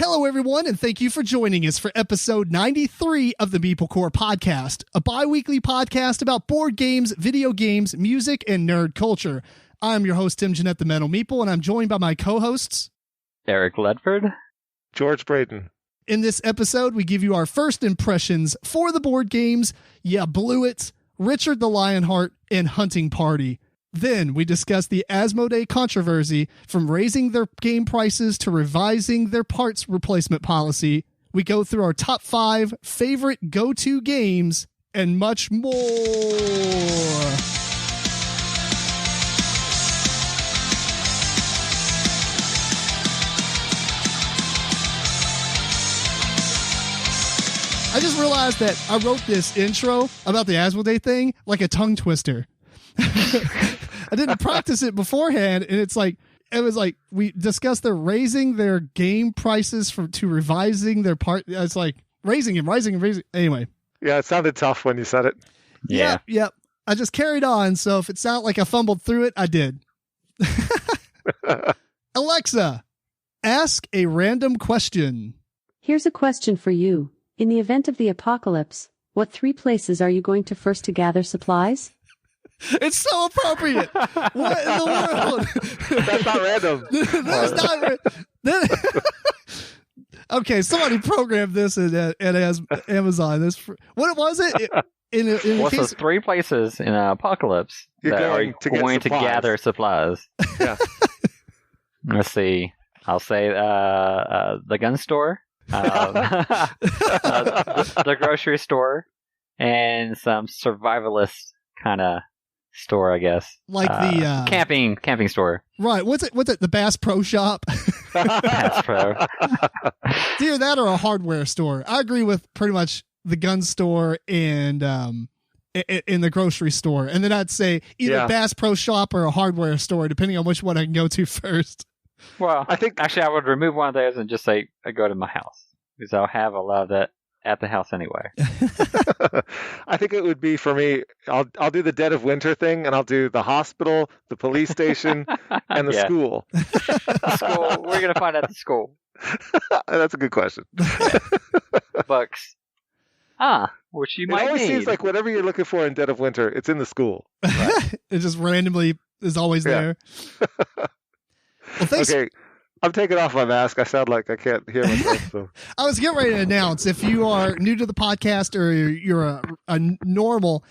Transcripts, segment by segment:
Hello, everyone, and thank you for joining us for episode 93 of the MeepleCore Podcast, a bi-weekly podcast about board games, video games, music, and nerd culture. I'm your host, Tim Jennette, the Metal Meeple, and I'm joined by my co-hosts, Eric Ledford, George Breden. In this episode, we give you our first impressions for the board games, Yeah Blew It, Richard the Lionheart, and Hunting Party. Then we discuss the Asmodee controversy, from raising their game prices to revising their parts replacement policy. We go through our top 5 favorite go-to games and much more. I just realized that I wrote this intro about the Asmodee thing like a tongue twister. I didn't practice it beforehand, and it was like we discussed they're raising their game prices to revising their part. It's like raising. Anyway. Yeah, it sounded tough when you said it. Yeah. I just carried on, so if it sounded like I fumbled through it, I did. Alexa, ask a random question. Here's a question for you. In the event of the apocalypse, what 3 places are you going to first to gather supplies? It's so appropriate. What in the world? That's not random. That's not Okay, somebody programmed this at Amazon. What was it? What's those 3 places in an apocalypse that are going to gather supplies? Yeah. Let's see. I'll say the gun store, the grocery store, and some survivalist kind of store, I guess. Like the camping store. Right. What's it? The Bass Pro Shop? Bass Pro. Either that or a hardware store. I agree with pretty much the gun store and in the grocery store. And then I'd say either Bass Pro Shop or a hardware store, depending on which one I can go to first. Well, I would remove one of those and just say I go to my house, because I'll have a lot of that at the house anyway. I think it would be, for me, I'll do the dead of winter thing, and I'll do the hospital, the police station, and the school. The school. We're going to find out the school. That's a good question. Books. Which you might need. It always seems like whatever you're looking for in dead of winter, it's in the school. Right. It just randomly is always there. Well, thanks. Okay. I'm taking off my mask. I sound like I can't hear myself. So. I was getting ready to announce, if you are new to the podcast or you're a normal,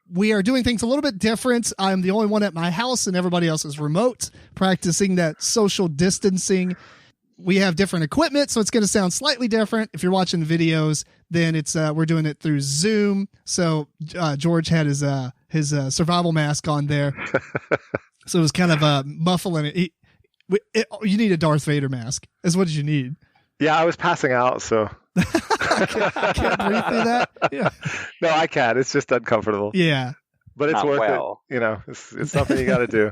we are doing things a little bit different. I'm the only one at my house and everybody else is remote, practicing that social distancing. We have different equipment, so it's going to sound slightly different. If you're watching the videos, then it's we're doing it through Zoom. So George had his survival mask on there. So it was kind of muffling it. You need a Darth Vader mask. Is what you need. Yeah, I was passing out, so I can't breathe through that. Yeah. No, I can't. It's just uncomfortable. Yeah, but it's worth it. You know, it's something you got to do.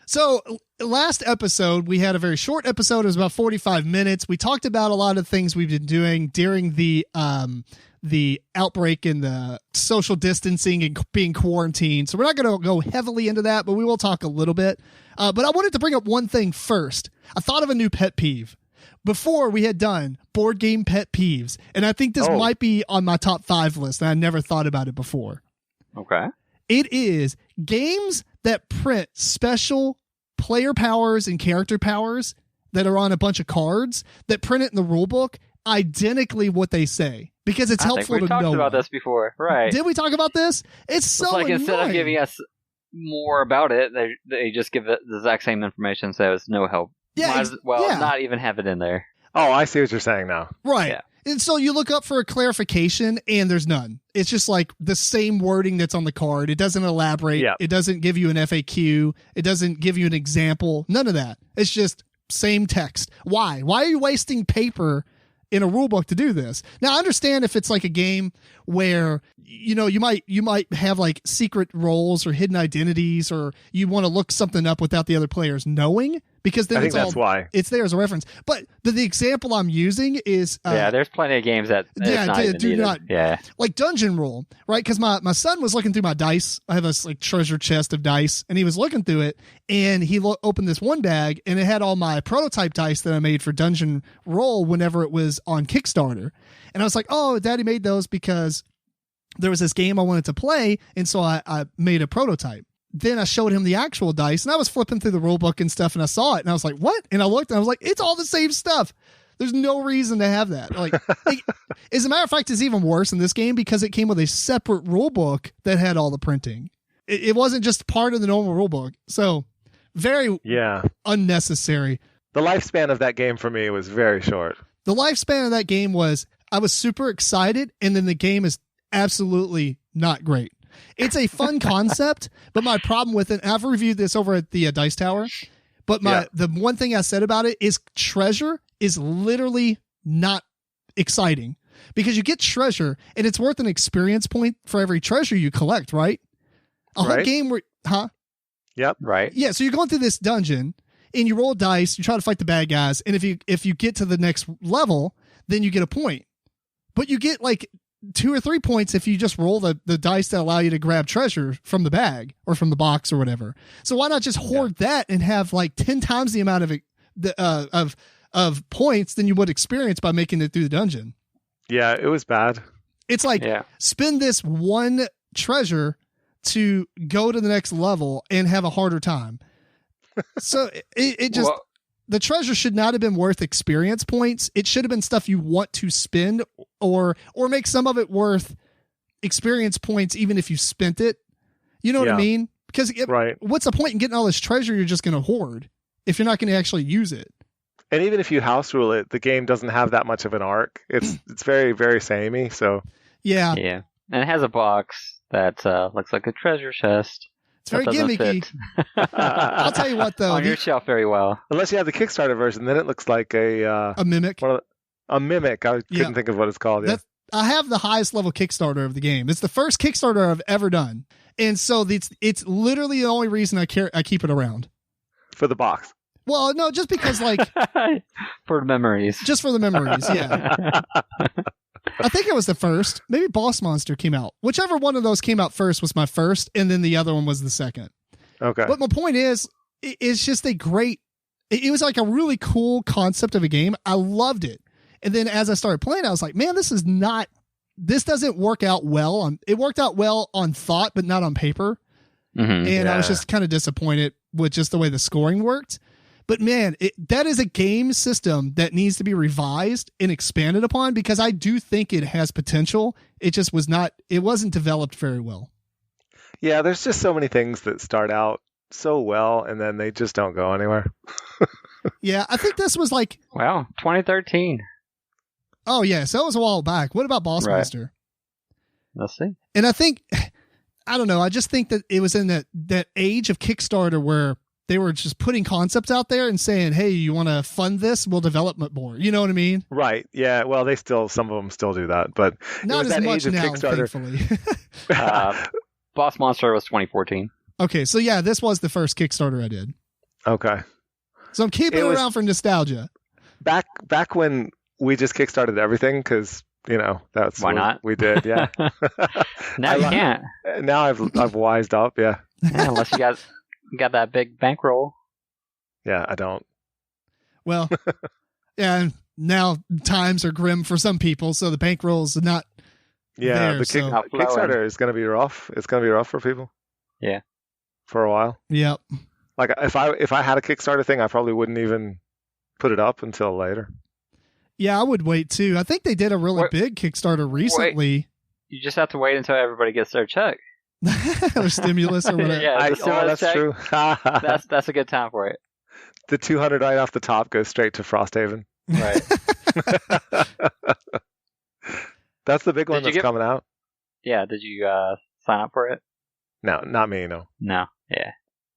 So last episode, we had a very short episode. It was about 45 minutes. We talked about a lot of things we've been doing during the outbreak and the social distancing and being quarantined. So we're not going to go heavily into that, but we will talk a little bit. But I wanted to bring up one thing first. I thought of a new pet peeve. Before, we had done board game pet peeves, and I think this might be on my top 5 list, and I never thought about it before. Okay. It is games that print special player powers and character powers that are on a bunch of cards that print it in the rule book identically what they say, because it's helpful to know. We talked about this before, right? Did we talk about this? It's so like annoying. Instead of giving us more about it, they just give it the exact same information, so it's no help. Yeah, not even have it in there. Oh, I see what you're saying now. Right. Yeah. And so you look up for a clarification and there's none. It's just like the same wording that's on the card. It doesn't elaborate. Yeah. It doesn't give you an FAQ. It doesn't give you an example. None of that. It's just same text. Why? Why are you wasting paper in a rule book to do this? Now, I understand if it's like a game where, you know, you might have like secret roles or hidden identities, or you want to look something up without the other players knowing, because then I think that's why it's there as a reference. But the example I'm using is there's plenty of games that like Dungeon Rule, right? Because my son was looking through my dice. I have this like treasure chest of dice, and he was looking through it, and he opened this one bag, and it had all my prototype dice that I made for Dungeon Roll whenever it was on Kickstarter, and I was like, "Oh, Daddy made those because there was this game I wanted to play, and so I made a prototype." Then I showed him the actual dice, and I was flipping through the rule book and stuff, and I saw it, and I was like, "What?" And I looked, and I was like, "It's all the same stuff. There's no reason to have that." Like, as a matter of fact, it's even worse in this game because it came with a separate rule book that had all the printing. It wasn't just part of the normal rule book. So, very unnecessary. The lifespan of that game for me was very short. The lifespan of that game was, I was super excited, and then the game is absolutely not great. It's a fun concept, but my problem with it, and I've reviewed this over at the Dice Tower, but the one thing I said about it is treasure is literally not exciting because you get treasure and it's worth an experience point for every treasure you collect, right? Whole game where, Yep. Right. Yeah, so you're going through this dungeon and you roll dice, you try to fight the bad guys, and if you get to the next level, then you get a point. But you get like 2 or 3 points if you just roll the dice that allow you to grab treasure from the bag or from the box or whatever. So why not just hoard that and have like 10 times the amount of points than you would experience by making it through the dungeon? Yeah, it was bad. It's like spend this one treasure to go to the next level and have a harder time. So it just the treasure should not have been worth experience points. It should have been stuff you want to spend or make some of it worth experience points even if you spent it. You know what I mean? Because what's the point in getting all this treasure you're just going to hoard if you're not going to actually use it? And even if you house rule it, the game doesn't have that much of an arc. It's very, very samey. So yeah, and it has a box that looks like a treasure chest. It's very gimmicky. I'll tell you what, though, on your shelf very well. Unless you have the Kickstarter version, then it looks like a mimic. A mimic. I couldn't think of what it's called. Yeah. I have the highest level Kickstarter of the game. It's the first Kickstarter I've ever done, and so it's literally the only reason I keep it around. For the box. Well, no, just because like for memories. Just for the memories, yeah. I think it was the first. Maybe Boss Monster came out. Whichever one of those came out first was my first, and then the other one was the second. Okay. But my point is, it's just it was like a really cool concept of a game. I loved it. And then as I started playing, I was like, man, this doesn't work out well. It worked out well on thought, but not on paper. Mm-hmm, and I was just kind of disappointed with just the way the scoring worked. But man, that is a game system that needs to be revised and expanded upon because I do think it has potential. It just wasn't developed very well. Yeah, there's just so many things that start out so well and then they just don't go anywhere. Yeah, I think this was like... Wow, 2013. Oh, yeah, so it was a while back. What about Boss Master? Let's see. And I think, I don't know, I just think that it was in that age of Kickstarter where they were just putting concepts out there and saying, hey, you want to fund this? We'll develop it more. You know what I mean? Right. Yeah. Well, some of them still do that, but not as much now, thankfully. Boss Monster was 2014. Okay. So yeah, this was the first Kickstarter I did. Okay. So I'm keeping it around for nostalgia. Back when we just Kickstarted everything because, that's why not we did. Yeah. Now you can't. Now I've wised up. Yeah. Unless you got that big bankroll. Yeah, I don't. Well, yeah, now times are grim for some people, so the bankroll's not there. Kickstarter is going to be rough. It's going to be rough for people. Yeah. For a while. Yep. Like, if I had a Kickstarter thing, I probably wouldn't even put it up until later. Yeah, I would wait, too. I think they did a really big Kickstarter recently. You just have to wait until everybody gets their check. Or stimulus or whatever. Yeah, that's check. True. that's a good time for it. The 200 right off the top goes straight to Frosthaven. Right. That's the big one that's coming out. Yeah. Did you sign up for it? No, not me. No. Yeah.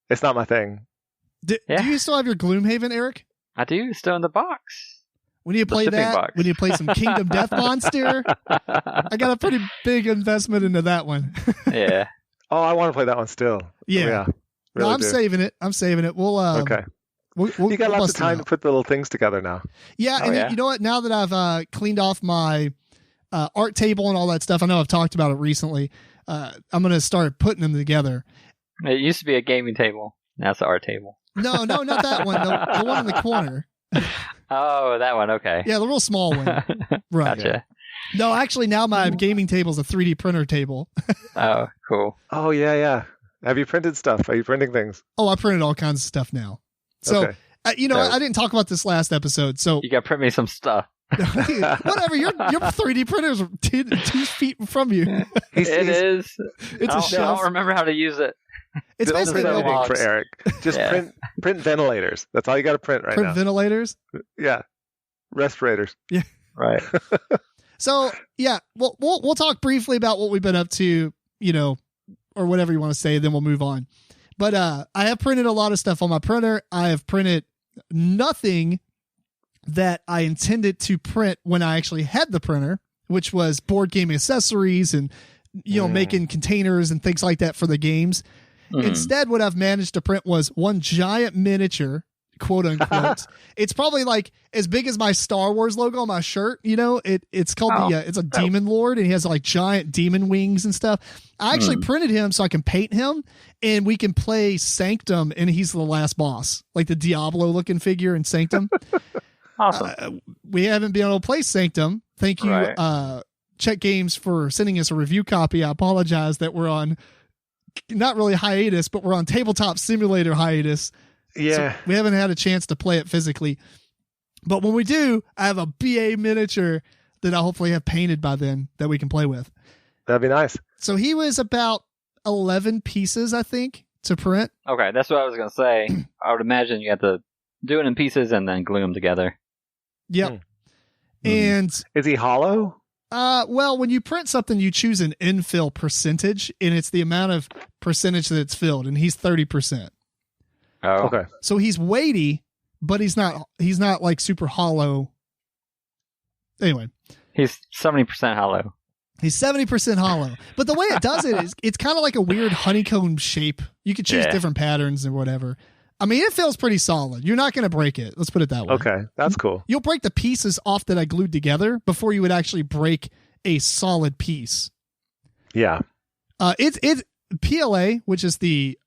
It's not my thing. Do you still have your Gloomhaven, Eric? I do. Still in the box. When you play that, box. When you play some Kingdom Death Monster, I got a pretty big investment into that one. Yeah. Oh, I want to play that one still. Yeah. Really I'm saving it. We'll okay. You got lots of time to put the little things together now. Yeah, you know what? Now that I've cleaned off my art table and all that stuff, I know I've talked about it recently. I'm going to start putting them together. It used to be a gaming table. Now it's an art table. No, not that one. The one in the corner. Oh, that one. Okay. Yeah, the real small one. Right. Gotcha. No, actually, now my gaming table is a 3D printer table. Oh, cool. Oh, yeah. Have you printed stuff? Are you printing things? Oh, I printed all kinds of stuff now. So, okay. I didn't talk about this last episode. So you got to print me some stuff. Whatever. Your 3D printer's 2 feet from you. It is. It's a shelf. I don't remember how to use it. It's basically anything for Eric. Just print ventilators. That's all you got to print right now. Print ventilators? Yeah. Respirators. Yeah. Right. So, yeah, we'll talk briefly about what we've been up to, or whatever you want to say, then we'll move on. But I have printed a lot of stuff on my printer. I have printed nothing that I intended to print when I actually had the printer, which was board game accessories and, making containers and things like that for the games. Instead, what I've managed to print was one giant miniature, quote unquote. It's probably like as big as my Star Wars logo on my shirt. It's called it's a Demon Lord, and he has like giant demon wings and stuff. I actually printed him so I can paint him, and we can play Sanctum, and he's the last boss, like the Diablo looking figure in Sanctum. Awesome. We haven't been able to play Sanctum. Thank you, Check Games, for sending us a review copy. I apologize that we're on not really hiatus, but we're on Tabletop Simulator hiatus. Yeah. So we haven't had a chance to play it physically. But when we do, I have a BA miniature that I'll hopefully have painted by then that we can play with. That'd be nice. So he was about 11 pieces, I think, to print. Okay, that's what I was going to say. I would imagine you have to do it in pieces and then glue them together. Yep. And is he hollow? Well, when you print something, you choose an infill percentage, and it's the amount of percentage that it's filled, and he's 30%. Oh, okay. So he's weighty, but he's not like super hollow. Anyway, he's 70% hollow. He's 70% hollow. But the way it does it is it's kind of like a weird honeycomb shape. You could choose different patterns or whatever. I mean, it feels pretty solid. You're not going to break it. Let's put it that way. Okay, that's cool. You'll break the pieces off that I glued together before you would actually break a solid piece. Yeah. It's PLA, which is the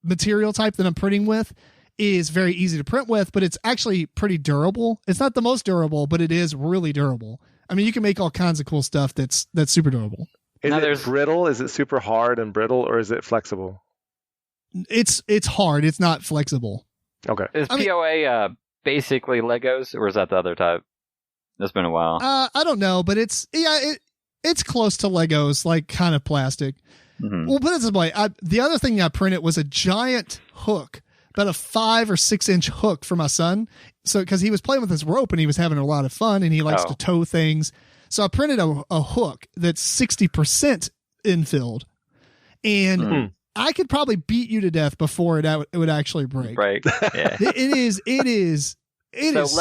material type that I'm printing with, is very easy to print with, but it's actually pretty durable. It's not the most durable, but it is really durable. I mean, you can make all kinds of cool stuff that's super durable. Is it brittle? Is it super hard and brittle, or is it flexible? It's hard. It's not flexible. Okay. Is POA basically Legos, or is that the other type? It's been a while. I don't know, but it's close to Legos, like kind of plastic. Mm-hmm. Well, put it this way. The other thing I printed was a giant hook, about a 5 or 6 inch hook for my son. So, because he was playing with his rope and he was having a lot of fun, and he likes to tow things. So I printed a hook that's 60% infilled, and I could probably beat you to death before it would actually break. Right. Yeah. It is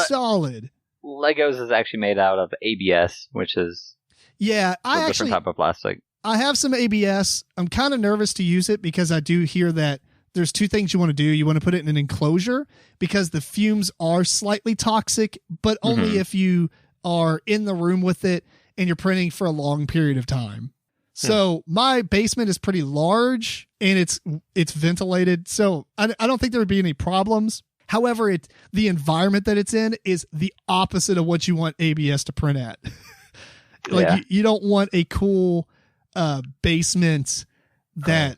solid. Legos is actually made out of ABS, which is a different type of plastic. I have some ABS. I'm kind of nervous to use it because I do hear that there's 2 things you want to do. You want to put it in an enclosure because the fumes are slightly toxic, but only if you are in the room with it and you're printing for a long period of time. So my basement is pretty large and it's ventilated. So I don't think there would be any problems. However, the environment that it's in is the opposite of what you want ABS to print at. You don't want a cool basement that,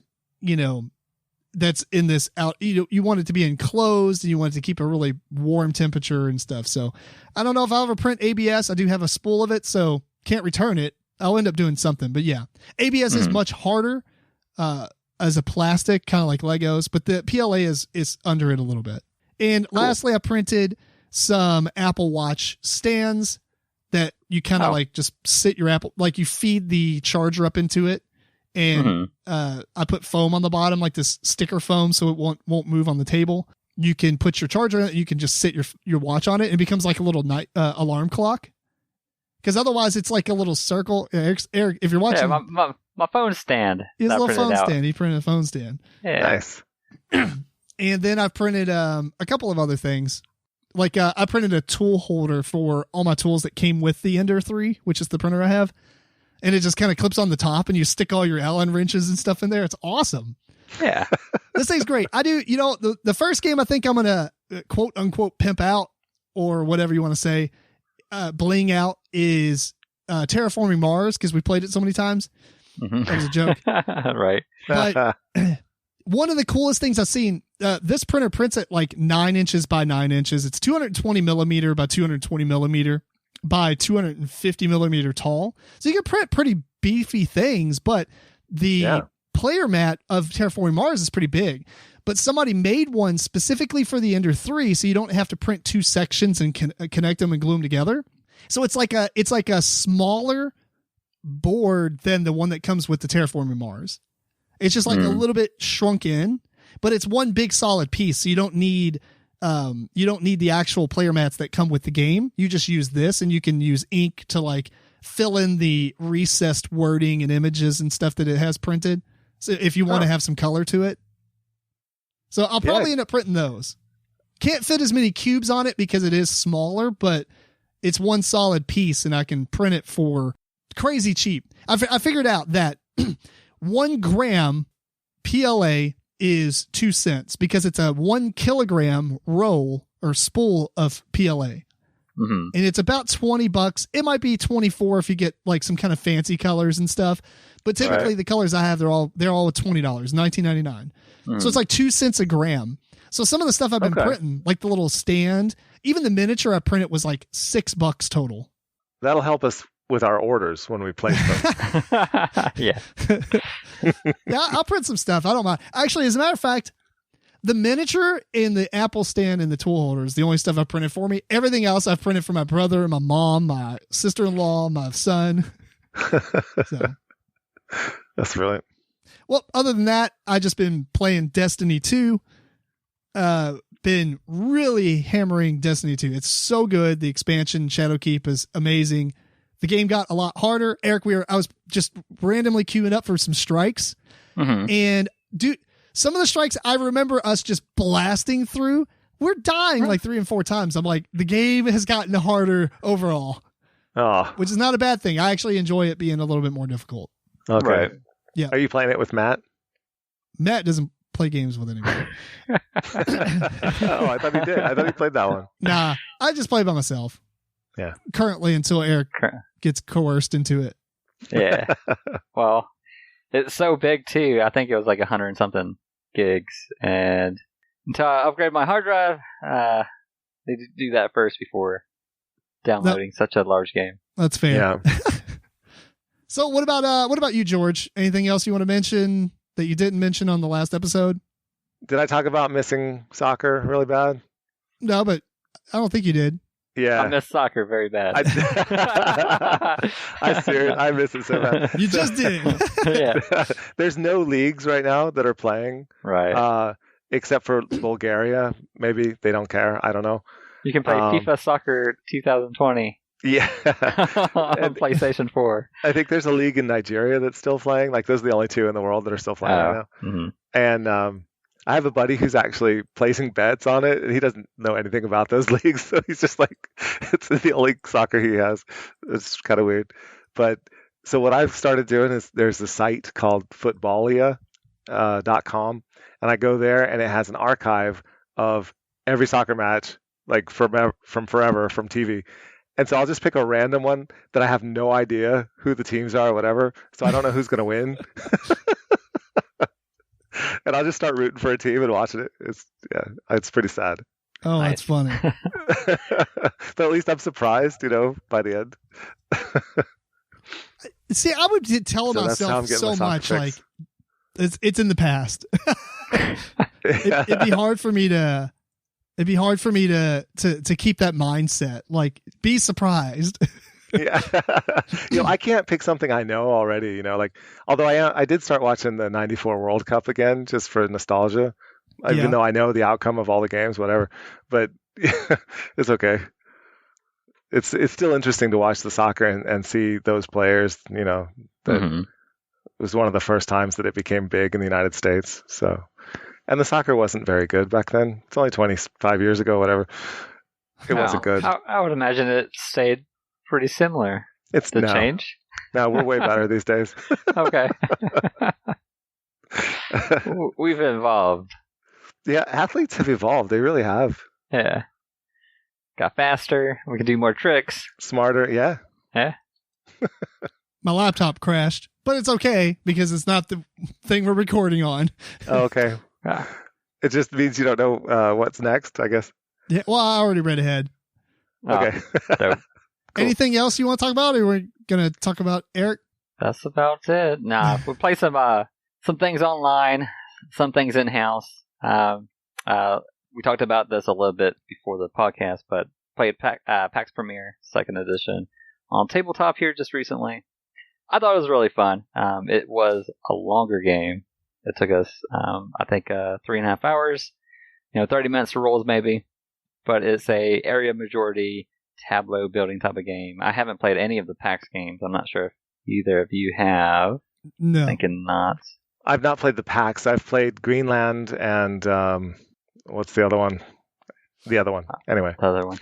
that's in this out. You want it to be enclosed and you want it to keep a really warm temperature and stuff. So I don't know if I'll ever print ABS. I do have a spool of it, so can't return it. I'll end up doing something, but yeah, ABS is much harder as a plastic, kind of like Legos, but the PLA is under it a little bit. And lastly, I printed some Apple Watch stands that you kind of like just sit your Apple, like you feed the charger up into it. And I put foam on the bottom, like this sticker foam, so it won't move on the table. You can put your charger in it, and you can just sit your watch on it, and it becomes like a little night alarm clock. Because otherwise, it's like a little circle. Eric, if you're watching, my phone stand. His little phone stand. He printed a phone stand. Yeah. Nice. And then I've printed a couple of other things. Like I printed a tool holder for all my tools that came with the Ender 3, which is the printer I have. And it just kind of clips on the top and you stick all your Allen wrenches and stuff in there. It's awesome. Yeah. This thing's great. I do, the first game I think I'm going to quote unquote pimp out or whatever you want to say, bling out is Terraforming Mars because we played it so many times. Mm-hmm. That was a joke. Right. But one of the coolest things I've seen, this printer prints at like 9 inches by 9 inches. It's 220 millimeter by 220 millimeter by 250 millimeter tall. So you can print pretty beefy things, but the player mat of Terraforming Mars is pretty big. But somebody made one specifically for the Ender 3, so you don't have to print two sections and connect them and glue them together. So it's like a smaller board than the one that comes with the Terraforming Mars. It's just like a little bit shrunk in, but it's one big solid piece. So you don't need the actual player mats that come with the game. You just use this, and you can use ink to like fill in the recessed wording and images and stuff that it has printed. So if you want to have some color to it. So I'll probably end up printing those. Can't fit as many cubes on it because it is smaller, but it's one solid piece and I can print it for crazy cheap. I figured out that 1 gram PLA is 2 cents because it's a 1 kilogram roll or spool of PLA. Mm-hmm. And it's about $20. It might be 24 if you get like some kind of fancy colors and stuff. But typically the colors I have, they're all $20, $19.99. So it's like 2 cents a gram. So some of the stuff I've been printing, like the little stand, even the miniature I printed was like $6 total. That'll help us with our orders when we place them. Yeah. Yeah, I'll print some stuff. I don't mind. Actually, as a matter of fact, the miniature and the Apple stand and the tool holder is the only stuff I've printed for me. Everything else I've printed for my brother, my mom, my sister-in-law, my son. So. That's brilliant. Well, other than that, I've just been playing Destiny 2. Been really hammering Destiny 2. It's so good. The expansion Shadowkeep is amazing. The game got a lot harder. Eric, I was just randomly queuing up for some strikes. Mm-hmm. And dude, some of the strikes I remember us just blasting through. We're dying like 3 and 4 times. I'm like, the game has gotten harder overall. Oh. Which is not a bad thing. I actually enjoy it being a little bit more difficult. Okay. Right. Yeah. Are you playing it with Matt? Matt doesn't play games with anybody. Oh, I thought he did. I thought he played that one. Nah, I just play by myself. Yeah. Currently, until Eric gets coerced into it. Yeah. Well, it's so big too. I think it was like 100 and something gigs, and until I upgrade my hard drive, need to do that first before downloading such a large game. That's fair. Yeah. So what about you, George? Anything else you want to mention that you didn't mention on the last episode? Did I talk about missing soccer really bad? No, but I don't think you did. Yeah. I miss soccer very bad. I miss it so bad. You just did. Yeah. There's no leagues right now that are playing. Right. Except for Bulgaria. Maybe they don't care. I don't know. You can play FIFA Soccer 2020. Yeah. On PlayStation 4. I think there's a league in Nigeria that's still playing. Like, those are the only 2 in the world that are still playing right now. Mm-hmm. And I have a buddy who's actually placing bets on it, and he doesn't know anything about those leagues. So he's just like, it's the only soccer he has. It's kind of weird. But so what I've started doing is there's a site called footballia.com, and I go there, and it has an archive of every soccer match, like from forever, from TV. And so I'll just pick a random one that I have no idea who the teams are or whatever. So I don't know who's going to win. And I'll just start rooting for a team and watching it. It's pretty sad. Oh, nice. That's funny. But at least I'm surprised, by the end. See, I would tell myself so much like it's in the past. It'd be hard for me to keep that mindset. Like, be surprised. Yeah. I can't pick something I know already, like, although I did start watching the 94 World Cup again just for nostalgia, even though I know the outcome of all the games, whatever, but it's okay. It's still interesting to watch the soccer and see those players, that it was one of the first times that it became big in the United States. So And the soccer wasn't very good back then. It's only 25 years ago, whatever. It wasn't good. I would imagine it stayed pretty similar. It's the change. No, we're way better these days. Okay. We've evolved. Yeah, athletes have evolved. They really have. Yeah. Got faster. We can do more tricks. Smarter, yeah. Yeah. My laptop crashed, but it's okay because it's not the thing we're recording on. Oh, okay. It just means you don't know what's next, I guess. Yeah, well, I already read ahead. Okay. So, cool. Anything else you want to talk about, or we're going to talk about Eric? That's about it. Nah, we play some things online, some things in-house. We talked about this a little bit before the podcast, but played PAX Premiere 2nd edition on tabletop here just recently. I thought it was really fun. It was a longer game. It took us, I think, 3.5 hours. 30 minutes for rolls maybe. But it's a area majority tableau building type of game. I haven't played any of the PAX games. I'm not sure if either of you have. No. Thinking not. I've not played the PAX. I've played Greenland and what's the other one? The other one. Anyway. The other one.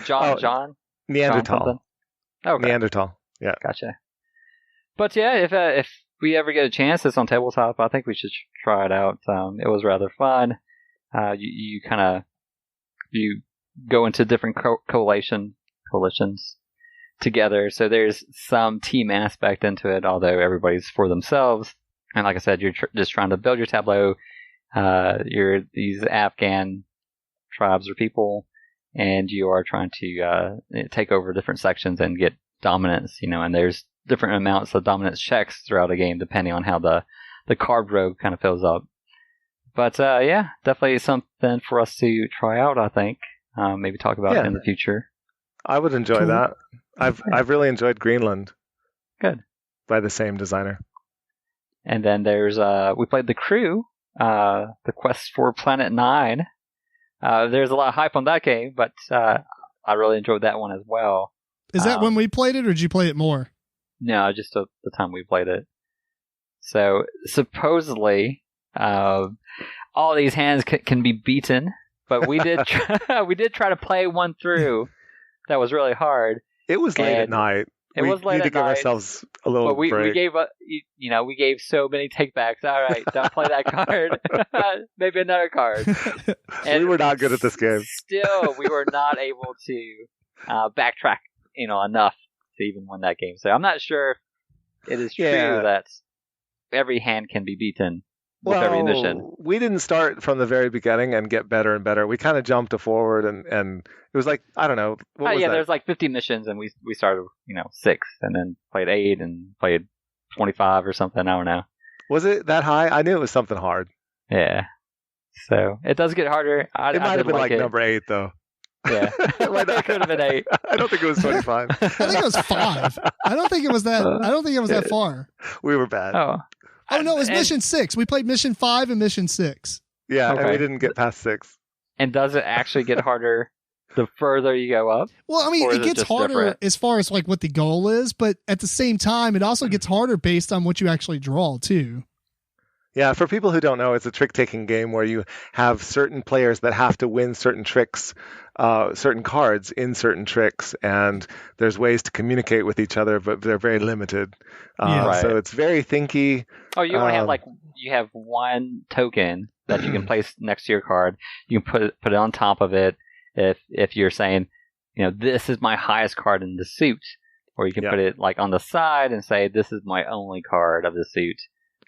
John? Neanderthal. Okay. Neanderthal. Yeah. Gotcha. But yeah, if we ever get a chance, it's on tabletop. I think we should try it out. It was rather fun. You go into different coalitions together. So there's some team aspect into it, although everybody's for themselves. And like I said, you're just trying to build your tableau. You're these Afghan tribes or people, and you are trying to take over different sections and get dominance. And there's different amounts of dominance checks throughout a game depending on how the card row kind of fills up. But yeah, definitely something for us to try out, I think. Maybe talk about it in the future. I would enjoy that. I've really enjoyed Greenland. Good. By the same designer. And then there's we played The Crew, the quest for Planet 9. There's a lot of hype on that game, but I really enjoyed that one as well. Is that when we played it, or did you play it more? No, just the time we played it. So supposedly, all these hands can be beaten, but we did try to play one through that was really hard. It was late at night. We need to give ourselves a little break. We gave so many takebacks. All right, don't play that card. Maybe another card. And we were not good at this game. Still, we were not able to backtrack, enough to even win that game. So I'm not sure if it is true that every hand can be beaten with every mission. We didn't start from the very beginning and get better and better. We kind of jumped forward, and it was like, I don't know. What was that? There's like 50 missions, and we started, 6, and then played 8, and played 25 or something. I don't know. Was it that high? I knew it was something hard. Yeah. So it does get harder. It might have been like number 8, though. Yeah. It could have been 8. I don't think it was 25. I think it was 5. I don't think it was that far. We were bad. Oh, no, it was mission 6. We played mission 5 and mission 6. Yeah, and we didn't get past 6. And does it actually get harder the further you go up? Well, I mean, it gets harder as far as like what the goal is, but at the same time, it also gets harder based on what you actually draw, too. Yeah, for people who don't know, it's a trick-taking game where you have certain players that have to win certain tricks, certain cards in certain tricks, and there's ways to communicate with each other, but they're very limited. So it's very thinky. Oh, you only have you have one token that you can place next to your card. You can put it on top of it if you're saying, this is my highest card in the suit, or you can put it like on the side and say, this is my only card of the suit.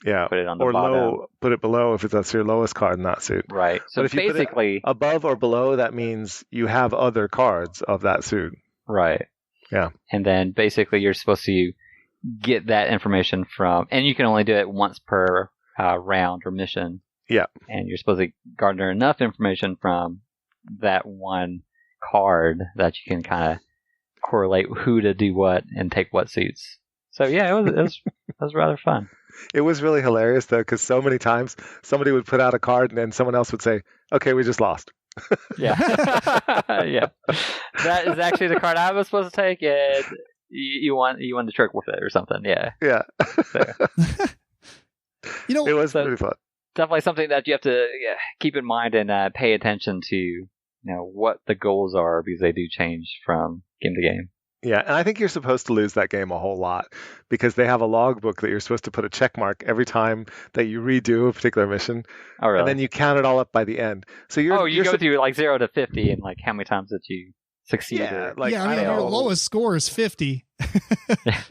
Yeah, put it on the bottom. Put it below if that's your lowest card in that suit. Right. So if basically, you put it above or below, that means you have other cards of that suit. Right. Yeah. And then basically, you're supposed to get that information from, and you can only do it once per round or mission. Yeah. And you're supposed to garner enough information from that one card that you can kind of correlate who to do what and take what suits. So yeah, it was rather fun. It was really hilarious, though, because so many times somebody would put out a card and then someone else would say, okay, we just lost. Yeah. Yeah. That is actually the card I was supposed to take, and you won the trick with it or something. Yeah. Yeah. So. It was pretty fun. definitely something that you have to keep in mind and pay attention to, what the goals are, because they do change from game to game. Yeah, and I think you're supposed to lose that game a whole lot because they have a logbook that you're supposed to put a check mark every time that you redo a particular mission. Oh, really? And then you count it all up by the end. So you go through like 0 to 50 and like how many times that you succeed. Yeah, your lowest score is 50.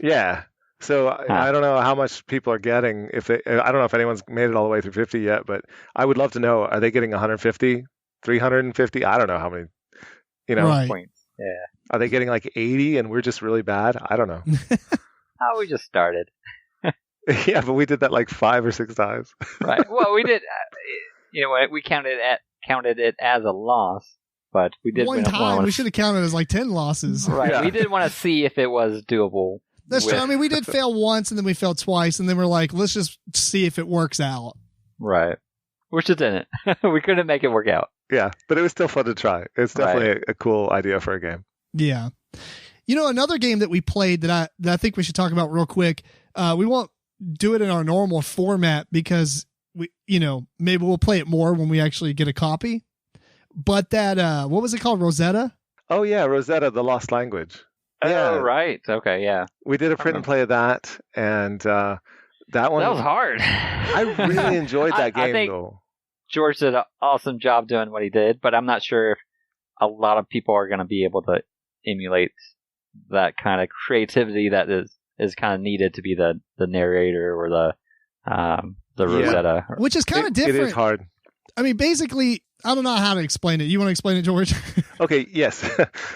Yeah. So I don't know how much people are getting. I don't know if anyone's made it all the way through 50 yet, but I would love to know, are they getting 150, 350? I don't know how many, right. points. Yeah. Are they getting like 80 and we're just really bad? I don't know. We just started. Yeah, but we did that like 5 or 6 times. Right. Well, we did. We counted it as a loss, but we did one time. We should have counted it as like 10 losses. Right. Yeah. We did want to see if it was doable. That's true. I mean, we did fail once, and then we failed twice, and then we're like, let's just see if it works out. Right. Which it didn't. We couldn't make it work out. Yeah, but it was still fun to try. It's definitely a cool idea for a game. Yeah. Another game that we played that I think we should talk about real quick. We won't do it in our normal format because maybe we'll play it more when we actually get a copy. But that, what was it called? Rosetta? Oh yeah, Rosetta, the Lost Language. Yeah. Oh, right. Okay, yeah. We did a print and play of that, and that one... That was hard. I really enjoyed that game, I think though. George did an awesome job doing what he did, but I'm not sure if a lot of people are going to be able to emulate that kind of creativity that is kind of needed to be the narrator or the Rosetta. Which is kind of different. It is hard. I mean, basically, I don't know how to explain it. You want to explain it, George? Okay, yes.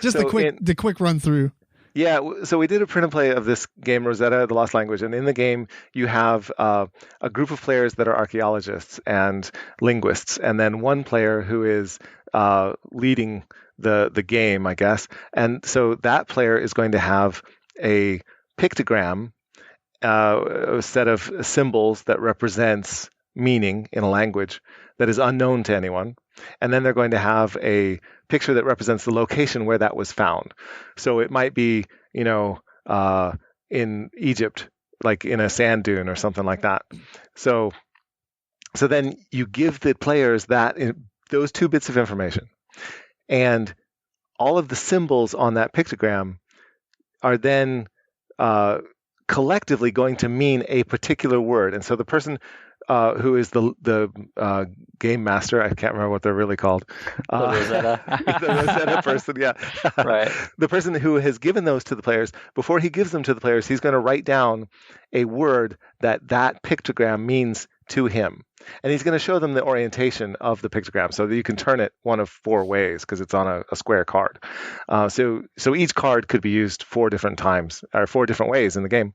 Just the quick run through. Yeah, so we did a print and play of this game, Rosetta, the Lost Language, and in the game you have a group of players that are archaeologists and linguists, and then one player who is leading the game, I guess. And so that player is going to have a pictogram, a set of symbols that represents meaning in a language that is unknown to anyone. And then they're going to have a picture that represents the location where that was found. So it might be, in Egypt, like in a sand dune or something like that. So then you give the players those 2 bits of information. And all of the symbols on that pictogram are then collectively going to mean a particular word. And so the person who is the game master, I can't remember what they're really called. The Rosetta. The Rosetta person, yeah. Right. The person who has given those to the players, before he gives them to the players, he's going to write down a word that pictogram means to him. And he's going to show them the orientation of the pictogram so that you can turn it one of 4 ways because it's on a square card. So each card could be used 4 different times or 4 different ways in the game.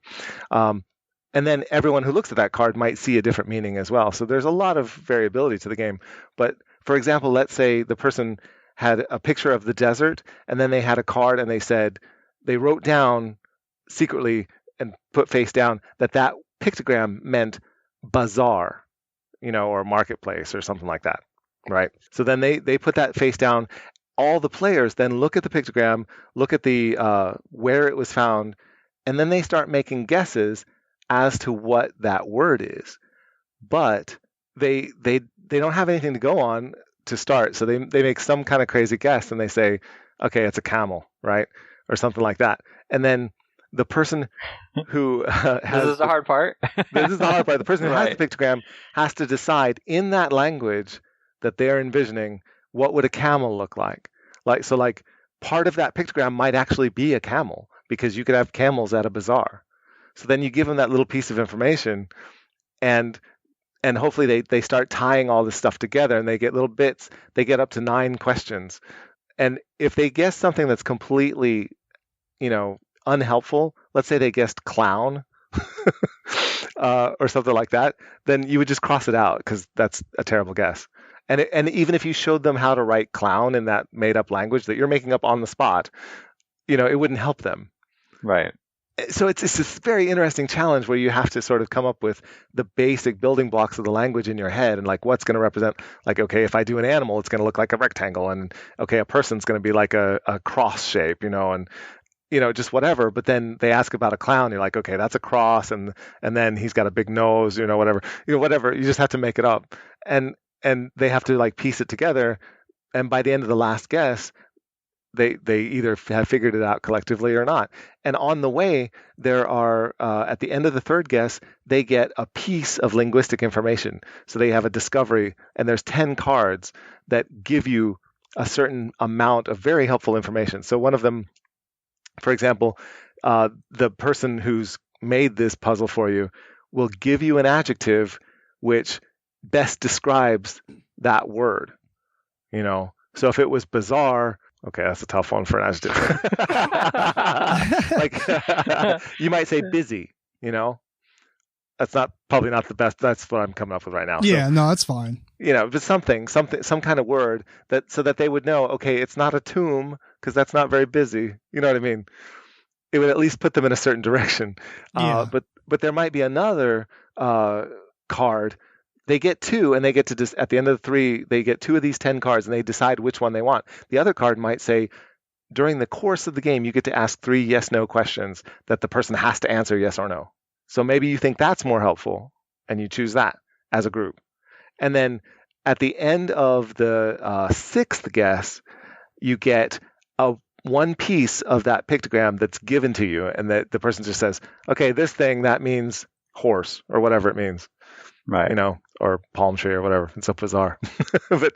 And then everyone who looks at that card might see a different meaning as well. So there's a lot of variability to the game. But for example, let's say the person had a picture of the desert and then they had a card and they wrote down secretly and put face down that pictogram meant bazaar, or marketplace or something like that, right? So then they put that face down. All the players then look at the pictogram, look at the where it was found, and then they start making guesses as to what that word is. But they don't have anything to go on to start, so they make some kind of crazy guess and they say, okay, it's a camel, right? Or something like that. And then the person who has... This is the hard part. This is the hard part. The person who Right. has the pictogram has to decide in that language that they're envisioning, what would a camel look like? Like part of that pictogram might actually be a camel because you could have camels at a bazaar. So then you give them that little piece of information and hopefully they start tying all this stuff together and they get little bits. They get up to 9 questions. And if they guess something that's completely, unhelpful, let's say they guessed clown or something like that, then you would just cross it out because that's a terrible guess. And even if you showed them how to write clown in that made-up language that you're making up on the spot, it wouldn't help them. Right. So it's this very interesting challenge where you have to sort of come up with the basic building blocks of the language in your head and like what's going to represent, like, okay, if I do an animal, it's going to look like a rectangle, and okay, a person's going to be like a cross shape, and just whatever. But then they ask about a clown. You're like, okay, that's a cross, and then he's got a big nose, whatever, whatever. You just have to make it up, and they have to like piece it together. And by the end of the last guess, they either have figured it out collectively or not. And on the way, there are at the end of the third guess, they get a piece of linguistic information. So they have a discovery, and there's 10 cards that give you a certain amount of very helpful information. So one of them, for example, the person who's made this puzzle for you will give you an adjective which best describes that word. So if it was bizarre, okay, that's a tough one for an adjective. Like you might say busy. That's probably not the best. That's what I'm coming up with right now. Yeah, no, that's fine. But some kind of word so that they would know, okay, it's not a tomb because that's not very busy. You know what I mean? It would at least put them in a certain direction. Yeah. But there might be another card. They get 2, and they get to at the end of the 3, they get 2 of these 10 cards, and they decide which one they want. The other card might say, during the course of the game, you get to ask 3 yes/no questions that the person has to answer yes or no. So maybe you think that's more helpful, and you choose that as a group. And then at the end of the 6th guess, you get one piece of that pictogram that's given to you, and that the person just says, okay, this thing, that means horse, or whatever it means. Right. Or palm tree or whatever. It's so bizarre. But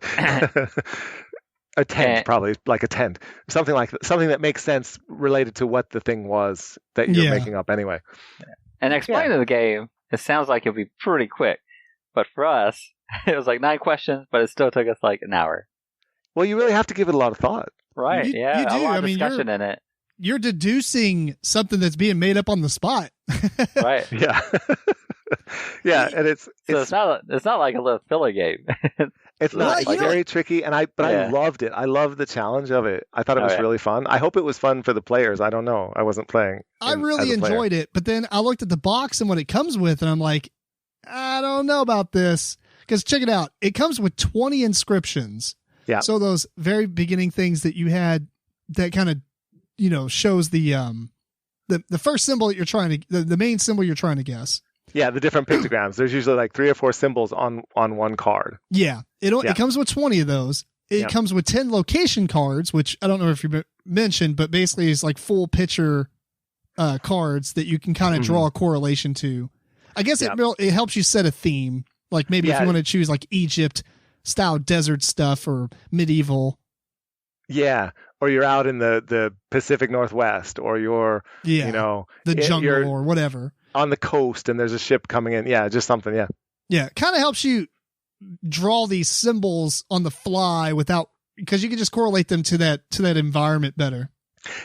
a tent, probably like a tent. Something that makes sense related to what the thing was that you're making up anyway. And explaining the game, it sounds like it'll be pretty quick. But for us, it was like 9 questions, but it still took us like an hour. Well, you really have to give it a lot of thought. Right, You do. A lot of discussion in it. You're deducing something that's being made up on the spot. Right. Yeah. Yeah, and it's not like a little filler game. It's not. It's very tricky, but I loved it. I loved the challenge of it. I thought it was really fun. I hope it was fun for the players. I don't know. I wasn't playing. I really enjoyed it, but then I looked at the box and what it comes with, and I'm like, I don't know about this. Because check it out. It comes with 20 inscriptions. Yeah. So those very beginning things that you had that kind of, shows the first symbol that you're trying to, the main symbol you're trying to guess. Yeah, the different pictograms. There's usually like 3 or 4 symbols on one card. Yeah. It comes with 20 of those. It comes with 10 location cards, which I don't know if you mentioned, but basically it's like full picture cards that you can kind of draw a correlation to. I guess it helps you set a theme. Like maybe if you want to choose like Egypt style desert stuff or medieval. Yeah. Or you're out in the Pacific Northwest, or you're, the jungle or whatever. On the coast and there's a ship coming in. Yeah, just something. Yeah. Yeah. It kind of helps you draw these symbols on the fly because you can just correlate them to that environment better.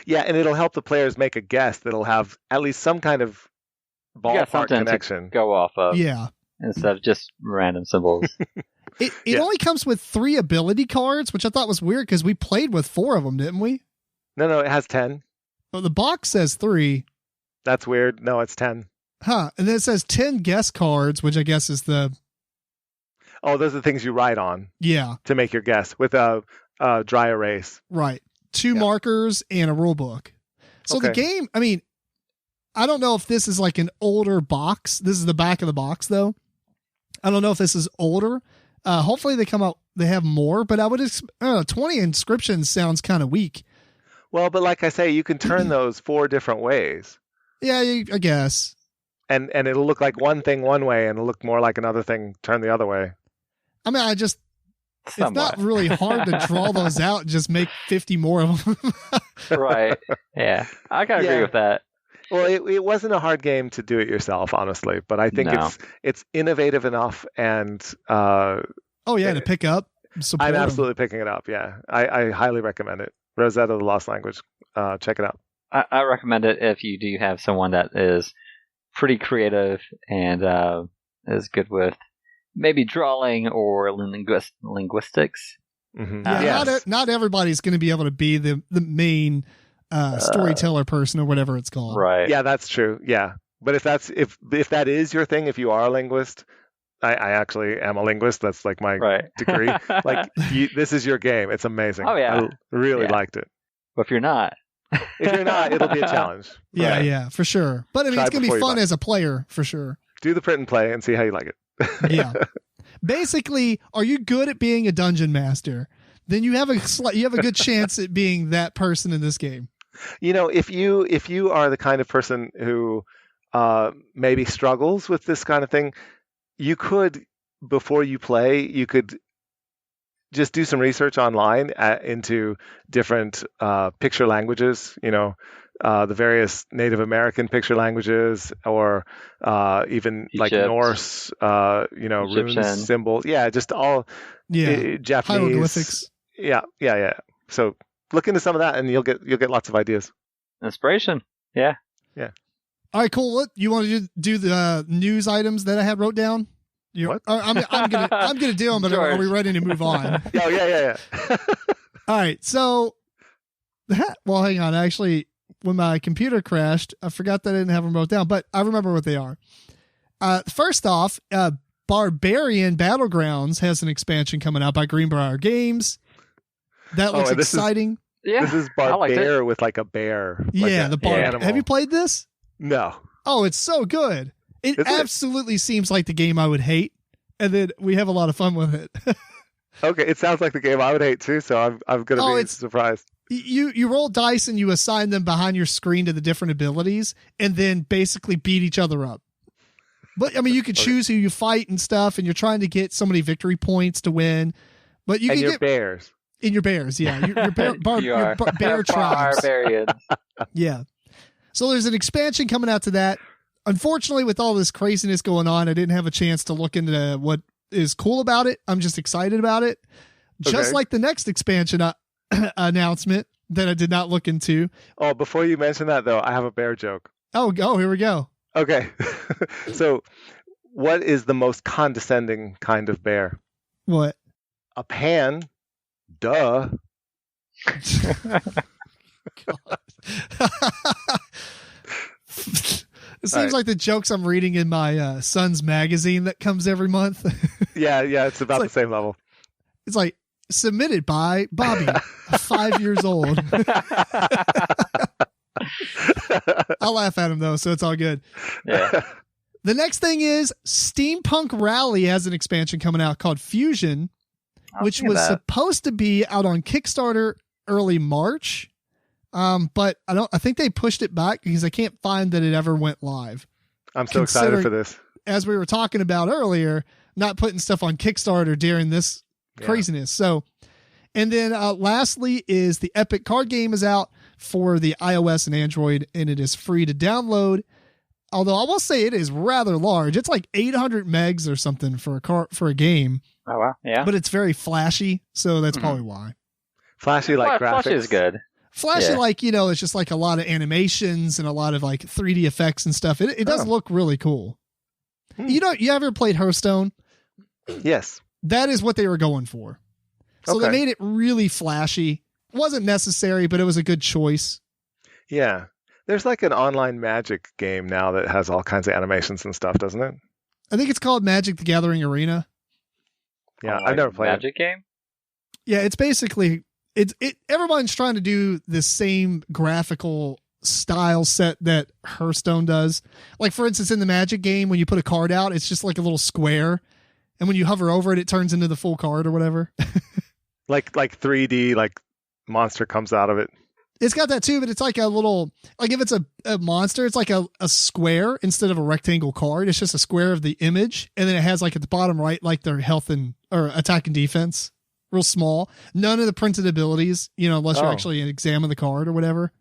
Yeah. And it'll help the players make a guess that'll have at least some kind of ballpark connection to go off of. Yeah. Instead of just random symbols. It only comes with 3 ability cards, which I thought was weird because we played with 4 of them, didn't we? No, it has 10. Well, the box says 3. That's weird. No, it's 10. Huh. And then it says 10 guess cards, which I guess is the... Oh, those are the things you write on. Yeah. To make your guess with a dry erase. Right. 2 markers and a rule book. So the game, I mean, I don't know if this is like an older box. This is the back of the box, though. I don't know if this is older. Hopefully they have more, but I would 20 inscriptions sounds kind of weak. Well, but like I say, you can turn those 4 different ways. Yeah, I guess. And it'll look like one thing one way, and it'll look more like another thing turned the other way. I mean, it's not really hard to draw those out and just make 50 more of them. Right. Yeah. I can agree with that. Well, it wasn't a hard game to do it yourself, honestly, but I think it's innovative enough and... to pick up. I'm absolutely picking it up, yeah. I highly recommend it. Rosetta, the Lost Language. Check it out. I recommend it if you do have someone that is pretty creative and is good with maybe drawing or linguistics. Mm-hmm. Not everybody's going to be able to be the main storyteller person or whatever it's called. Right. Yeah, that's true. Yeah. But if that is your thing, if you are a linguist, I actually am a linguist. That's like my degree. Like this is your game. It's amazing. Oh, yeah. I really liked it. But if you're not, If you're not, it'll be a challenge. Yeah, yeah, for sure. But I mean, it's going to be fun as a player, for sure. Do the print and play and see how you like it. Yeah. Basically, are you good at being a dungeon master? Then you have a good chance at being that person in this game. You know, if you are the kind of person who maybe struggles with this kind of thing, you could, before you play, you could just do some research online into different picture languages, you know, the various Native American picture languages, or even Egypt, like Norse, you know, Egyptian runes, symbols. Yeah, just all Japanese. Hieroglyphics. Yeah. So look into some of that and you'll get lots of ideas. Inspiration. Yeah. All right, cool. You want to do the news items that I had wrote down? What? I'm gonna do them, but are we ready to move on? Yeah. All right, so well, hang on. Actually, when my computer crashed, I forgot that I didn't have them wrote down, but I remember what they are. First off, BarBEARian Battlegrounds has an expansion coming out by BarBEARian Games. That looks exciting. This is Barbear with like a bear. Yeah, like the bar. Have you played this? No. Oh, it's so good. It absolutely seems like the game I would hate, and then we have a lot of fun with it. Okay, it sounds like the game I would hate too, so I'm gonna be surprised. You roll dice and you assign them behind your screen to the different abilities, and then basically beat each other up. But I mean, you could choose who you fight and stuff, and you're trying to get so many victory points to win. But you can get bears. In your bears, yeah, your bear tribes. Barbarian. Yeah. So there's an expansion coming out to that. Unfortunately, with all this craziness going on, I didn't have a chance to look into what is cool about it. I'm just excited about it. Just like the next expansion announcement that I did not look into. Oh, before you mention that, though, I have a bear joke. Oh, here we go. Okay. So what is the most condescending kind of bear? What? A pan. Duh. God. It seems like the jokes I'm reading in my son's magazine that comes every month. Yeah, it's about the same level. It's like submitted by Bobby, 5 years old. I'll laugh at him though, so it's all good. Yeah. The next thing is Steampunk Rally has an expansion coming out called Fusion, which was supposed to be out on Kickstarter early March. But I think they pushed it back because I can't find that it ever went live. I'm so excited for this. As we were talking about earlier, not putting stuff on Kickstarter during this craziness. So, and then lastly is the Epic card game is out for the iOS and Android, and it is free to download. Although I will say it is rather large. It's like 800 megs or something for a game. Oh wow, yeah. But it's very flashy, so that's probably why. Flashy like graphics. Flashy is good. Flashy, like, you know, it's just like a lot of animations and a lot of like 3D effects and stuff. It does look really cool. You ever played Hearthstone? Yes. That is what they were going for. So they made it really flashy. It wasn't necessary, but it was a good choice. Yeah. There's like an online Magic game now that has all kinds of animations and stuff, doesn't it? I think it's called Magic the Gathering Arena. Yeah, I've never played Magic game? Yeah, it's basically... Everyone's trying to do the same graphical style set that Hearthstone does. Like, for instance, in the Magic game, when you put a card out, it's just like a little square. And when you hover over it, it turns into the full card or whatever. like 3D, like monster comes out of it. It's got that too, but it's like a little, like if it's a monster, it's like a square instead of a rectangle card. It's just a square of the image. And then it has like at the bottom right, like their health or attack and defense. Real small. None of the printed abilities, you know, unless you actually examine the card or whatever.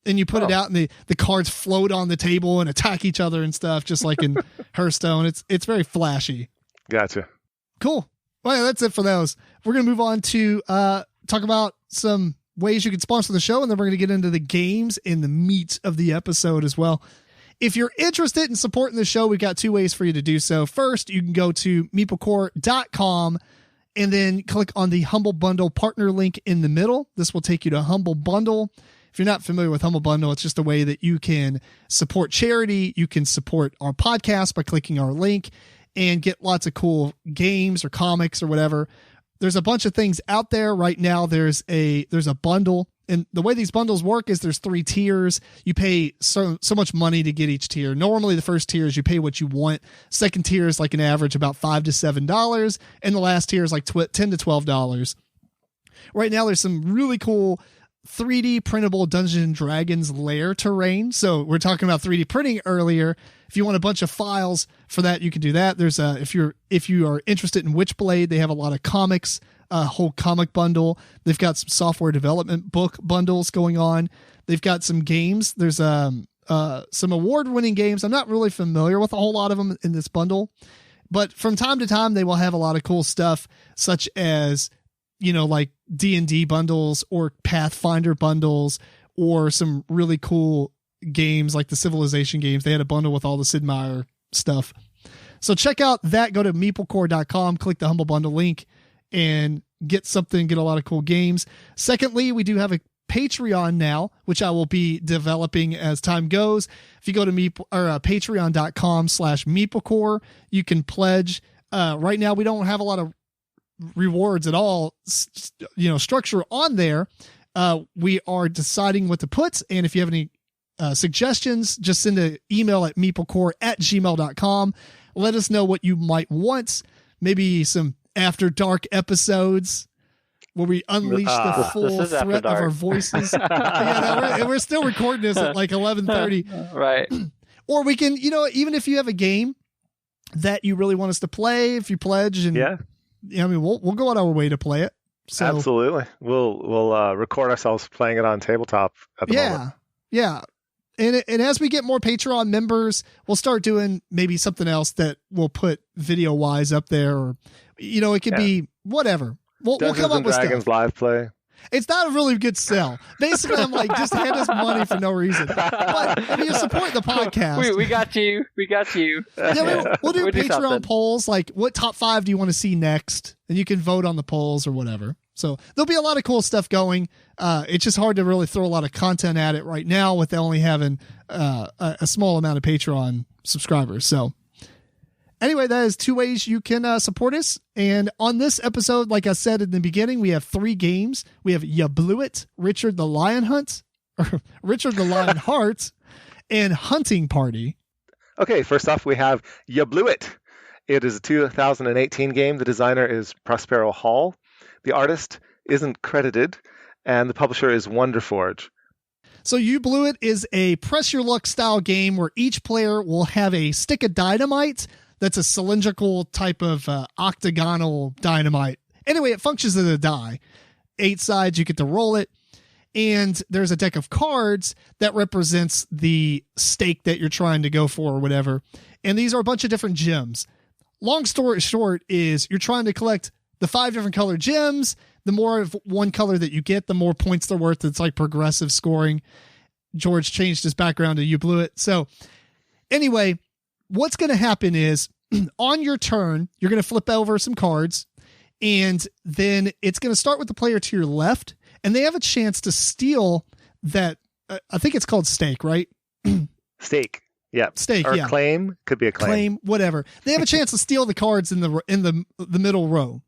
And you put it out and the cards float on the table and attack each other and stuff, just like in Hearthstone. It's very flashy. Gotcha. Cool. Well, that's it for those. We're going to move on to talk about some ways you can sponsor the show, and then we're going to get into the games and the meat of the episode as well. If you're interested in supporting the show, we've got two ways for you to do so. First, you can go to MeepleCore.com and then click on the Humble Bundle partner link in the middle. This will take you to Humble Bundle. If you're not familiar with Humble Bundle, it's just a way that you can support charity. You can support our podcast by clicking our link and get lots of cool games or comics or whatever. There's a bunch of things out there right now. There's a bundle and the way these bundles work is there's 3 tiers. You pay so much money to get each tier. Normally the first tier is you pay what you want. Second tier is like an average about $5 to $7. And the last tier is like $10 to $12. Right now there's some really cool 3D printable Dungeons and Dragons lair terrain. So we're talking about 3D printing earlier. If you want a bunch of files for that, you can do that. There's if you are interested in Witchblade, they have a lot of comics, a whole comic bundle. They've got some software development book bundles going on. They've got some games. There's some award-winning games. I'm not really familiar with a whole lot of them in this bundle, but from time to time they will have a lot of cool stuff, such as like D&D bundles or Pathfinder bundles, or some really cool games like the Civilization games. They had a bundle with all the Sid Meier stuff. So check out that. Go to MeepleCore.com, click the Humble Bundle link, and get get a lot of cool games. Secondly, we do have a Patreon now, which I will be developing as time goes. If you go to patreon.com/MeepleCore, you can pledge. Right now, we don't have a lot of rewards at all, structure on there. We are deciding what to put, and if you have any suggestions, just send an email at meeplecore@gmail.com. Let us know what you might want. Maybe some After Dark episodes where we unleash the full threat of our voices. We're still recording this at like 11:30. Right. Or we can, even if you have a game that you really want us to play, if you pledge, and we'll go out our way to play it. So, absolutely. We'll record ourselves playing it on tabletop at the moment. Yeah. And as we get more Patreon members, we'll start doing maybe something else that we'll put video wise up there, or it could be whatever. We'll come up with Dragons stuff. Live play. It's not a really good sell. Basically, I'm like, just hand us money for no reason. But if you support the podcast, we got you. Yeah, we'll do Patreon polls, like what top 5 do you want to see next, and you can vote on the polls or whatever. So there'll be a lot of cool stuff going. It's just hard to really throw a lot of content at it right now with only having a small amount of Patreon subscribers. So anyway, that is 2 ways you can support us. And on this episode, like I said in the beginning, we have 3 games. We have Ya Blew It, Richard the Lionheart, and Hunting Party. Okay, first off, we have Ya Blew It. It is a 2018 game. The designer is Prospero Hall. The artist isn't credited, and the publisher is Wonderforge. So You Blew It is a press your luck style game where each player will have a stick of dynamite that's a cylindrical type of octagonal dynamite. Anyway, it functions as a die. 8 sides, you get to roll it. And there's a deck of cards that represents the stake that you're trying to go for or whatever. And these are a bunch of different gems. Long story short is you're trying to collect the 5 different color gems. The more of one color that you get, the more points they're worth. It's like progressive scoring. George changed his background to You Blew It. So anyway, what's going to happen is on your turn, you're going to flip over some cards, and then it's going to start with the player to your left, and they have a chance to steal that. I think it's called stake, right? Stake. Yeah. Stake. Or yeah. Claim. Could be a claim. Claim, whatever. They have a chance to steal the cards in the middle row.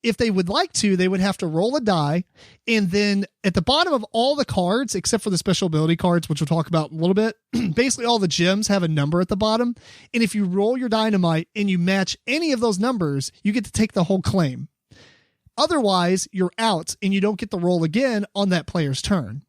If they would like to, they would have to roll a die, and then at the bottom of all the cards, except for the special ability cards, which we'll talk about in a little bit, basically all the gems have a number at the bottom. And if you roll your dynamite and you match any of those numbers, you get to take the whole claim. Otherwise, you're out and you don't get the roll again on that player's turn.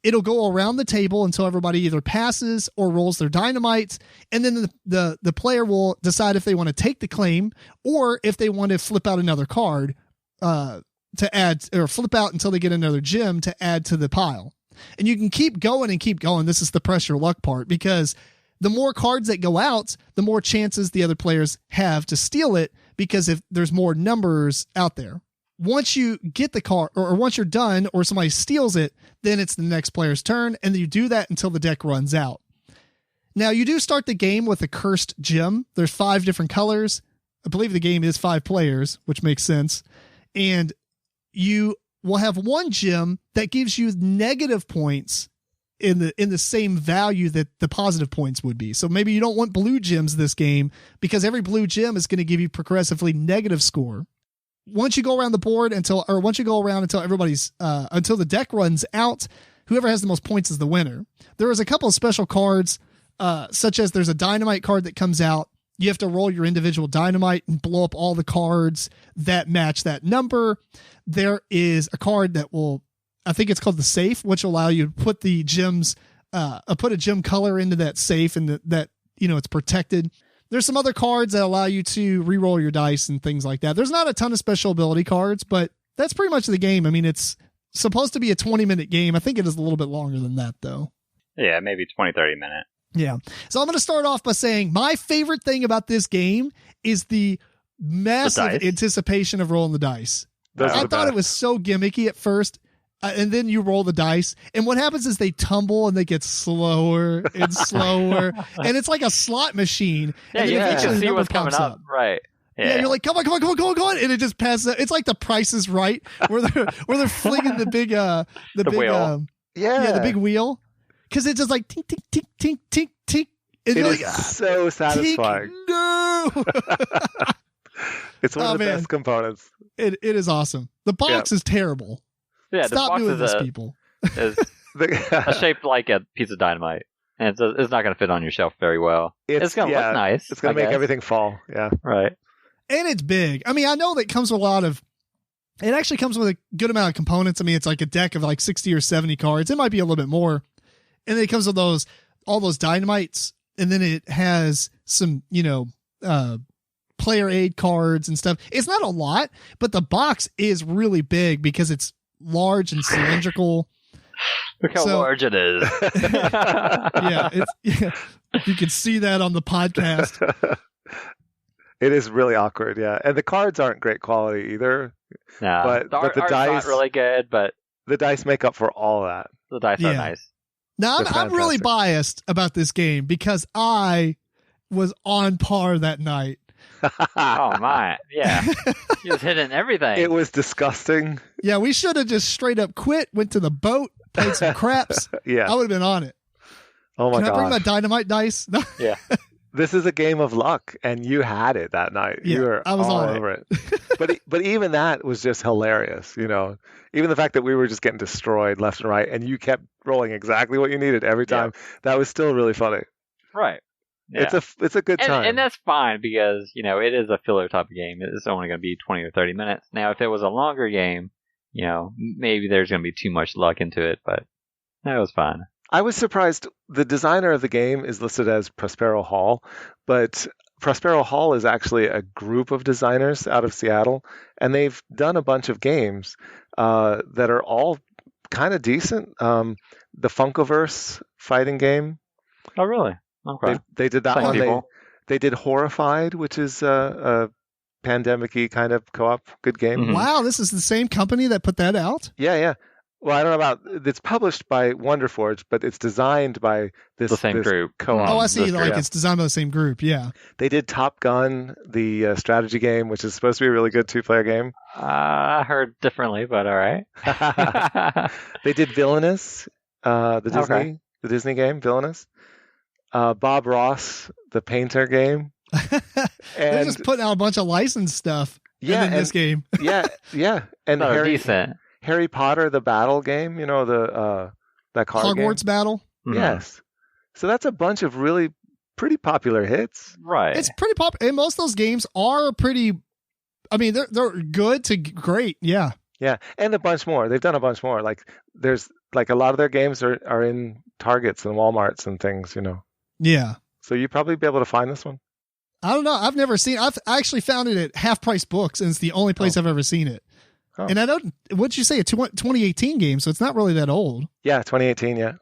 It'll go around the table until everybody either passes or rolls their dynamite, and then the player will decide if they want to take the claim or if they want to flip out another card to add, or flip out until they get another gem to add to the pile. And you can keep going and keep going. This is the pressure luck part, because the more cards that go out, the more chances the other players have to steal it, because if there's more numbers out there. Once you get the card, or once you're done, or somebody steals it, then it's the next player's turn, and you do that until the deck runs out. Now, you do start the game with a cursed gem. There's 5 different colors. I believe the game is 5 players, which makes sense. And you will have one gem that gives you negative points in the same value that the positive points would be. So maybe you don't want blue gems this game, because every blue gem is going to give you progressively negative score. once you go around the board until everybody's until the deck runs out, whoever has the most points is the winner. There is a couple of special cards, such as there's a dynamite card that comes out. You have to roll your individual dynamite and blow up all the cards that match that number. There is a card that will, I think it's called the safe, which will allow you to put the gems, put a gem color into that safe, and that it's protected. There's some other cards that allow you to re-roll your dice and things like that. There's not a ton of special ability cards, but that's pretty much the game. I mean, it's supposed to be a 20-minute game. I think it is a little bit longer than that, though. Yeah, maybe 20, 30 minutes. Yeah. So I'm going to start off by saying my favorite thing about this game is the massive anticipation of rolling the dice. I thought it was so gimmicky at first. And then you roll the dice, and what happens is they tumble and they get slower and slower, and it's like a slot machine. Yeah, and you eventually can see what's coming up. Right. Yeah, you're like, come on, and it just passes. It's like The Price is Right, where they're flinging the big the wheel. The big wheel, because it's just like tink tink tink tink tink tink. It is so satisfying. Tink, no. It's one of the best components. It is awesome. The box is terrible. Yeah, stop doing this, people. Is shaped like a piece of dynamite, and it's not going to fit on your shelf very well. It's going to look nice. It's going to make everything fall. Yeah, right. And it's big. I mean, I know that comes with it actually comes with a good amount of components. I mean, it's like a deck of like 60 or 70 cards. It might be a little bit more. And then it comes with all those dynamites, and then it has some, player aid cards and stuff. It's not a lot, but the box is really big because it's large and cylindrical. Look how large it is. You can see that on the podcast. It is really awkward, yeah. And the cards aren't great quality either. No, but the dice not really good, but the dice make up for all that. The dice are nice. Now I'm really biased about this game because I was on par that night. Oh my, yeah. You was hitting everything. It was disgusting. Yeah, we should have just straight up quit, went to the boat, played some craps. Yeah. I would have been on it. Oh my god. Can I bring my dynamite dice? No. Yeah. This is a game of luck, and you had it that night. Yeah, I was all on over it. But even that was just hilarious, Even the fact that we were just getting destroyed left and right, and you kept rolling exactly what you needed every time, that was still really funny. Right. Yeah. It's a good time. And that's fine because, it is a filler type of game. It's only going to be 20 or 30 minutes. Now, if it was a longer game, maybe there's going to be too much luck into it, but that was fine. I was surprised. The designer of the game is listed as Prospero Hall, but Prospero Hall is actually a group of designers out of Seattle, and they've done a bunch of games that are all kind of decent. The Funkoverse fighting game. Oh, really? Okay. They did that one. They did Horrified, which is a pandemic-y kind of co-op good game. Mm-hmm. Wow, this is the same company that put that out? Yeah. Well, I don't know about. It's published by Wonderforge, but it's designed by the same group. Co-op. Oh, I see. It's designed by the same group. Yeah. They did Top Gun, the strategy game, which is supposed to be a really good two-player game. I heard differently, but all right. They did Villainous, the Disney game, Villainous. Bob Ross, the painter game. They're just putting out a bunch of licensed stuff in this game. Yeah. And decent. Harry Potter, the battle game, that card game. Hogwarts Battle? Mm-hmm. Yes. So that's a bunch of really pretty popular hits. Right. It's pretty popular. And most of those games are pretty, they're good to great. Yeah. Yeah. And a bunch more. They've done a bunch more. Like there's a lot of their games are in Targets and Walmarts and things, Yeah. So you'd probably be able to find this one. I don't know. I've never seen it. I actually found it at Half Price Books, and it's the only place I've ever seen it. Oh. And I don't, what'd you say, a 2018 game, so it's not really that old. Yeah, 2018, yeah.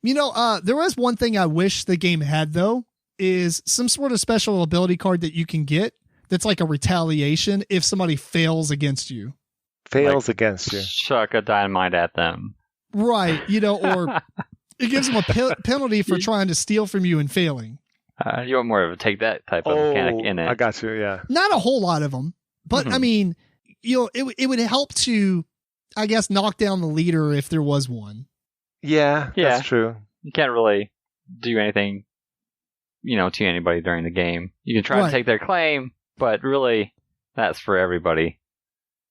There was one thing I wish the game had, though, is some sort of special ability card that you can get that's like a retaliation if somebody fails against you. Against you. Chuck a dynamite at them. Right, or it gives them a penalty for trying to steal from you and failing. You want more of a take that type of mechanic in it. I got you, yeah. Not a whole lot of them, but it would help to, I guess, knock down the leader if there was one. Yeah, that's true. You can't really do anything, to anybody during the game. You can try to take their claim, but really, that's for everybody.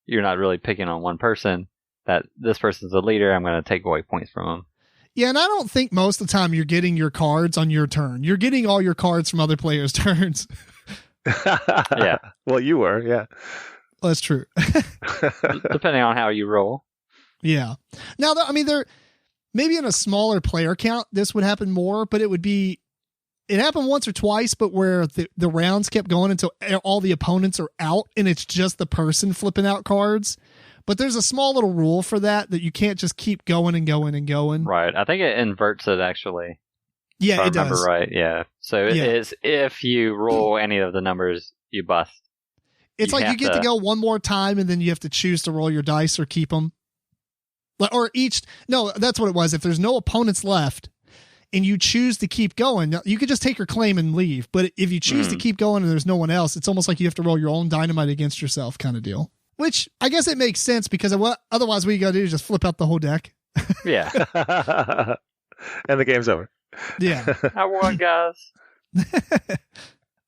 you're not really picking on one person, that this person's the leader, I'm going to take away points from them. Yeah, and I don't think most of the time you're getting your cards on your turn. You're getting all your cards from other players' turns. Yeah. Well, you were, yeah. That's true. Depending on how you roll. Yeah. Now, I mean, maybe in a smaller player count, this would happen more, but it happened once or twice, but where the rounds kept going until all the opponents are out and it's just the person flipping out cards. But there's a small little rule for that you can't just keep going and going and going. Right. I think it inverts it, actually. Yeah, it does. If I remember right, yeah. So it is, if you roll any of the numbers, you bust. It's like you get to go one more time and then you have to choose to roll your dice or keep them. No, that's what it was. If there's no opponents left and you choose to keep going, you could just take your claim and leave. But if you choose to keep going and there's no one else, it's almost like you have to roll your own dynamite against yourself kind of deal. Which I guess it makes sense because otherwise what you got to do is just flip out the whole deck. Yeah. And the game's over. Yeah. I won, guys.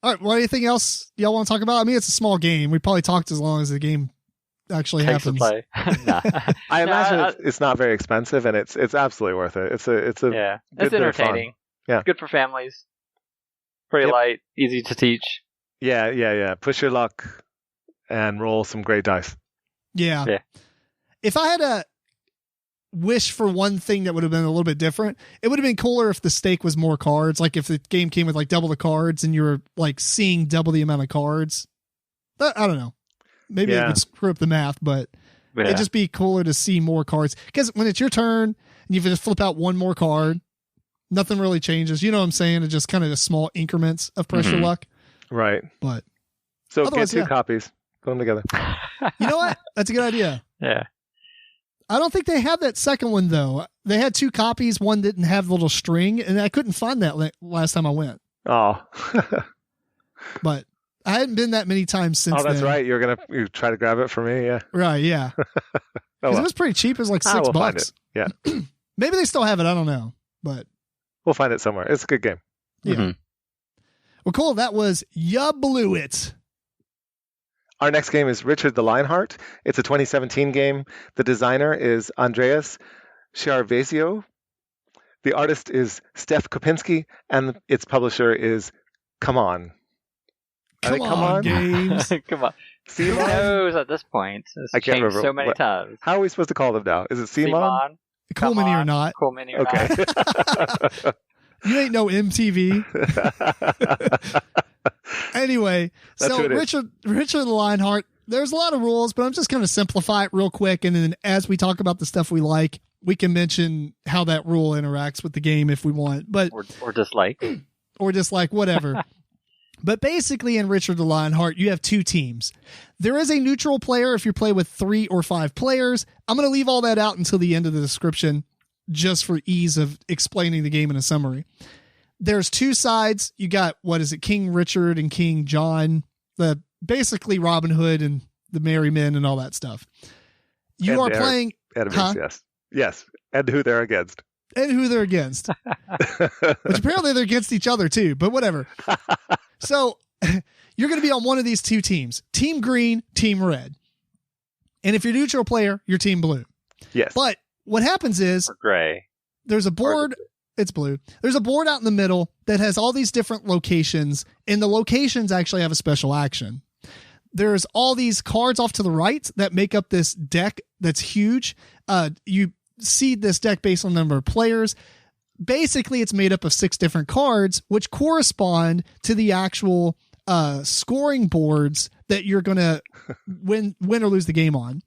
All right. Well, anything else y'all want to talk about? I mean, it's a small game. We probably talked as long as the game actually Takes happens. To play. Nah. I imagine it's not very expensive, and it's absolutely worth it. It's entertaining. Yeah, it's good for families. Pretty light, easy to teach. Yeah. Push your luck and roll some great dice. Yeah. If I had a wish for one thing that would have been a little bit different, it would have been cooler if the stake was more cards. Like if the game came with like double the cards and you were like seeing double the amount of cards. I don't know. Maybe it would screw up the math, but it'd just be cooler to see more cards. Because when it's your turn and you just flip out one more card, nothing really changes. You know what I'm saying? It's just kind of small increments of pressure luck. Right. But so get two copies. Put them together. You know what? That's a good idea. Yeah. I don't think they have that second one, though. They had two copies. One didn't have the little string, and I couldn't find that last time I went. Oh. But I hadn't been that many times since then. Oh, that's right. You try to grab it for me, yeah. Right, yeah. It was pretty cheap. It was like $6. Find it. Yeah. Maybe they still have it. I don't know. But we'll find it somewhere. It's a good game. Yeah. Mm-hmm. Well, cool. That was Ya Blew It. Our next game is Richard the Lionheart. It's a 2017 game. The designer is Andreas Chiarvesio. The artist is Steph Kopinski, and its publisher is CMON. Come on, Games. Come on. CMON? Who knows at this point? I can't remember. So many times. How are we supposed to call them now? Is it CMON? Cool Mini or not. Cool Mini or not. You ain't no MTV. Anyway, so Richard the Lionheart, there's a lot of rules, but I'm just going to simplify it real quick. And then as we talk about the stuff we like, we can mention how that rule interacts with the game if we want. But or dislike. Or dislike, whatever. But basically in Richard the Lionheart, you have two teams. There is a neutral player if you play with 3 or 5 players. I'm going to leave all that out until the end of the description, just for ease of explaining the game in a summary. There's 2 sides. You got, King Richard and King John, basically Robin Hood and the Merry Men and all that stuff. You are playing enemies, yes. And who they're against. Which apparently they're against each other too, but whatever. So you're going to be on one of these 2 teams, Team Green, Team Red. And if you're a neutral player, you're Team Blue. Yes. But what happens is gray. There's a board. It's blue. There's a board out in the middle that has all these different locations, and the locations actually have a special action. There's all these cards off to the right that make up this deck that's huge. You seed this deck based on the number of players. Basically, it's made up of 6 different cards, which correspond to the actual scoring boards that you're going to win or lose the game on.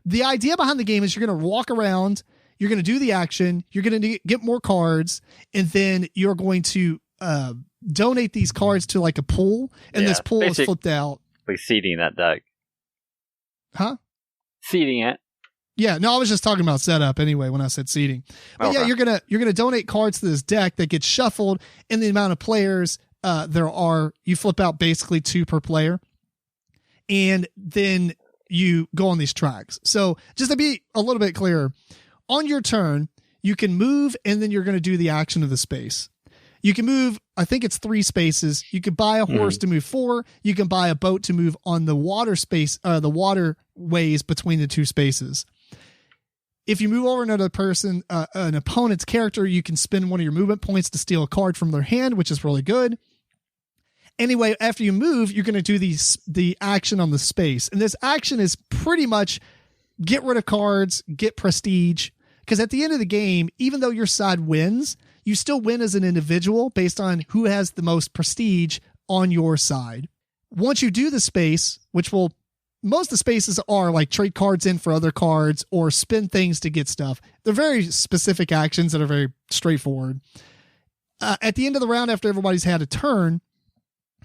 The idea behind the game is you're going to walk around, you're going to do the action, you're going to get more cards, and then you're going to donate these cards to like a pool, and this pool is flipped out. Like seeding that deck. Huh? Seeding it. Yeah, no, I was just talking about setup anyway when I said seeding. But yeah, you're gonna donate cards to this deck that gets shuffled in the amount of players there are. You flip out basically 2 per player, and then you go on these tracks. So just to be a little bit clearer, on your turn, you can move, and then you're going to do the action of the space. You can move, I think it's 3 spaces. You could buy a horse to move 4. You can buy a boat to move on the water space, the waterways between the 2 spaces. If you move over another person, an opponent's character, you can spend one of your movement points to steal a card from their hand, which is really good. Anyway, after you move, you're going to do the action on the space. And this action is pretty much get rid of cards, get prestige. Because at the end of the game, even though your side wins, you still win as an individual based on who has the most prestige on your side. Once you do the space, which will, most of the spaces are like trade cards in for other cards or spend things to get stuff. They're very specific actions that are very straightforward. At the end of the round, after everybody's had a turn,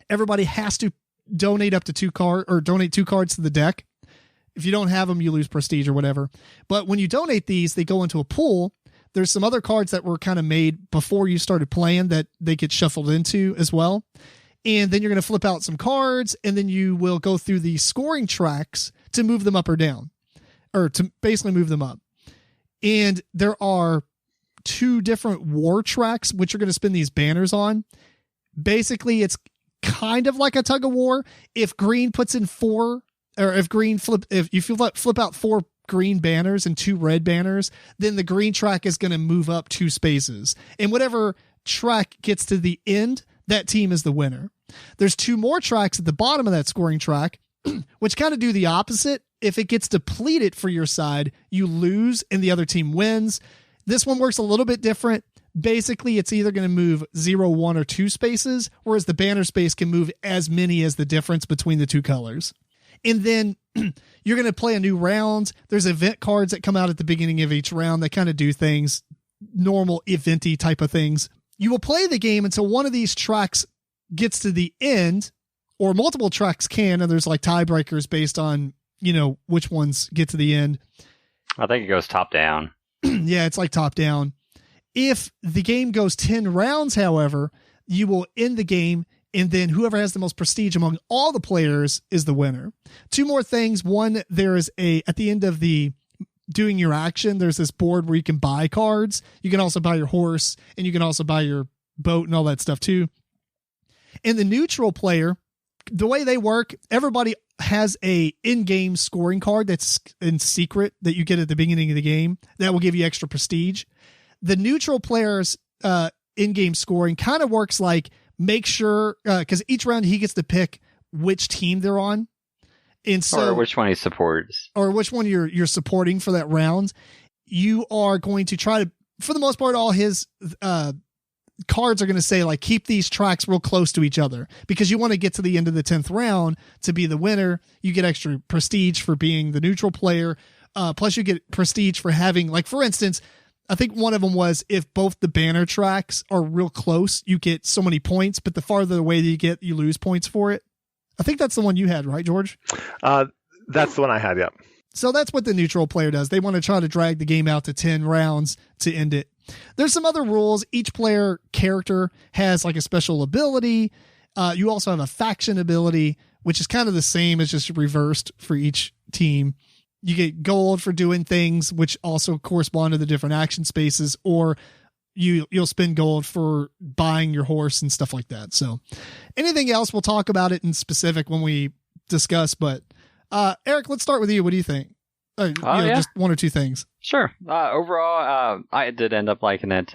everybody has to donate up to 2 cards or donate 2 cards to the deck. If you don't have them, you lose prestige or whatever. But when you donate these, they go into a pool. There's some other cards that were kind of made before you started playing that they get shuffled into as well. And then you're going to flip out some cards, and then you will go through the scoring tracks to move them up or down, or to basically move them up. And there are 2 different war tracks, which you're going to spin these banners on. Basically, it's kind of like a tug of war. If green puts in 4, or if you flip out 4 green banners and 2 red banners, then the green track is going to move up 2 spaces. And whatever track gets to the end, that team is the winner. There's 2 more tracks at the bottom of that scoring track, which kind of do the opposite. If it gets depleted for your side, you lose and the other team wins. This one works a little bit different. Basically, it's either going to move 0, 1, or 2 spaces, whereas the banner space can move as many as the difference between the 2 colors. And then you're going to play a new round. There's event cards that come out at the beginning of each round that kind of do things, normal eventy type of things. You will play the game until one of these tracks gets to the end, or multiple tracks can, and there's like tiebreakers based on, which ones get to the end. I think it goes top down. Yeah, it's like top down. If the game goes 10 rounds, however, you will end the game, and then whoever has the most prestige among all the players is the winner. 2 more things. One, there is at the end of the doing your action, there's this board where you can buy cards. You can also buy your horse, and you can also buy your boat and all that stuff too. And the neutral player, the way they work, everybody has a in-game scoring card that's in secret that you get at the beginning of the game that will give you extra prestige. The neutral player's in-game scoring kind of works like, make sure, because each round he gets to pick which team they're on. And so, or which one he supports. Or which one you're supporting for that round. You are going to try to, for the most part, all his cards are going to say, like, keep these tracks real close to each other, because you want to get to the end of the 10th round to be the winner. You get extra prestige for being the neutral player. Plus you get prestige for having, like, for instance, I think one of them was if both the banner tracks are real close, you get so many points, but the farther away that you get, you lose points for it. I think that's the one you had, right, George? That's the one I had, yep. So that's what the neutral player does. They want to try to drag the game out to 10 rounds to end it. There's some other rules. Each player character has like a special ability. You also have a faction ability, which is kind of the same as just reversed for each team. You get gold for doing things, which also correspond to the different action spaces, or you'll spend gold for buying your horse and stuff like that. So anything else, we'll talk about it in specific when we discuss, but Eric, let's start with you. What do you think? Just 1 or 2 things. Sure. Overall, I did end up liking it.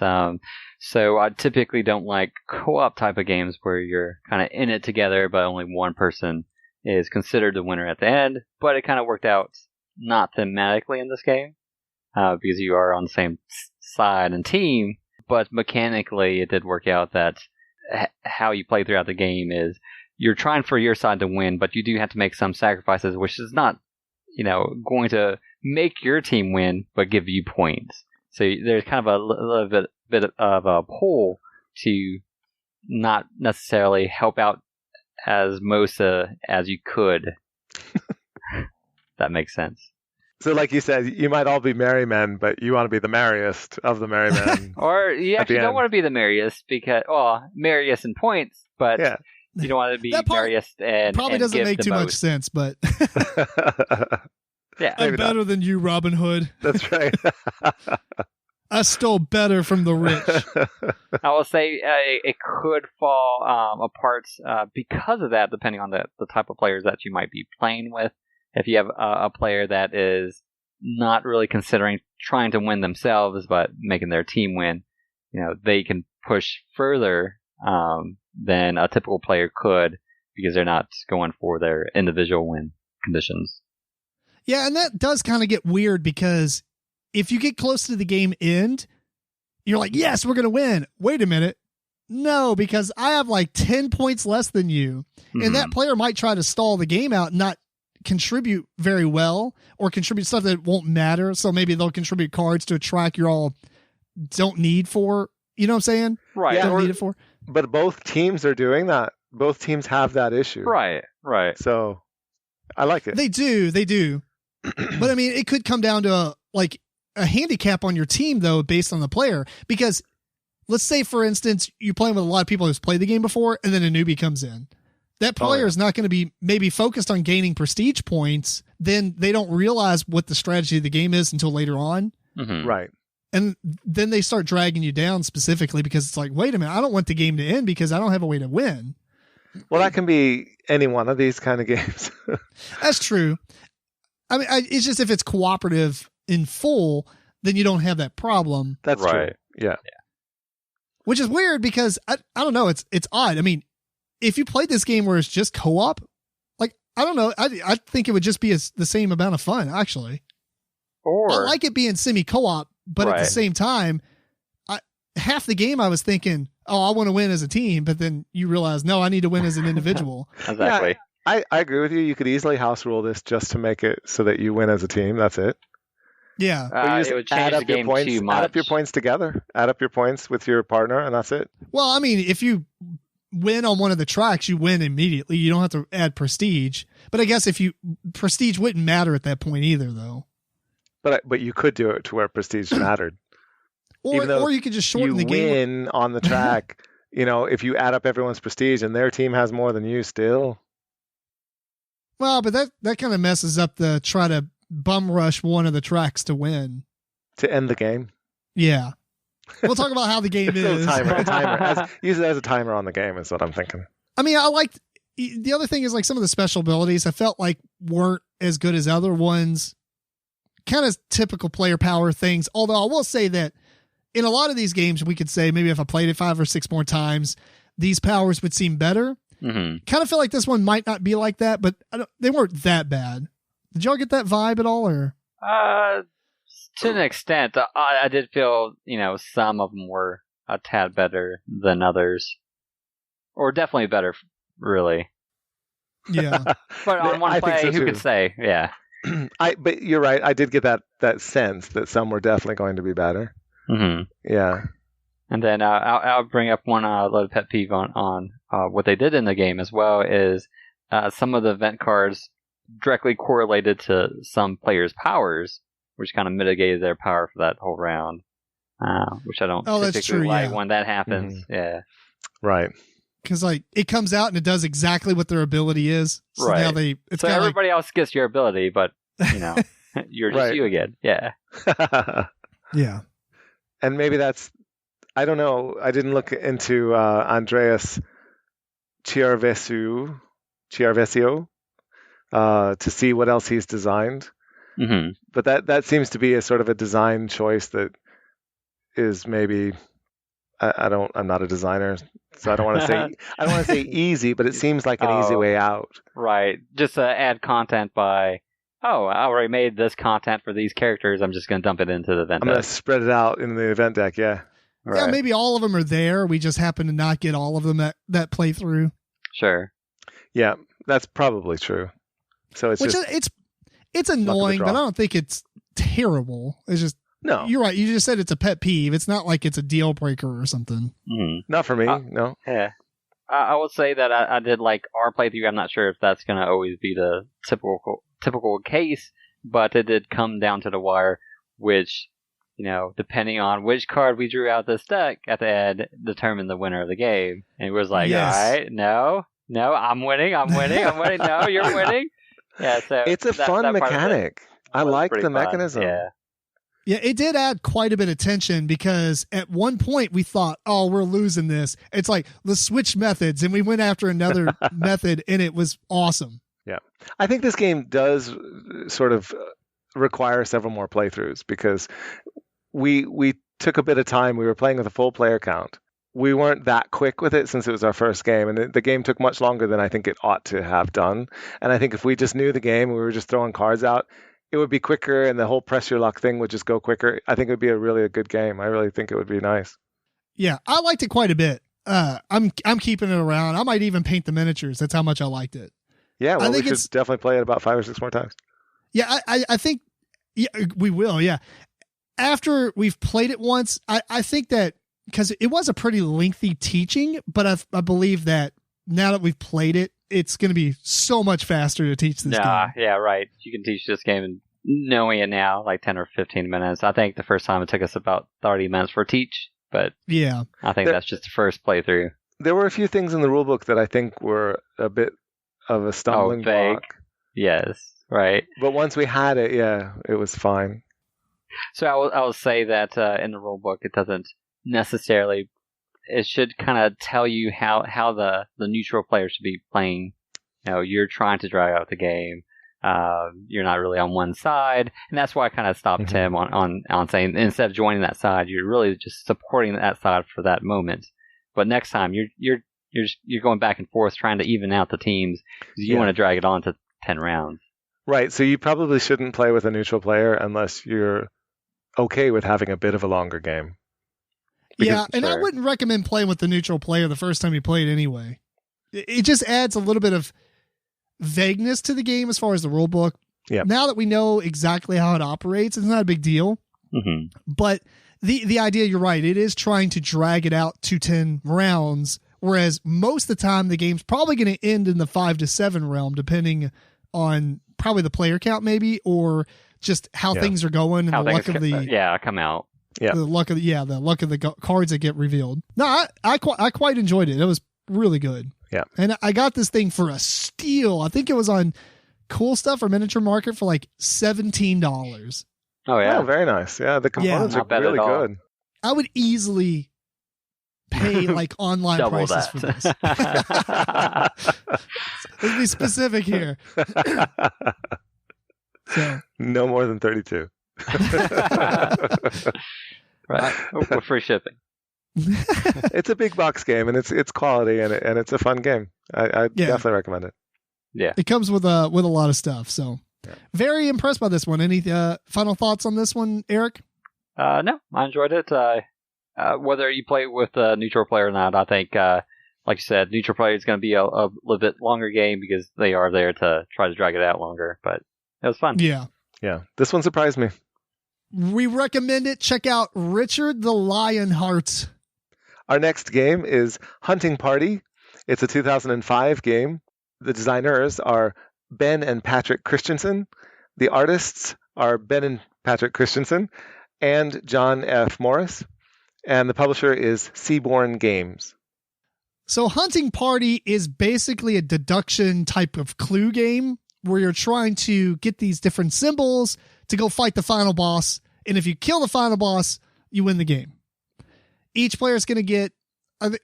So I typically don't like co-op type of games where you're kind of in it together, but only one person is considered the winner at the end. But it kind of worked out not thematically in this game, because you are on the same side and team, but mechanically it did work out that how you play throughout the game is you're trying for your side to win, but you do have to make some sacrifices, which is not, going to make your team win, but give you points. So there's kind of a little bit of a pull to not necessarily help out as most as you could. That makes sense. So like you said, you might all be merry men, but you want to be the merriest of the merry men. Or you actually don't want to be the merriest because, merriest in points, but you don't want to be merriest and probably doesn't give make too much sense, but yeah, I'm better than you, Robin Hood. That's right. I stole better from the rich. I will say it could fall apart because of that, depending on the type of players that you might be playing with. If you have a player that is not really considering trying to win themselves, but making their team win, they can push further than a typical player could because they're not going for their individual win conditions. Yeah, and that does kind of get weird because if you get close to the game end, you're like, yes, we're going to win. Wait a minute. No, because I have like 10 points less than you. Mm-hmm. And that player might try to stall the game out and not contribute very well or contribute stuff that won't matter. So maybe they'll contribute cards to a track you're all don't need for. You know what I'm saying? Right. Don't need it for. But both teams are doing that. Both teams have that issue. Right. So I like it. They do. But I mean, it could come down to a handicap on your team though, based on the player, because let's say, for instance, you're playing with a lot of people who's played the game before and then a newbie comes in. That player is not going to be maybe focused on gaining prestige points. Then they don't realize what the strategy of the game is until later on. Mm-hmm. Right. And then they start dragging you down specifically because it's like, wait a minute, I don't want the game to end because I don't have a way to win. Well, that can be any one of these kind of games. That's true. I mean, it's just if it's cooperative in full, then you don't have that problem. That's true. Yeah. Which is weird because I don't know. It's odd. I mean, if you played this game where it's just co-op, I don't know. I think it would just be the same amount of fun, actually. Or I like it being semi-co-op, but at the same time, half the game I was thinking, oh, I want to win as a team, but then you realize, no, I need to win as an individual. Exactly. Yeah, I agree with you. You could easily house rule this just to make it so that you win as a team. That's it. Yeah. It would change the game too much. Add up your points together. Add up your points with your partner, and that's it. Well, I mean, if you win on one of the tracks, you win immediately. You don't have to add prestige. But I guess prestige wouldn't matter at that point either, though. But you could do it to where prestige mattered. Or you could just shorten the game. You win on the track. If you add up everyone's prestige and their team has more than you still. Well, but that kind of messes up the try to bum rush one of the tracks to win. To end the game? Yeah. We'll talk about how the game is. A timer. Use it as a timer on the game is what I'm thinking. I mean, I liked... The other thing is some of the special abilities I felt like weren't as good as other ones. Kind of typical player power things. Although I will say that in a lot of these games, we could say maybe if I played it 5 or 6 more times, these powers would seem better. Mm-hmm. Kind of feel like this one might not be like that, but they weren't that bad. Did y'all get that vibe at all, or? To an extent, I did feel some of them were a tad better than others, or definitely better, really. Yeah, but on one play, who could say? Yeah, But you're right. I did get that sense that some were definitely going to be better. Mm-hmm. Yeah. And then I'll bring up one little pet peeve on what they did in the game as well is some of the event cards directly correlated to some players' powers, which kind of mitigated their power for that whole round, which I don't particularly like when that happens. Mm-hmm. Yeah. Right. Because it comes out and it does exactly what their ability is. So right. Now so everybody else gets your ability, but you're just you again. Yeah. Yeah. And maybe I don't know. I didn't look into Andreas Chiarvesio to see what else he's designed. Mm-hmm. But that seems to be a sort of a design choice that is maybe I'm not a designer, so I don't want to say easy, but it seems like an easy way out. Right. Just add content by I already made this content for these characters. I'm just going to dump it into the event deck. I'm going to spread it out in the event deck, yeah. Right. Yeah, maybe all of them are there. We just happen to not get all of them that playthrough. Sure. Yeah, that's probably true. So it's annoying, but I don't think it's terrible. It's just no. You're right. You just said it's a pet peeve. It's not like it's a deal breaker or something. Mm-hmm. Not for me. No. Yeah. I will say that I did like our playthrough. I'm not sure if that's going to always be the typical case, but it did come down to the wire, which, depending on which card we drew out this deck at the end, determined the winner of the game. And it was like, yes. All right, no, I'm winning. No, you're winning. Yeah, so it's a fun mechanic. I like the mechanism. Yeah. Yeah, it did add quite a bit of tension because at one point we thought, oh, we're losing this. It's like, let's switch methods. And we went after another method and it was awesome. Yeah. I think this game does sort of require several more playthroughs because we took a bit of time. We were playing with a full player count. We weren't that quick with it since it was our first game, and the game took much longer than I think it ought to have done. And I think if we just knew the game and we were just throwing cards out, it would be quicker and the whole press your luck thing would just go quicker. I think it would be a good game. I really think it would be nice. Yeah, I liked it quite a bit. I'm keeping it around. I might even paint the miniatures. That's how much I liked it. Yeah, well, we should definitely play it about 5 or 6 more times. Yeah, I think we will, yeah. After we've played it once, I think that, because it was a pretty lengthy teaching, but I believe that now that we've played it, it's going to be so much faster to teach this game. Yeah, right. You can teach this game and knowing it now, like 10 or 15 minutes. I think the first time it took us about 30 minutes for a teach, but yeah, I think that's just the first playthrough. There were a few things in the rulebook that I think were a bit of a stumbling block. Yes, right. But once we had it, yeah, it was fine. So I will say that in the rulebook, it doesn't necessarily. It should kind of tell you how the neutral player should be playing. You know, you're trying to drag out the game. You're not really on one side, and that's why I kind of stopped Tim on saying instead of joining that side, you're really just supporting that side for that moment. But next time, you're going back and forth trying to even out the teams because you want to drag it on to 10 rounds. Right. So you probably shouldn't play with a neutral player unless you're okay with having a bit of a longer game. Because, and I wouldn't recommend playing with the neutral player the first time you play it anyway. It just adds a little bit of vagueness to the game as far as the rule book. Yep. Now that we know exactly how it operates, it's not a big deal. Mm-hmm. But the idea, you're right, it is trying to drag it out to 10 rounds, whereas most of the time the game's probably going to end in the 5 to 7 realm, depending on probably the player count maybe, or just how things are going and how the luck of the come out. Yeah, the luck of the cards that get revealed. No, I quite enjoyed it. It was really good. Yeah, and I got this thing for a steal. I think it was on Cool Stuff or Miniature Market for like $17. Oh yeah, very nice. Yeah, the components are really good. I would easily pay like online Double prices for this. Let's be specific here. So no more than 32. Right, with free shipping. It's a big box game and it's quality and it's a fun game. I definitely recommend it. Yeah, it comes with a lot of stuff. So very impressed by this one. Any final thoughts on this one, Eric? No, I enjoyed it. Whether you play with a neutral player or not, I think, like you said, neutral player is going to be a little bit longer game because they are there to try to drag it out longer. But it was fun. Yeah. This one surprised me. We recommend it. Check out Richard the Lionheart. Our next game is Hunting Party. It's a 2005 game. The designers are Ben and Patrick Christensen. The artists are Ben and Patrick Christensen and John F. Morris. And the publisher is Seaborn Games. So Hunting Party is basically a deduction type of clue game where you're trying to get these different symbols to go fight the final boss. And if you kill the final boss, you win the game. Each player is going to get,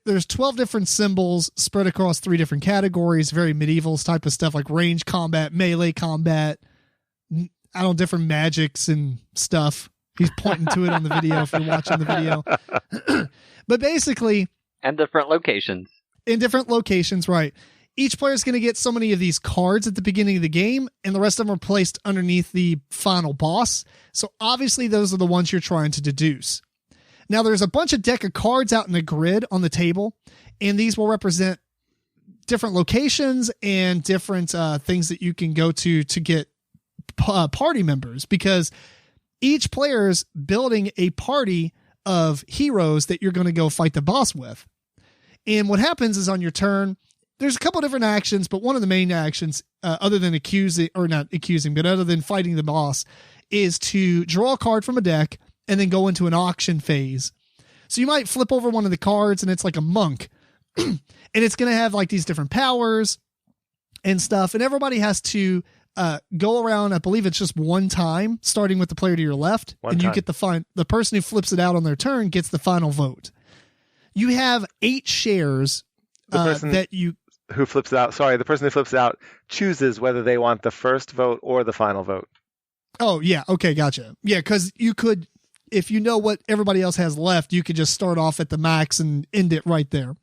there's 12 different symbols spread across 3 different categories, very medieval type of stuff like range combat, melee combat, different magics and stuff. He's pointing to it on the video if you're watching the video. But basically... And different locations. In different locations, right. Each player is going to get so many of these cards at the beginning of the game, and the rest of them are placed underneath the final boss. So obviously those are the ones you're trying to deduce. Now there's a bunch of deck of cards out in a grid on the table, and these will represent different locations and different things that you can go to get party members, because each player is building a party of heroes that you're going to go fight the boss with. And what happens is on your turn, there's a couple different actions, but one of the main actions, other than fighting the boss, is to draw a card from a deck and then go into an auction phase. So you might flip over one of the cards and it's like a monk. And it's going to have like these different powers and stuff. And everybody has to go around. I believe it's just one time, starting with the player to your left, you get the person who flips it out on their turn gets the final vote. You have 8 shares who flips it out. Sorry, the person who flips it out chooses whether they want the first vote or the final vote. Oh, yeah. Okay, gotcha. Yeah, because you could, if you know what everybody else has left, you could just start off at the max and end it right there.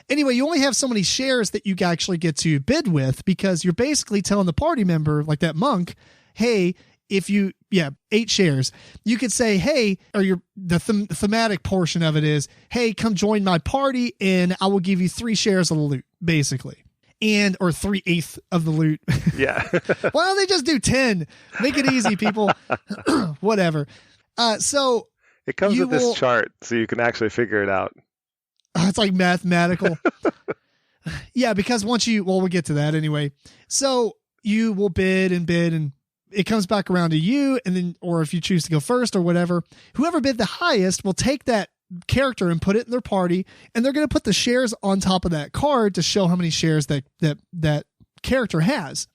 Anyway, you only have so many shares that you actually get to bid with, because you're basically telling the party member, like that monk, hey, 8 shares. You could say, hey, or the thematic portion of it is, hey, come join my party and I will give you 3 shares of the loot, basically. Or 3/8 of the loot. Yeah. Why don't they just do 10? Make it easy, people. Whatever. So it comes with this chart, so you can actually figure it out. It's like mathematical. Yeah, because we'll get to that anyway. So you will bid, and it comes back around to you, and then, or if you choose to go first or whatever, whoever bid the highest will take that character and put it in their party, and they're going to put the shares on top of that card to show how many shares that character has.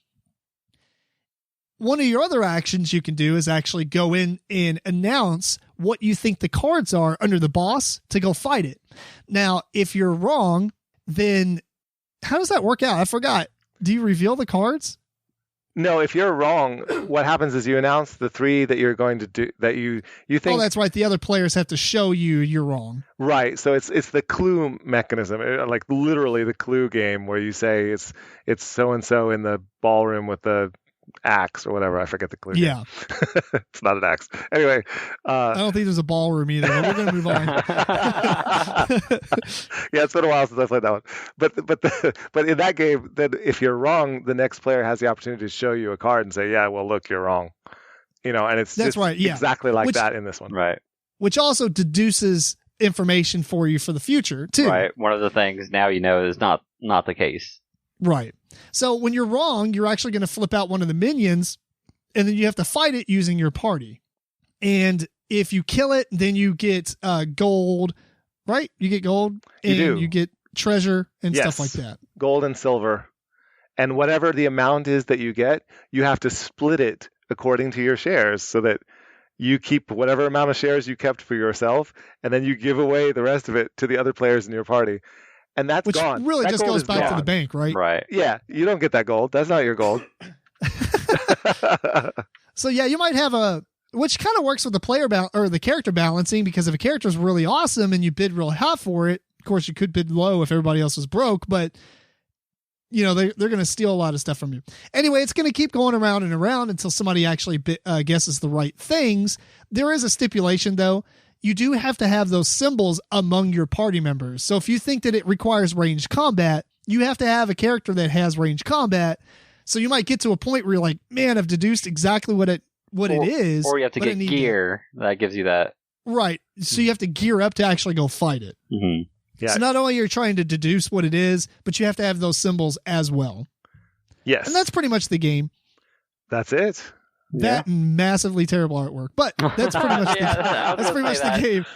One of your other actions you can do is actually go in and announce what you think the cards are under the boss to go fight it. Now, if you're wrong, then how does that work out? I forgot. Do you reveal the cards? No, if you're wrong, what happens is you announce the 3 that you're going to do, that you think. Oh, that's right. The other players have to show you're wrong. Right. So it's the clue mechanism, like literally the clue game, where you say it's so and so in the ballroom with the axe or whatever. I forget the clue. Yeah. It's not an axe. Anyway. I don't think there's a ballroom either. But we're going to move on. Yeah, it's been a while since I played that one. But in that game, then if you're wrong, the next player has the opportunity to show you a card and say, yeah, well, look, you're wrong. And it's that's right, yeah. Exactly like that in this one. Right. Which also deduces information for you for the future, too. Right. One of the things now you know is not the case. Right. So when you're wrong, you're actually going to flip out one of the minions, and then you have to fight it using your party. And if you kill it, then you get gold, right? You get gold, and you get treasure and stuff like that. Gold and silver. And whatever the amount is that you get, you have to split it according to your shares, so that you keep whatever amount of shares you kept for yourself, and then you give away the rest of it to the other players in your party. And that's gone. Which really that just goes back to the bank, right? Right. Yeah, you don't get that gold. That's not your gold. So yeah, you might have which kind of works with the the character balancing, because if a character is really awesome and you bid real high for it, of course you could bid low if everybody else is broke, but they're going to steal a lot of stuff from you. Anyway, it's going to keep going around and around until somebody actually guesses the right things. There is a stipulation though. You do have to have those symbols among your party members. So if you think that it requires ranged combat, you have to have a character that has ranged combat. So you might get to a point where you're like, man, I've deduced exactly what it is. Or you have to get gear that gives you that. Right. So you have to gear up to actually go fight it. Mm-hmm. Yeah. So not only are you trying to deduce what it is, but you have to have those symbols as well. Yes. And that's pretty much the game. That's it. That and massively terrible artwork, but that's pretty much the game.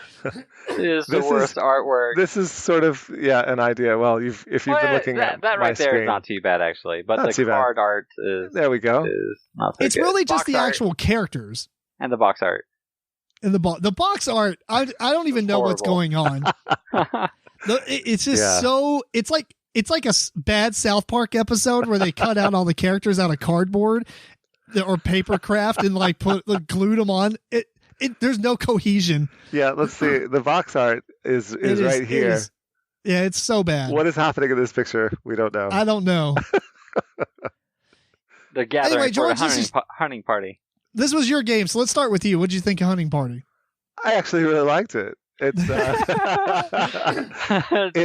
It is the worst artwork. This is sort of an idea. Well, if you've been looking at that right there is not too bad actually, but the card art is there we go. Is not so it's good. really just box the actual characters and the box art. And the box art, I don't even know what's going on. It's just so it's like a bad South Park episode where they cut out all the characters out of cardboard or paper craft and glued them on. There's no cohesion. Yeah, let's see. The box art is right here. It's so bad. What is happening in this picture? We don't know. I don't know. The gathering anyway, George, for a hunting party. This was your game, so let's start with you. What did you think of Hunting Party? I actually really liked it. It's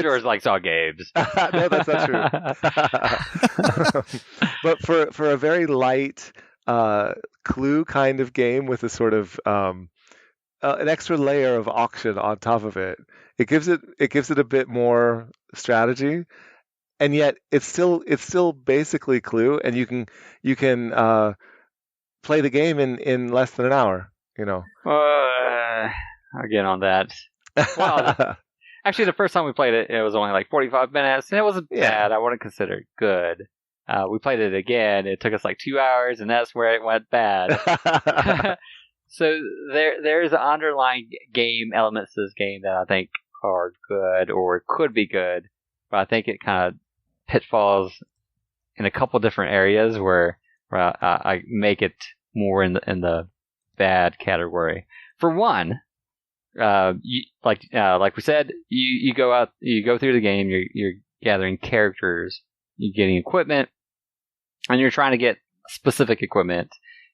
George likes all games. No, that's not true. But for a very light clue kind of game with a sort of an extra layer of auction on top of it, it gives it a bit more strategy, and yet it's still basically clue, and you can play the game in less than an hour. I'll get on that. Well, actually, the first time we played it, it was only like 45 minutes, and it wasn't bad. I wouldn't consider it good. we played it again. It took us like 2 hours, and that's where it went bad. So there's underlying game elements to this game that I think are good or could be good, but I think it kind of pitfalls in a couple different areas where I make it more in the bad category. For one, like we said, you go out, you go through the game, you're gathering characters, you're getting equipment, and you're trying to get specific equipment,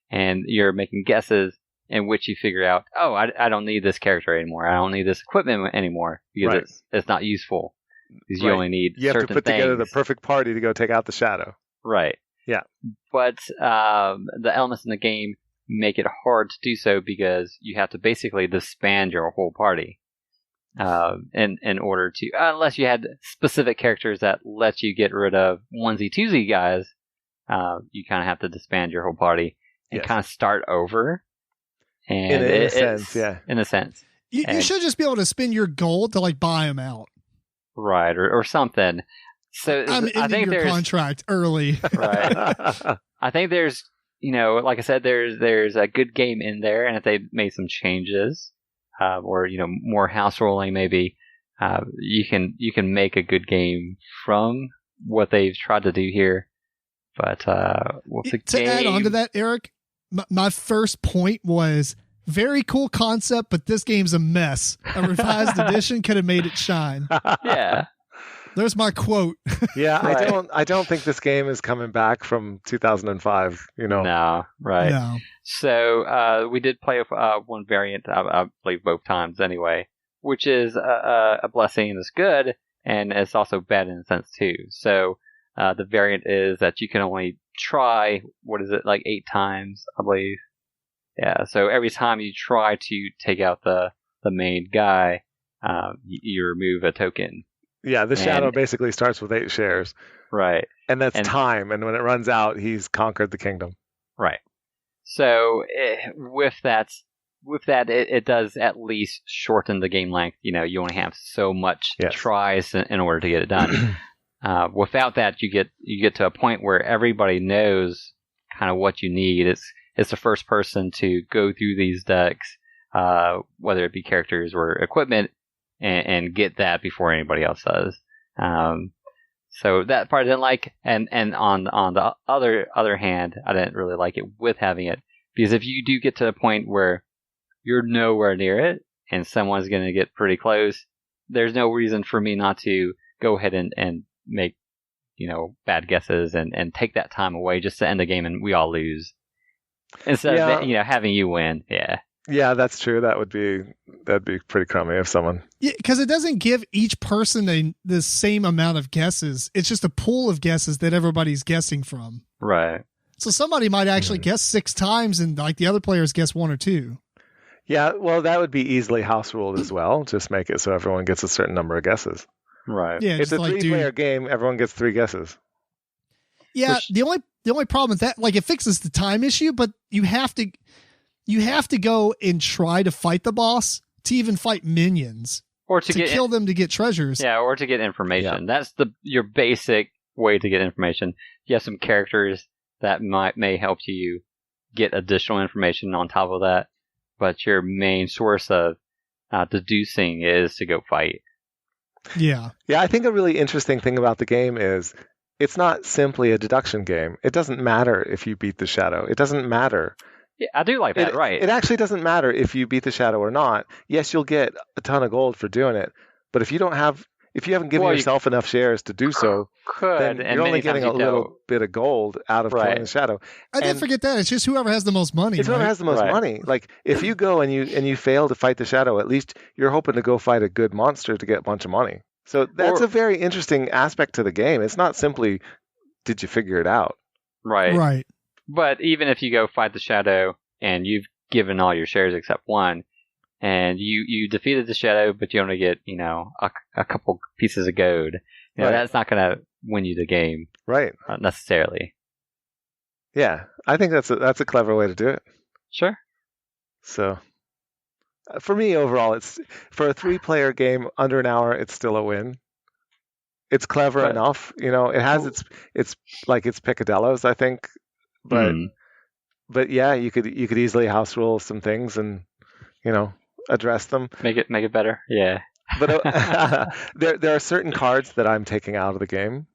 and you're making guesses in which you figure out, oh, I don't need this character anymore. I don't need this equipment anymore because it's not useful. Because you only need certain things. You have to put together the perfect party to go take out the shadow. Right. Yeah. But the elements in the game make it hard to do so because you have to basically disband your whole party in order to, unless you had specific characters that let you get rid of onesie-twosie guys, you kind of have to disband your whole party and kind of start over. And in a sense, yeah. In a sense. You should just be able to spend your gold to like buy them out. Right, or something. So I think your contract early. Right. I think there's, like I said, there's a good game in there, and if they made some changes, or more house rolling, maybe you can make a good game from what they've tried to do here. But to add on to that, Eric, my first point was very cool concept, but this game's a mess. A revised edition could have made it shine. Yeah. There's my quote. Yeah, right. I don't think this game is coming back from 2005, No, right. No. So we did play one variant, I played both times anyway, which is a blessing. It's good, and it's also bad in a sense too. So the variant is that you can only try, 8 times, I believe. Yeah, so every time you try to take out the main guy, you remove a token. Yeah, the shadow basically starts with 8 shares. Right. And that's time, and when it runs out, he's conquered the kingdom. Right. So with that, it does at least shorten the game length. You only have so much tries in order to get it done. Without that, you get to a point where everybody knows kind of what you need. It's the first person to go through these decks, whether it be characters or equipment, and get that before anybody else does. So that part I didn't like, and on the other hand, I didn't really like it with having it, because if you do get to the point where you're nowhere near it and someone's going to get pretty close, there's no reason for me not to go ahead and make bad guesses and take that time away just to end the game and we all lose instead of having you win. Yeah, that's true. That'd be pretty crummy if someone. Yeah, because it doesn't give each person the same amount of guesses. It's just a pool of guesses that everybody's guessing from. Right. So somebody might actually guess 6 times, and like the other players guess 1 or 2. Yeah, well, that would be easily house ruled as well. Just make it so everyone gets a certain number of guesses. Right. Yeah, it's a 3-player game. Everyone gets 3 guesses. Yeah, the only problem with that, like, it fixes the time issue, but you have to go and try to fight the boss to even fight minions, or to kill them to get treasures. Yeah, or to get information. Yeah. That's your basic way to get information. You have some characters that may help you get additional information on top of that, but your main source of deducing is to go fight. Yeah. Yeah, I think a really interesting thing about the game is it's not simply a deduction game. It doesn't matter if you beat the shadow. It doesn't matter. Yeah, I do like that, right. It actually doesn't matter if you beat the shadow or not. Yes, you'll get a ton of gold for doing it, but if you haven't given yourself enough shares to do so, then you're only getting a little bit of gold out of killing the shadow. I didn't forget that. It's just whoever has the most money. It's whoever has the most money. Like, if you go and you fail to fight the shadow, at least you're hoping to go fight a good monster to get a bunch of money. So that's a very interesting aspect to the game. It's not simply, did you figure it out? Right. Right. But even if you go fight the shadow and you've given all your shares except 1, and you defeated the shadow, but you only get, a couple pieces of gold, that's not going to win you the game. Right. Necessarily. Yeah. I think that's a clever way to do it. Sure. So, for me, overall, it's for a 3-player game under an hour, it's still a win. It's clever enough, It has its picadillos, I think, but yeah, you could easily house rule some things and address them, make it better. Yeah, but there are certain cards that I'm taking out of the game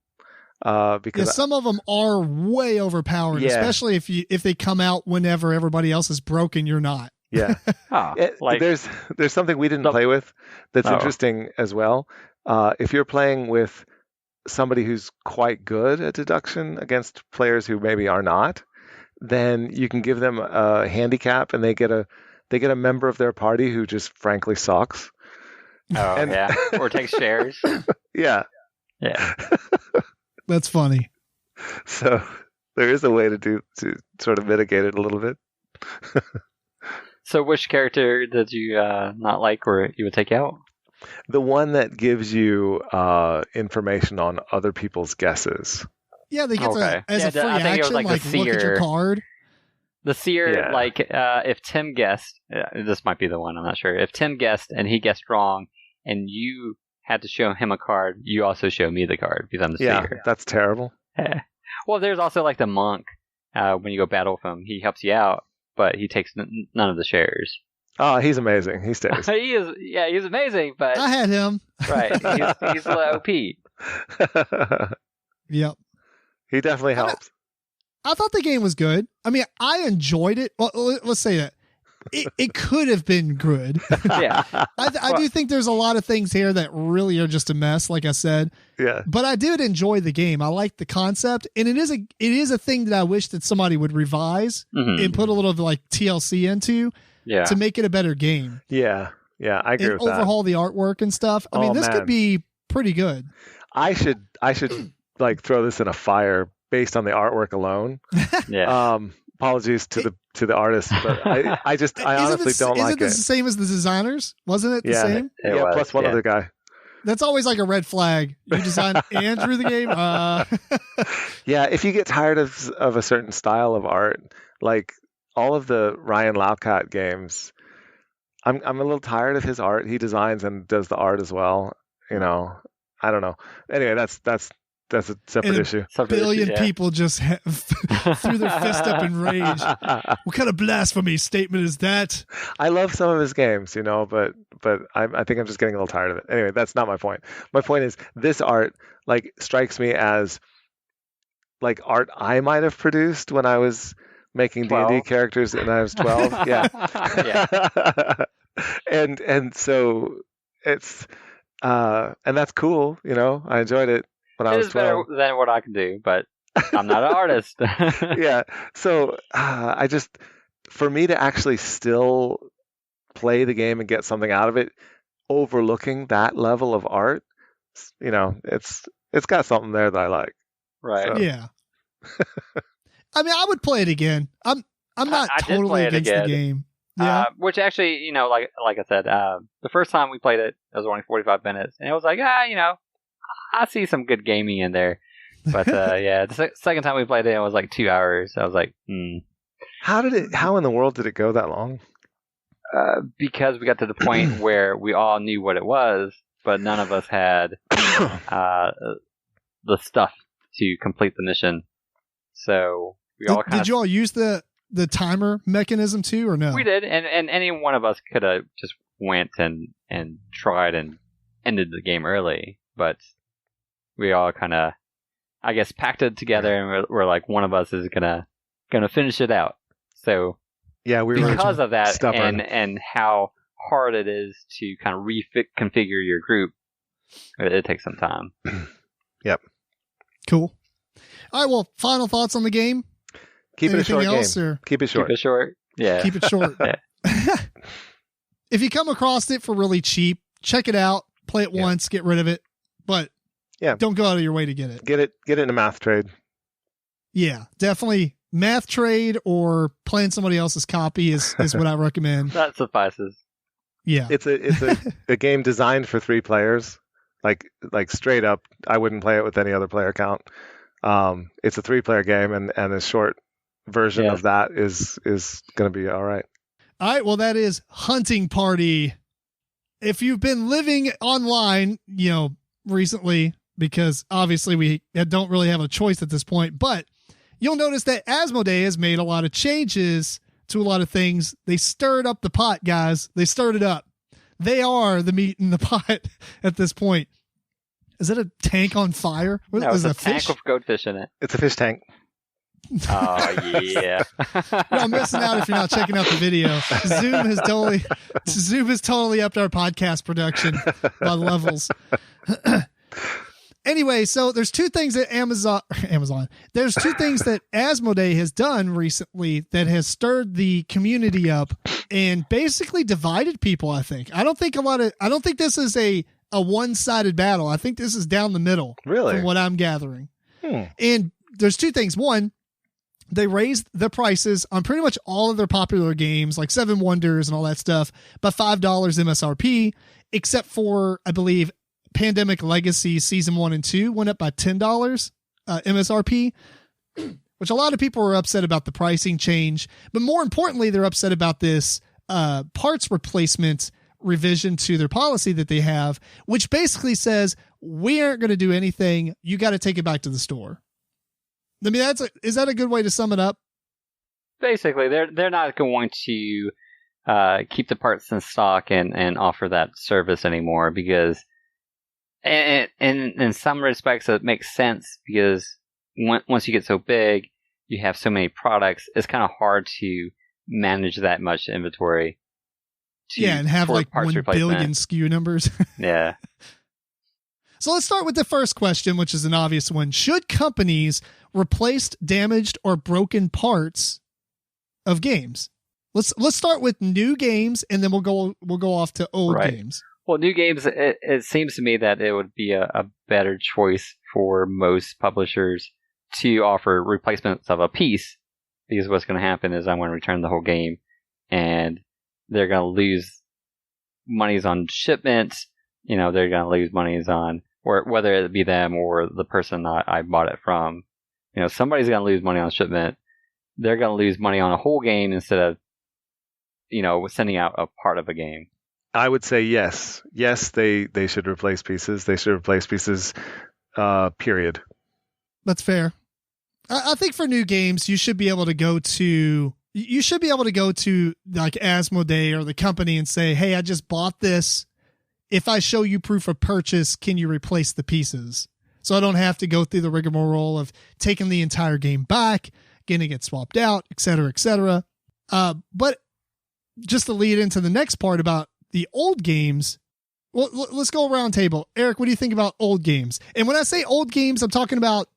because some of them are way overpowered, especially if they come out whenever everybody else is broken, you're not. Yeah, there's something we didn't play with that's interesting as well. If you're playing with somebody who's quite good at deduction against players who maybe are not, then you can give them a handicap, and they get a member of their party who just frankly sucks. Oh, or takes shares. Yeah. That's funny. So there is a way to sort of mitigate it a little bit. So which character did you not like, or you would take out? The one that gives you information on other people's guesses. Yeah, they get as a free action, look at your card. The seer, if Tim guessed, this might be the one, I'm not sure. If Tim guessed and he guessed wrong, and you had to show him a card, you also show me the card because I'm the seer. Yeah, that's terrible. Well, there's also the monk. When you go battle with him, he helps you out, but he takes none of the shares. Oh, he's amazing. He stays. He's amazing, but I had him. Right, he's OP. Yep. He definitely helps. I thought the game was good. I mean, I enjoyed it. Well, let's say that. It could have been good. Yeah. I do think there's a lot of things here that really are just a mess, like I said. Yeah. But I did enjoy the game. I like the concept. And it is a thing that I wish that somebody would revise and put a little of TLC into to make it a better game. Yeah. Yeah, I agree with that. Overhaul the artworort and stuff. I mean, this could be pretty good. I should throw this in a fire based on the artwork alone. Yeah. Apologies to the artist, but I honestly don't like it. Isn't this the same as the designers? Wasn't it the same? It was, plus one other guy. That's always like a red flag. You designed and drew the game. Yeah, if you get tired of a certain style of art, like all of the Ryan Laukat games, I'm a little tired of his art. He designs and does the art as well. I don't know. Anyway, that's a separate issue. A billion people just threw their fist up in rage. What kind of blasphemy statement is that? I love some of his games, but I think I'm just getting a little tired of it. Anyway, that's not my point. My point is this art strikes me as art I might have produced when I was making 12. D&D characters and I was 12. Yeah. And so it's and that's cool. I enjoyed it. When I was 12. Better than what I can do, but I'm not an artist. Yeah. So for me to actually still play the game and get something out of it, overlooking that level of art, it's got something there that I like. Right. So. Yeah. I mean, I would play it again. I'm not totally against the game. Yeah. Which actually, like I said, the first time we played it was only 45 minutes, and it was like, I see some good gaming in there. But the second time we played it, it was like 2 hours. I was like, How in the world did it go that long? Because we got to the point where we all knew what it was, but none of us had the stuff to complete the mission. So we all did you all use the timer mechanism too, or no? We did, and any one of us could have just went and tried and ended the game early, but we all kind of, I guess, packed it together, and we're like, one of us is gonna finish it out. So yeah, because of that, stubborn. and how hard it is to kind of reconfigure your group, it takes some time. Yep. Cool. All right. Well, final thoughts on the game. Keep it a short game. Keep it short. Keep it short. Yeah. Keep it short. If you come across it for really cheap, check it out. Play it once, get rid of it. But don't go out of your way to get it. Get it in a math trade. Yeah, definitely math trade or playing somebody else's copy is what I recommend. That suffices. Yeah. It's a game designed for 3 players. Like straight up, I wouldn't play it with any other player count. It's a 3-player game, and a short version of that is going to be all right. All right, well, that is Hunting Party. If you've been living online, recently, because obviously we don't really have a choice at this point. But you'll notice that Asmodee has made a lot of changes to a lot of things. They stirred up the pot, guys. They stirred it up. They are the meat in the pot at this point. Is it a tank on fire? No, it's a tank with goldfish in it. It's a fish tank. Oh, yeah. You're missing out if you're not checking out the video. Zoom has totally upped our podcast production by levels. Anyway, so there's two things that there's two things that Asmodee has done recently that has stirred the community up and basically divided people, I think. I don't think this is a one-sided battle. I think this is down the middle. Really? From what I'm gathering. And there's two things. One, they raised the prices on pretty much all of their popular games, like Seven Wonders and all that stuff, by $5 MSRP, except for, I believe, Pandemic Legacy Season 1 and 2 went up by $10 MSRP, which a lot of people were upset about the pricing change. But more importantly, they're upset about this parts replacement revision to their policy that they have, which basically says, we aren't going to do anything. You got to take it back to the store. I mean, is that a good way to sum it up? Basically, they're not going to keep the parts in stock and offer that service anymore because, and in some respects, it makes sense because once you get so big, you have so many products. It's kind of hard to manage that much inventory. And have like 1 billion SKU numbers. Yeah. So let's start with the first question, which is an obvious one. Should companies replace damaged or broken parts of games? Let's start with new games, and then we'll go off to old games. Well, new games, it seems to me that it would be a better choice for most publishers to offer replacements of a piece, because what's going to happen is I'm going to return the whole game, and they're going to lose monies on shipments. You know, they're going to lose monies on, or whether it be them or the person that I bought it from. You know, somebody's going to lose money on shipment. They're going to lose money on a whole game instead of, you know, sending out a part of a game. I would say yes. Yes, they should replace pieces. They should replace pieces, period. That's fair. I think for new games, you should be able to go to like Asmodee or the company and say, hey, I just bought this. If I show you proof of purchase, can you replace the pieces? So I don't have to go through the rigmarole of taking the entire game back, getting it swapped out, et cetera, et cetera. But just to lead into the next part about the old games, well, let's go around table. Eric, what do you think about old games? And when I say old games, I'm talking about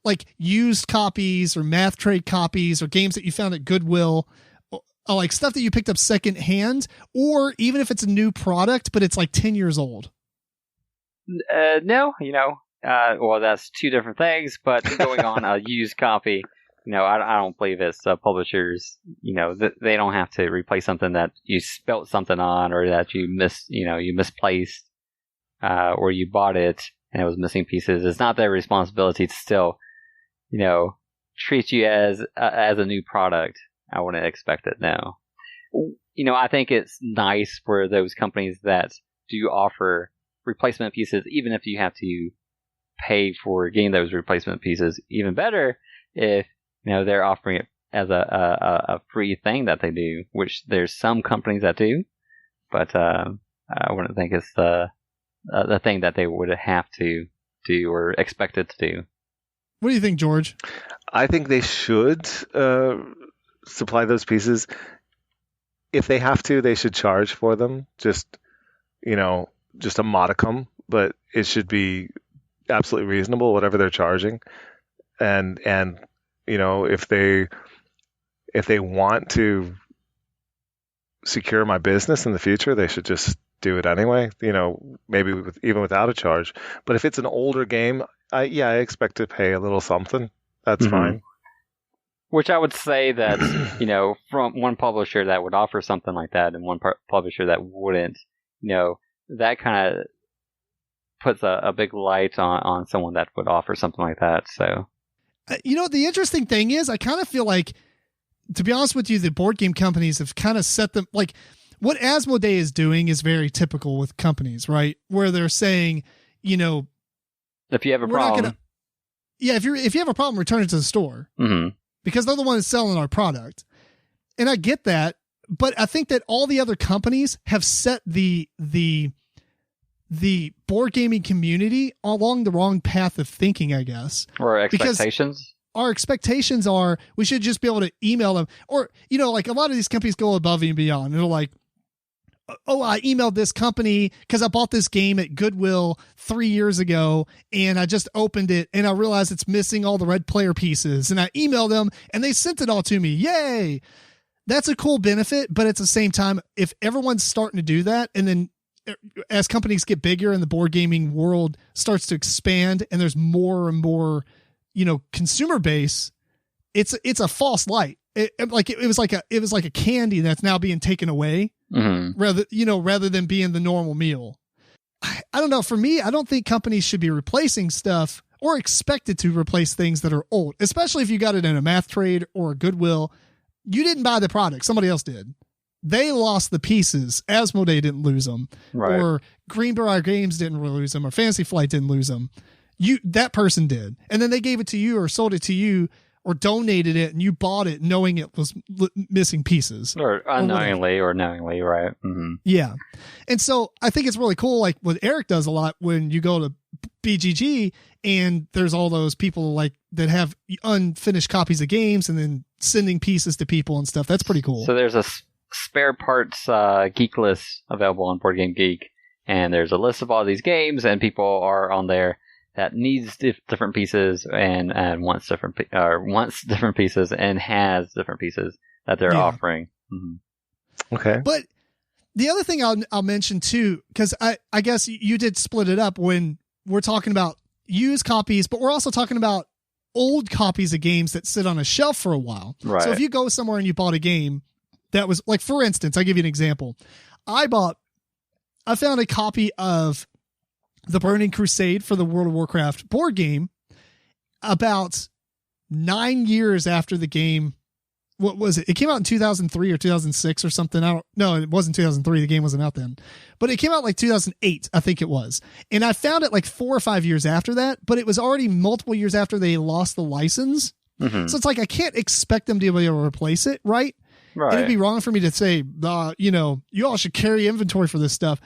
like used copies or math trade copies or games that you found at Goodwill, like stuff that you picked up secondhand, or even if it's a new product, but it's like 10 years old. No, you know, well, that's two different things, but going on a used copy, you know, I don't believe it's publishers, you know, they don't have to replace something that you spelt something on or that you misplaced, or you bought it and it was missing pieces. It's not their responsibility to still, you know, treat you as a new product. I wouldn't expect it now. You know, I think it's nice for those companies that do offer replacement pieces, even if you have to pay for getting those replacement pieces. Even better if, you know, they're offering it as a free thing that they do, which there's some companies that do, but I wouldn't think it's the thing that they would have to do or expected to do. What do you think, George? I think they should supply those pieces. If they have to, they should charge for them. Just a modicum, but it should be absolutely reasonable, whatever they're charging. And you know, if they want to secure my business in the future, they should just do it anyway. You know, maybe even without a charge. But if it's an older game, I expect to pay a little something. That's fine. Which I would say that, you know, from one publisher that would offer something like that and one publisher that wouldn't, you know, that kind of puts a big light on someone that would offer something like that. So, you know, the interesting thing is I kind of feel like, to be honest with you, the board game companies have kind of set them, like what Asmodee is doing is very typical with companies, right? Where they're saying, you know, If you have a problem. If you have a problem, return it to the store. Mm-hmm. Because they're the ones selling our product. And I get that, but I think that all the other companies have set the board gaming community along the wrong path of thinking, I guess. Or expectations. Because our expectations are we should just be able to email them. Or, like a lot of these companies go above and beyond. They're like, oh, I emailed this company because I bought this game at Goodwill 3 years ago and I just opened it and I realized it's missing all the red player pieces. And I emailed them and they sent it all to me. Yay. That's a cool benefit. But at the same time, if everyone's starting to do that, and then as companies get bigger and the board gaming world starts to expand and there's more and more, consumer base, it's a false light. It was like a candy that's now being taken away. Mm-hmm. Rather than being the normal meal. I don't know. For me, I don't think companies should be replacing stuff or expected to replace things that are old, especially if you got it in a math trade or a Goodwill. You didn't buy the product. Somebody else did. They lost the pieces. Asmodee didn't lose them. Right. Or BarBEARian Games didn't lose them, or Fantasy Flight didn't lose them. That person did. And then they gave it to you or sold it to you or donated it and you bought it knowing it was missing pieces. Or unknowingly or knowingly, right? Mm-hmm. Yeah. And so I think it's really cool, like what Eric does a lot when you go to BGG and there's all those people like that have unfinished copies of games and then sending pieces to people and stuff. That's pretty cool. So there's a spare parts geek list available on Board Game Geek, and there's a list of all these games, and people are on there that needs different pieces and wants different pieces and has different pieces that they're offering. Mm-hmm. Okay. But the other thing I'll mention too, because I guess you did split it up when we're talking about used copies, but we're also talking about old copies of games that sit on a shelf for a while. Right. So if you go somewhere and you bought a game that was like, for instance, I'll give you an example. I found a copy of The Burning Crusade for the World of Warcraft board game about 9 years after the game. What was it? It came out in 2003 or 2006 or something. No, it wasn't 2003. The game wasn't out then, but it came out like 2008, I think it was. And I found it like 4 or 5 years after that, but it was already multiple years after they lost the license. Mm-hmm. So it's like, I can't expect them to be able to replace it. Right. Right. It'd be wrong for me to say, you all should carry inventory for this stuff.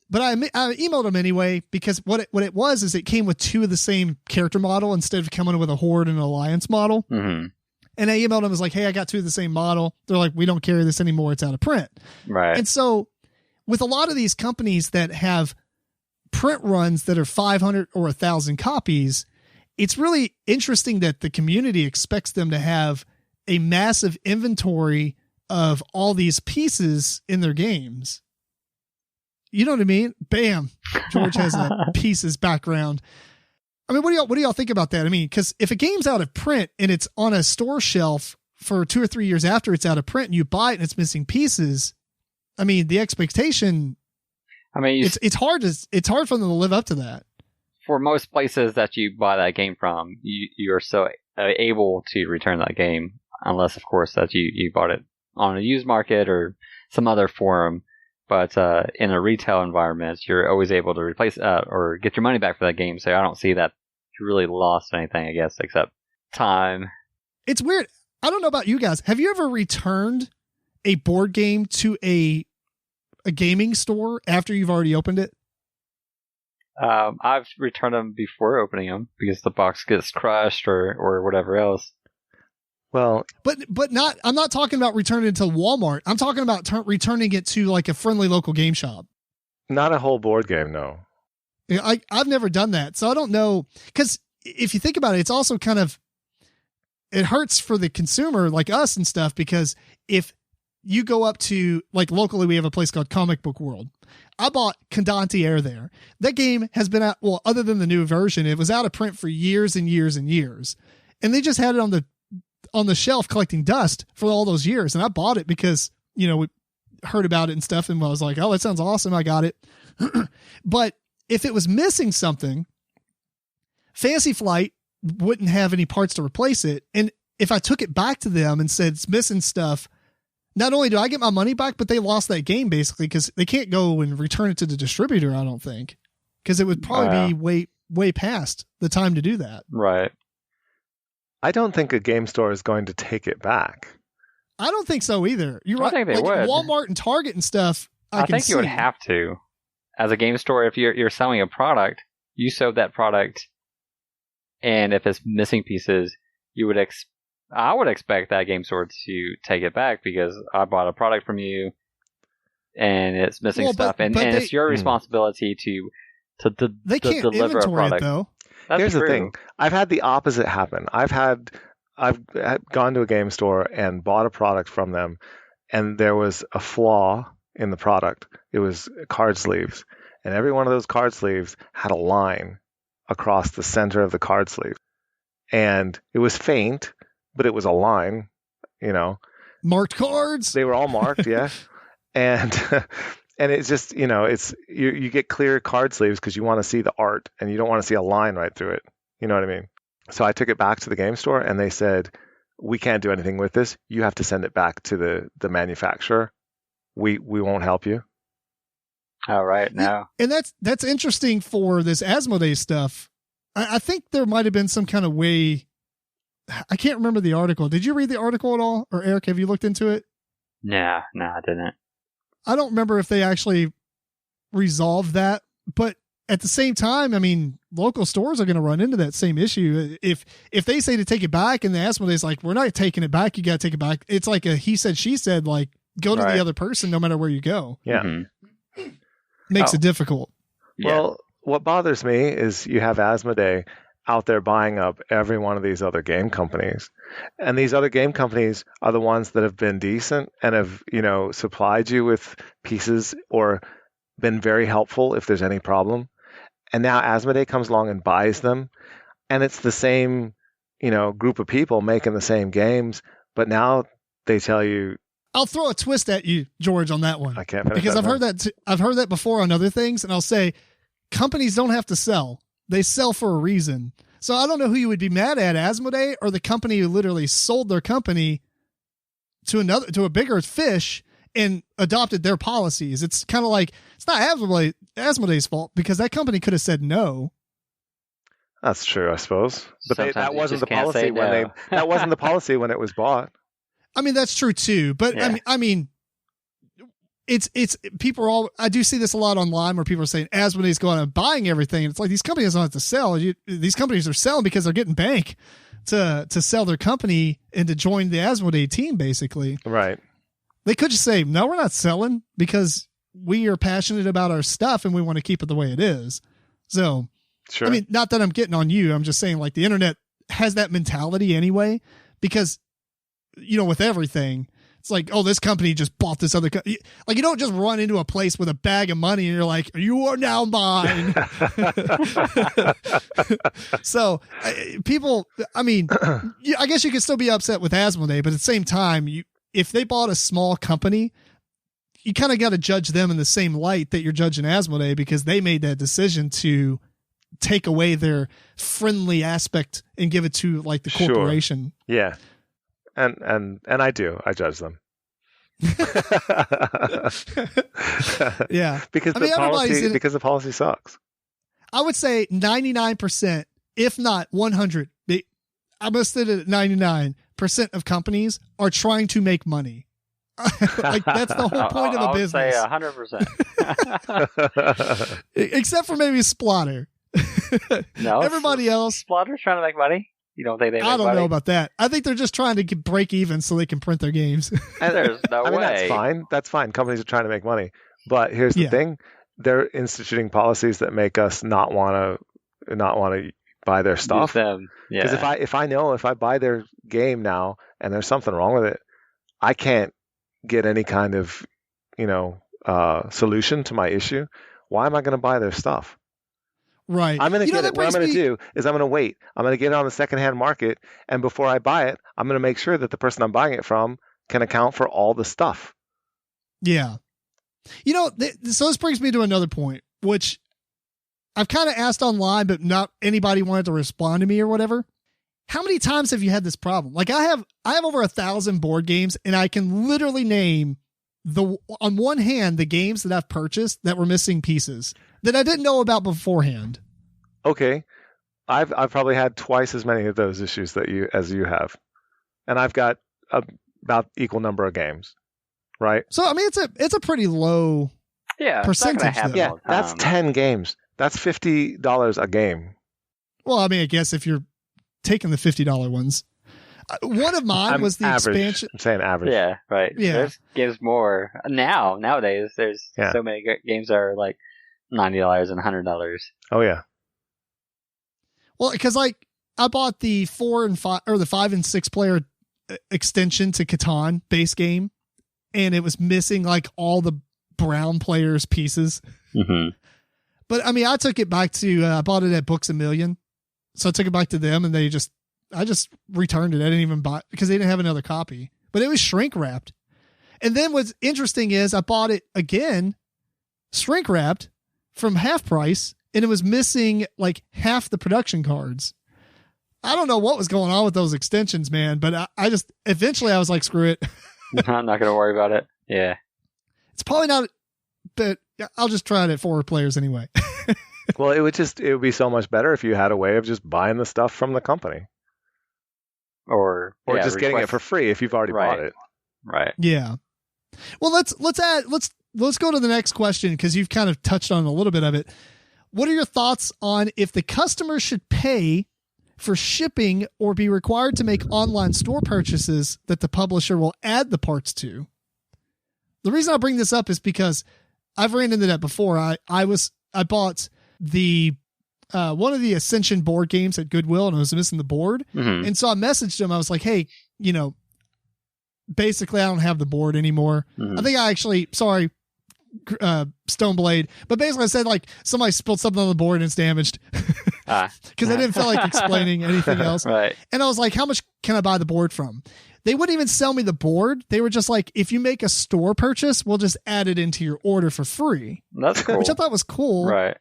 But I emailed them anyway, because what it was is it came with 2 of the same character model instead of coming with a Horde and an Alliance model. Mm-hmm. And I emailed them, was like, hey, I got 2 of the same model. They're like, we don't carry this anymore. It's out of print. Right. And so with a lot of these companies that have print runs that are 500 or 1,000 copies, it's really interesting that the community expects them to have a massive inventory of all these pieces in their games. You know what I mean? Bam. George has a pieces background. I mean, what do y'all think about that? I mean, because if a game's out of print and it's on a store shelf for 2 or 3 years after it's out of print and you buy it and it's missing pieces, I mean, the expectation, I mean, it's hard for them to live up to that. For most places that you buy that game from, you're so able to return that game, unless, of course, that you bought it on a used market or some other forum. But in a retail environment, you're always able to replace or get your money back for that game. So I don't see that you really lost anything, I guess, except time. It's weird. I don't know about you guys. Have you ever returned a board game to a gaming store after you've already opened it? I've returned them before opening them because the box gets crushed or whatever else. Well, but not. I'm not talking about returning it to Walmart. I'm talking about returning it to like a friendly local game shop. Not a whole board game, no. I've never done that, so I don't know. Because if you think about it, it's also kind of, it hurts for the consumer like us and stuff. Because if you go up to, like, locally, we have a place called Comic Book World. I bought Condante Air there. That game has been out, well, other than the new version, it was out of print for years and years and years, and they just had it on the shelf collecting dust for all those years. And I bought it because, we heard about it and stuff. And I was like, oh, that sounds awesome. I got it. But if it was missing something, Fantasy Flight wouldn't have any parts to replace it. And if I took it back to them and said it's missing stuff, not only do I get my money back, but they lost that game basically, because they can't go and return it to the distributor. I don't think, because it would probably be way past the time to do that. Right. I don't think a game store is going to take it back. I don't think so either. You're right. I think they would. Walmart and Target and stuff. I think you would have to. As a game store, if you're selling a product, you sold that product, and if it's missing pieces, I would expect that game store to take it back because I bought a product from you, and it's missing stuff, and it's your responsibility to they can't deliver a inventory product. It, though. That's Here's true. the thing. I've had the opposite happen. I've gone to a game store and bought a product from them, and there was a flaw in the product. It was card sleeves, and every one of those card sleeves had a line across the center of the card sleeve, and it was faint, but it was a line. Marked cards. They were all marked, yeah, and it's just it's you get clear card sleeves because you want to see the art and you don't want to see a line right through it. You know what I mean? So I took it back to the game store and they said, we can't do anything with this. You have to send it back to the manufacturer. We won't help you. All right, now. And that's interesting for this Asmodee stuff. I think there might have been some kind of way. I can't remember the article. Did you read the article at all? Or Eric, have you looked into it? No, I didn't. I don't remember if they actually resolved that, but at the same time, I mean, local stores are going to run into that same issue. If they say to take it back and the Asmodee's like, we're not taking it back, you got to take it back. It's like a he said, she said, like go to the other person no matter where you go. Yeah. Mm-hmm. Makes it difficult. Well, what bothers me is you have Asmodee out there buying up every one of these other game companies. And these other game companies are the ones that have been decent and have, supplied you with pieces or been very helpful if there's any problem. And now Asmodee comes along and buys them. And it's the same, group of people making the same games. But now they tell you. I'll throw a twist at you, George, on that one. I can't finish because that I've heard that before on other things. And I'll say companies don't have to sell. They sell for a reason. So I don't know who you would be mad at, Asmodee or the company who literally sold their company to a bigger fish and adopted their policies. It's kind of like, it's not Asmodee's fault because that company could have said no. That's true, I suppose. But that wasn't the policy that wasn't the policy when it was bought. I mean, that's true too. But yeah. I mean, it's people are all, I do see this a lot online where people are saying Asmodee's going and buying everything. And it's like, these companies don't have to sell. These companies are selling because they're getting bank to sell their company and to join the Asmodee team, basically. Right. They could just say, no, we're not selling because we are passionate about our stuff and we want to keep it the way it is. So, sure. I mean, not that I'm getting on you. I'm just saying like the internet has that mentality anyway, because, with everything, it's like, oh, this company just bought this other company. Like, you don't just run into a place with a bag of money and you're like, you are now mine. So people, I mean, I guess you could still be upset with Asmodee, but at the same time, if they bought a small company, you kind of got to judge them in the same light that you're judging Asmodee because they made that decision to take away their friendly aspect and give it to like the corporation. Sure. Yeah. And I judge them. Yeah. Because the policy sucks. I would say 99%, if not 100. I must say that 99% of companies are trying to make money. Like that's the whole point of a business. I would say 100%. Except for maybe Splotter. No. Everybody else. Splatter's trying to make money. You don't think they make money? I don't know about that. I think they're just trying to break even so they can print their games. And there's no way. That's fine. That's fine. Companies are trying to make money. But here's the thing. They're instituting policies that make us not want to buy their stuff. Because if I buy their game now and there's something wrong with it, I can't get any kind of, solution to my issue. Why am I going to buy their stuff? Right. I'm going to get it. What I'm going to do is I'm going to wait. I'm going to get it on the secondhand market. And before I buy it, I'm going to make sure that the person I'm buying it from can account for all the stuff. Yeah. So this brings me to another point, which I've kind of asked online, but not anybody wanted to respond to me or whatever. How many times have you had this problem? Like I have over 1,000 board games and I can literally name on one hand, the games that I've purchased that were missing pieces that I didn't know about beforehand. Okay, I've probably had twice as many of those issues as you have, and I've got about equal number of games, right? So I mean, it's a pretty low percentage. Yeah, that's 10 games. That's $50 a game. Well, I mean, I guess if you're taking the $50 ones, one of mine was the average. expansion. I'm saying average. Yeah, right. Yeah. There's games more nowadays. There's so many games that are like $90 and $100. Oh yeah. Well, because like I bought the 4 and 5 or the 5 and 6 player extension to Catan base game, and it was missing like all the brown players pieces. Mm-hmm. But I mean, I took it back to I bought it at Books A Million, so I took it back to them, and I just returned it. I didn't even buy it because they didn't have another copy, but it was shrink wrapped. And then what's interesting is I bought it again, shrink wrapped from half price, and it was missing like half the production cards. I don't know what was going on with those extensions, man, but I just eventually I was like, screw it. I'm not going to worry about it. Yeah. It's probably not, but I'll just try it at 4 players anyway. Well, it would be so much better if you had a way of just buying the stuff from the company. Or just getting it for free if you've already bought it. Right. Yeah. Well, let's go to the next question, because you've kind of touched on a little bit of it. What are your thoughts on if the customer should pay for shipping or be required to make online store purchases that the publisher will add the parts to? The reason I bring this up is because I've ran into that before. I bought the one of the Ascension board games at Goodwill, and I was missing the board. Mm-hmm. And so I messaged him. I was like, hey, basically I don't have the board anymore. Mm-hmm. I think I actually, sorry, Stoneblade, but basically I said like somebody spilled something on the board and it's damaged, because I didn't feel like explaining anything else. Right. And I was like, how much can I buy the board from? They wouldn't even sell me the board. They were just like, if you make a store purchase, we'll just add it into your order for free. That's cool. Which I thought was cool. Right.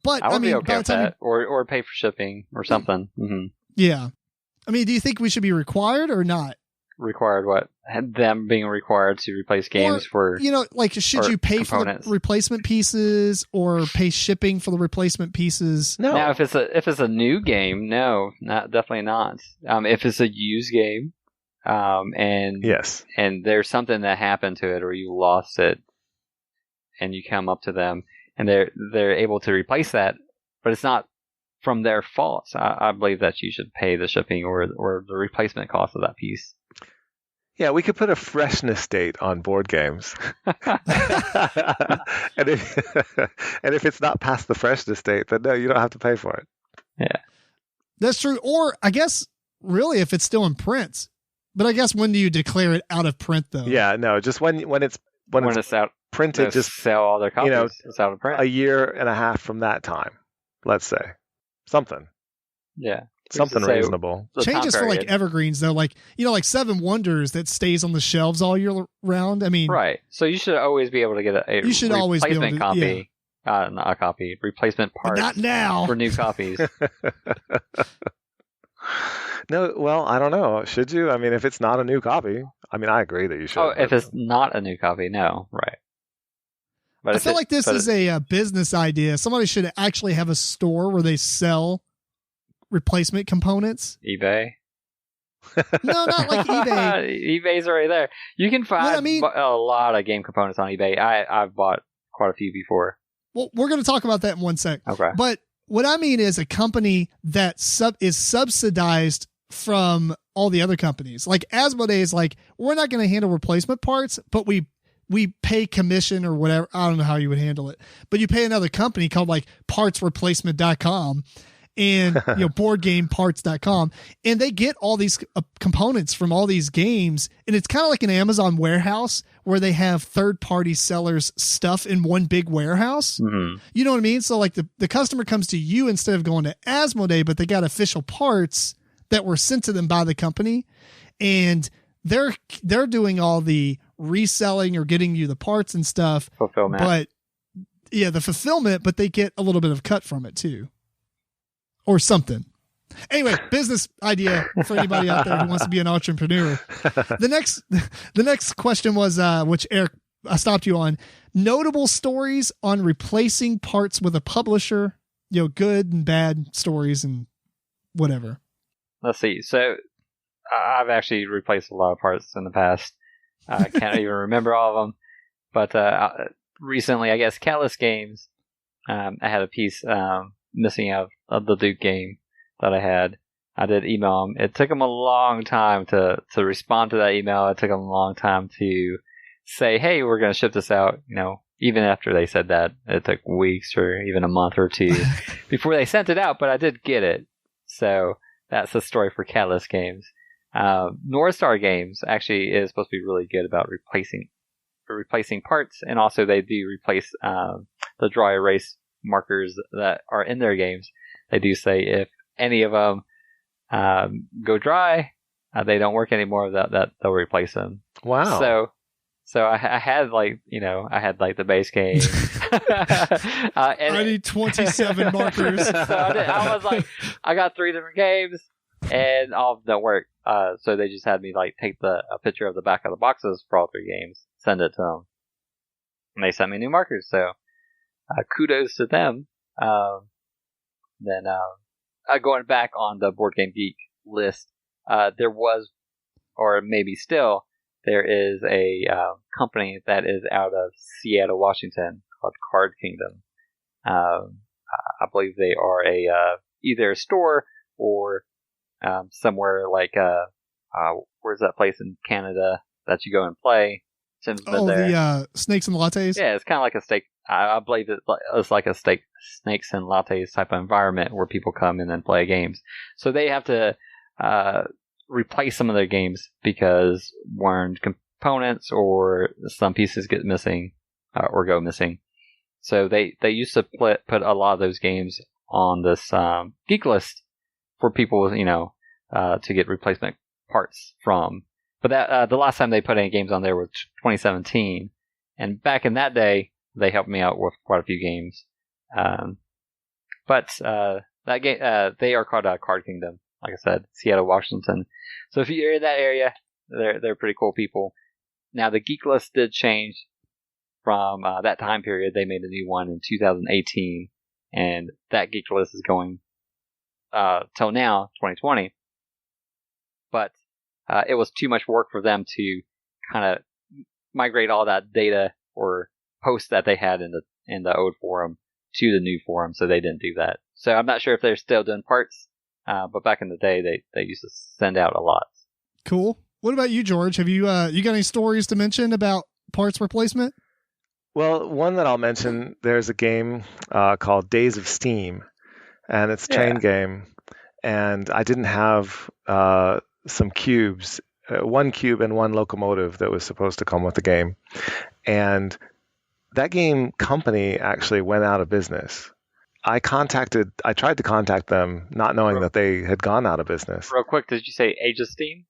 But I would be mean, okay with that, or pay for shipping or something. Mm-hmm. Yeah. I mean, do you think we should be required or not? Required what? Them being required to replace games for, like, should you pay components for the replacement pieces or pay shipping for the replacement pieces? No. Now, if it's a new game, no, definitely not. If it's a used game, and yes, and there's something that happened to it or you lost it, and you come up to them and they're able to replace that, but it's not from their fault. So I believe that you should pay the shipping or the replacement cost of that piece. Yeah, we could put a freshness date on board games. and if it's not past the freshness date, then no, you don't have to pay for it. Yeah. That's true. Or I guess really if it's still in print. But I guess when do you declare it out of print though? Yeah, no, just when it's out printed, just sell all their copies. It's out of print. A year and a half from that time, let's say. Something. Yeah. Something reasonable. Changes for like evergreens though, like like Seven Wonders that stays on the shelves all year round. I mean, right. So you should always be able to get a replacement copy, not a copy, replacement part. But not now for new copies. No, well, I don't know. Should you? I mean, if it's not a new copy, I mean, I agree that you should. Oh, if it's not a new copy, no, right. But I feel like this is a business idea. Somebody should actually have a store where they sell replacement components. eBay? No, not like eBay. eBay's already there. You can find a lot of game components on eBay. I've bought quite a few before. Well, we're going to talk about that in one sec. Okay. But what I mean is a company that is subsidized from all the other companies. Like Asmodee is like, we're not going to handle replacement parts, but we pay commission or whatever. I don't know how you would handle it, but you pay another company called like partsreplacement.com and boardgameparts.com, and they get all these components from all these games, and it's kind of like an Amazon warehouse where they have third-party sellers stuff in one big warehouse. Mm-hmm. You know what I mean? So like the customer comes to you instead of going to Asmodee, but they got official parts that were sent to them by the company, and they're doing all the reselling or getting you the parts and stuff. Fulfillment. But yeah, the fulfillment, but they get a little bit of cut from it too. Or something. Anyway, business idea for anybody out there who wants to be an entrepreneur. The next question was, which Eric, I stopped you on, notable stories on replacing parts with a publisher good and bad stories and whatever. Let's see. So I've actually replaced a lot of parts in the past. I can't even remember all of them. But recently, I guess Catalyst Games, I had a piece missing out of the Duke game that I had. I did email them. It took them a long time to respond to that email. It took them a long time to say, hey, we're going to ship this out. Even after they said that, it took weeks or even a month or two before they sent it out, but I did get it. So that's the story for Catalyst Games. North Star Games actually is supposed to be really good about replacing parts, and also they do replace the dry erase markers that are in their games. They do say if any of them go dry, they don't work anymore, that they'll replace them. Wow. So I had the base game. I need 27 markers. So I was like, I got 3 different games, and all of them don't work. So they just had me take a picture of the back of the boxes for all 3 games, send it to them, and they sent me new markers. So kudos to them. Then going back on the Board Game Geek list, there was, or maybe still, there is a company that is out of Seattle, Washington, called Card Kingdom. I believe they are either a store or somewhere where's that place in Canada that you go and play? Tim's been there. The Snakes and Lattes? Yeah, it's kind of like a steak. I believe it's like a snakes and lattes type of environment where people come in and play games. So they have to replace some of their games because worn components or some pieces get missing or go missing. So they used to put a lot of those games on this geek list for people, to get replacement parts from. But that the last time they put any games on there was 2017, and back in that day they helped me out with quite a few games. But that game they are called Card Kingdom. Like I said, Seattle, Washington. So if you're in that area, they're pretty cool people. Now the geek list did change from that time period. They made a new one in 2018, and that geek list is going till now, 2020. But it was too much work for them to kind of migrate all that data or posts that they had in the old forum to the new forum, so they didn't do that. So I'm not sure if they're still doing parts, but back in the day, they used to send out a lot. Cool. What about you, George? Have you got any stories to mention about parts replacement? Well, one that I'll mention, there's a game called Days of Steam, and it's a train game. And I didn't have some cubes, 1 cube and 1 locomotive that was supposed to come with the game. And that game company actually went out of business. I tried to contact them, not knowing that they had gone out of business. Real quick, did you say Age of Steam?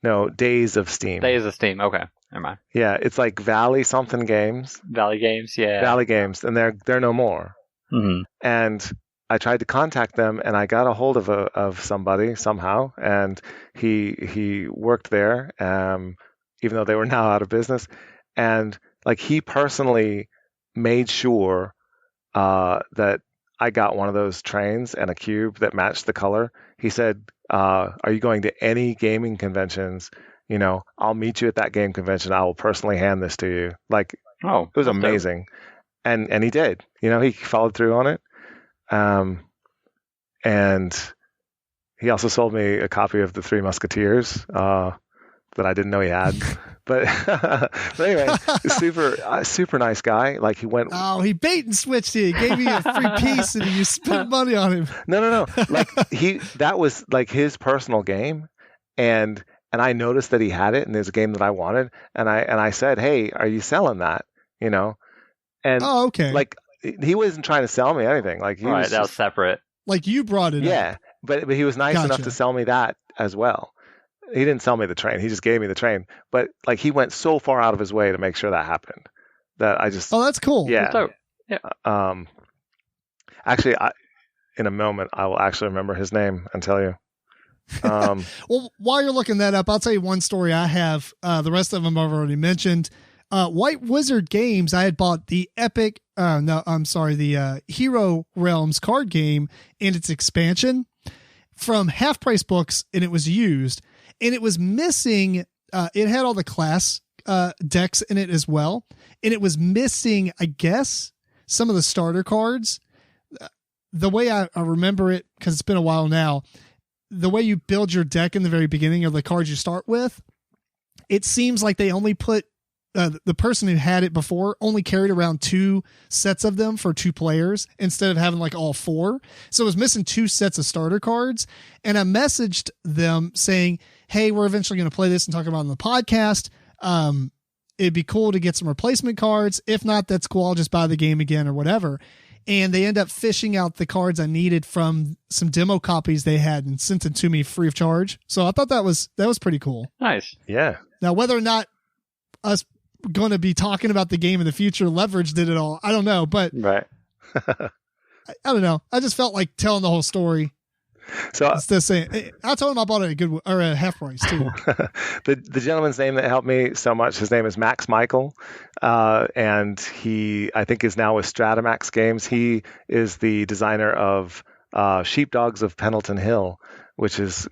No, Days of Steam. Days of Steam, okay. Never mind. Yeah, it's like Valley something games. Valley Games, yeah. Valley Games, and they're no more. Mm-hmm. And I tried to contact them, and I got a hold of somebody somehow, and he worked there, even though they were now out of business. And he personally made sure that I got one of those trains and a cube that matched the color. He said, are you going to any gaming conventions? I'll meet you at that game convention. I will personally hand this to you. It was amazing. And he did. He followed through on it. And he also sold me a copy of The Three Musketeers that I didn't know he had. But anyway, super nice guy. He went. Oh, he bait and switched you. He gave you a free piece, and you spent money on him. No. That was his personal game, and I noticed that he had it, and there's a game that I wanted, and I said, hey, are you selling that? And oh, okay. He wasn't trying to sell me anything. Right, that was separate. You brought it. Yeah, but he was nice enough to sell me that as well. He didn't sell me the train. He just gave me the train. But he went so far out of his way to make sure that happened that I just. Oh, that's cool. Yeah. Yeah. Actually, in a moment, I will actually remember his name and tell you. Well, while you're looking that up, I'll tell you one story I have. The rest of them I've already mentioned. White Wizard Games, I had bought the the Hero Realms card game and its expansion from Half Price Books, and it was used, and it was missing. It had all the class decks in it as well, and it was missing, I guess, some of the starter cards. The way I remember it, because it's been a while now, the way you build your deck in the very beginning of the cards you start with, it seems like they only put the person who had it before only carried around 2 sets of them for 2 players instead of having like all 4. So it was missing 2 sets of starter cards. And I messaged them saying, hey, we're eventually going to play this and talk about it on the podcast. It'd be cool to get some replacement cards. If not, that's cool. I'll just buy the game again or whatever. And they end up fishing out the cards I needed from some demo copies they had and sent it to me free of charge. So I thought that was pretty cool. Nice. Yeah. Now, whether or not us going to be talking about the game in the future leveraged it at all, I don't know. But right. I don't know. I just felt like telling the whole story. So instead of saying, I told him I bought it at a half price too. the gentleman's name that helped me so much, his name is Max Michael, and he, I think, is now with Stratamax Games. He is the designer of Sheepdogs of Pendleton Hill, which is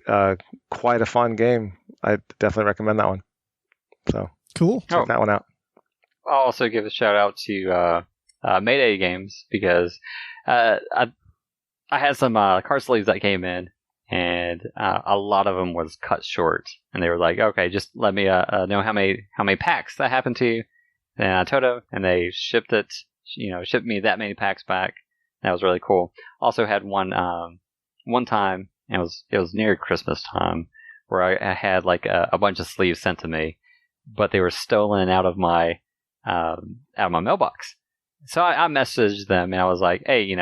quite a fun game. I definitely recommend that one. So cool. Check that one out. I'll also give a shout out to Mayday Games, because I had some card sleeves that came in, and a lot of them was cut short, and they were like, "Okay, just let me know how many packs that happened to you." And I told them, and they shipped me that many packs back. That was really cool. Also had one time, and it was near Christmas time, where I had like a bunch of sleeves sent to me, but they were stolen out of my mailbox. So I messaged them, and I was like, "Hey,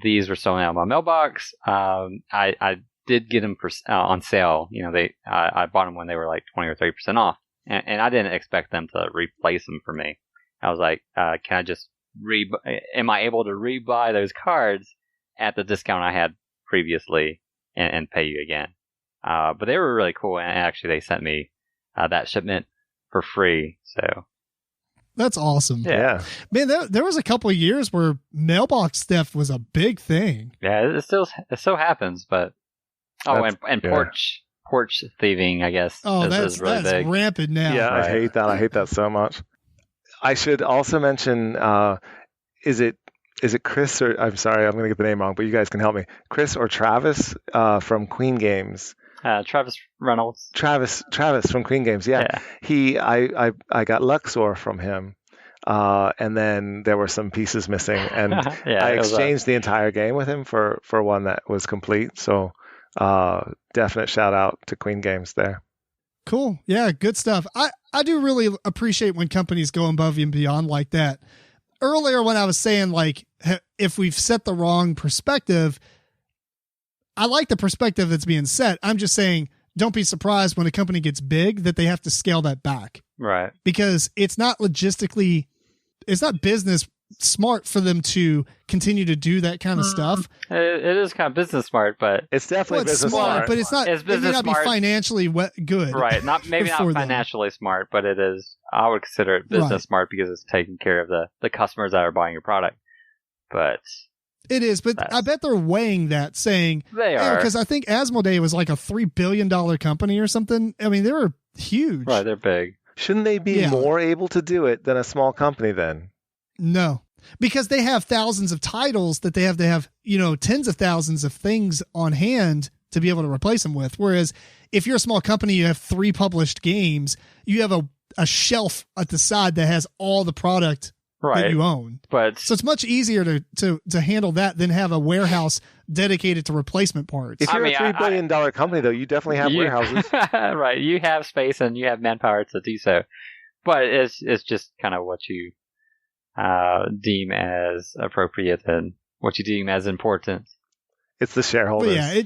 these were stolen out of my mailbox. I did get them on sale. I bought them when they were like 20 or 30% off, and I didn't expect them to replace them for me. I was like, can I just am I able to rebuy those cards at the discount I had previously and pay you again? But they were really cool, and actually they sent me that shipment for free. So that's awesome. Yeah. Man, there was a couple of years where mailbox theft was a big thing. Yeah, it still happens, but and porch thieving, I guess. Oh, is really that's big. rampant now. Yeah, Right. I hate that. I hate that so much. I should also mention, is it Chris or, I'm sorry, I'm going to get the name wrong, but you guys can help me. Chris or Travis from Queen Games. Travis Reynolds. Travis from Queen Games. Yeah. I got Luxor from him. And then there were some pieces missing, and I exchanged the entire game with him for one that was complete. So, definite shout out to Queen Games there. Cool. Yeah, good stuff. I do really appreciate when companies go above and beyond like that. Earlier when I was saying, like, if we've set the wrong perspective, I like the perspective that's being set. I'm just saying, don't be surprised when a company gets big that they have to scale that back. Right. Because it's not business smart for them to continue to do that kind of stuff. It is kind of business smart, but it's definitely business smart. But it's not. It may not be financially good. Right. Maybe not financially smart, but it is. I would consider it business smart because it's taking care of the customers that are buying your product. But it is. But I bet they're weighing that, saying they are, because I think Asmodee was like a $3 billion company or something. I mean, they were huge. Right. They're big. Shouldn't they be more able to do it than a small company then? No, because they have thousands of titles that they have to have, tens of thousands of things on hand to be able to replace them with. Whereas if you're a small company, you have 3 published games, you have a shelf at the side that has all the product that you own. So it's much easier to handle that than have a warehouse dedicated to replacement parts. If you're a $3 billion company, though, you definitely have warehouses. Right. You have space and you have manpower to do so. But it's just kind of what you deem as appropriate and what you deem as important. It's the shareholders. Well, yeah,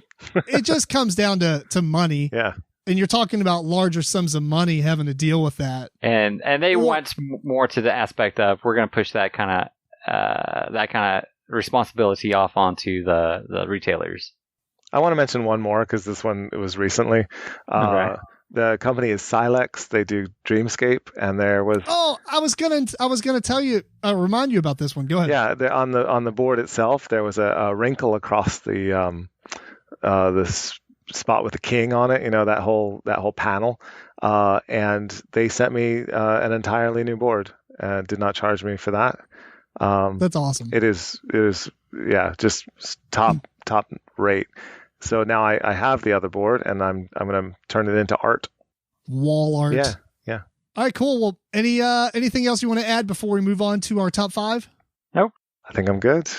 it just comes down to money. Yeah. And you're talking about larger sums of money having to deal with that. And they went more to the aspect of, we're going to push that kind of responsibility off onto the retailers. I want to mention one more because this one, it was recently. Okay. The company is Silex. They do Dreamscape, and there was. Oh, I was gonna tell you, remind you about this one. Go ahead. Yeah, on the board itself, there was a wrinkle across the spot with the king on it. You know, that whole panel, and they sent me an entirely new board and did not charge me for that. That's awesome. It is just top rate. So now I have the other board, and I'm going to turn it into art. Wall art. Yeah. All right, cool. Well, anything else you want to add before we move on to our top 5? Nope. I think I'm good.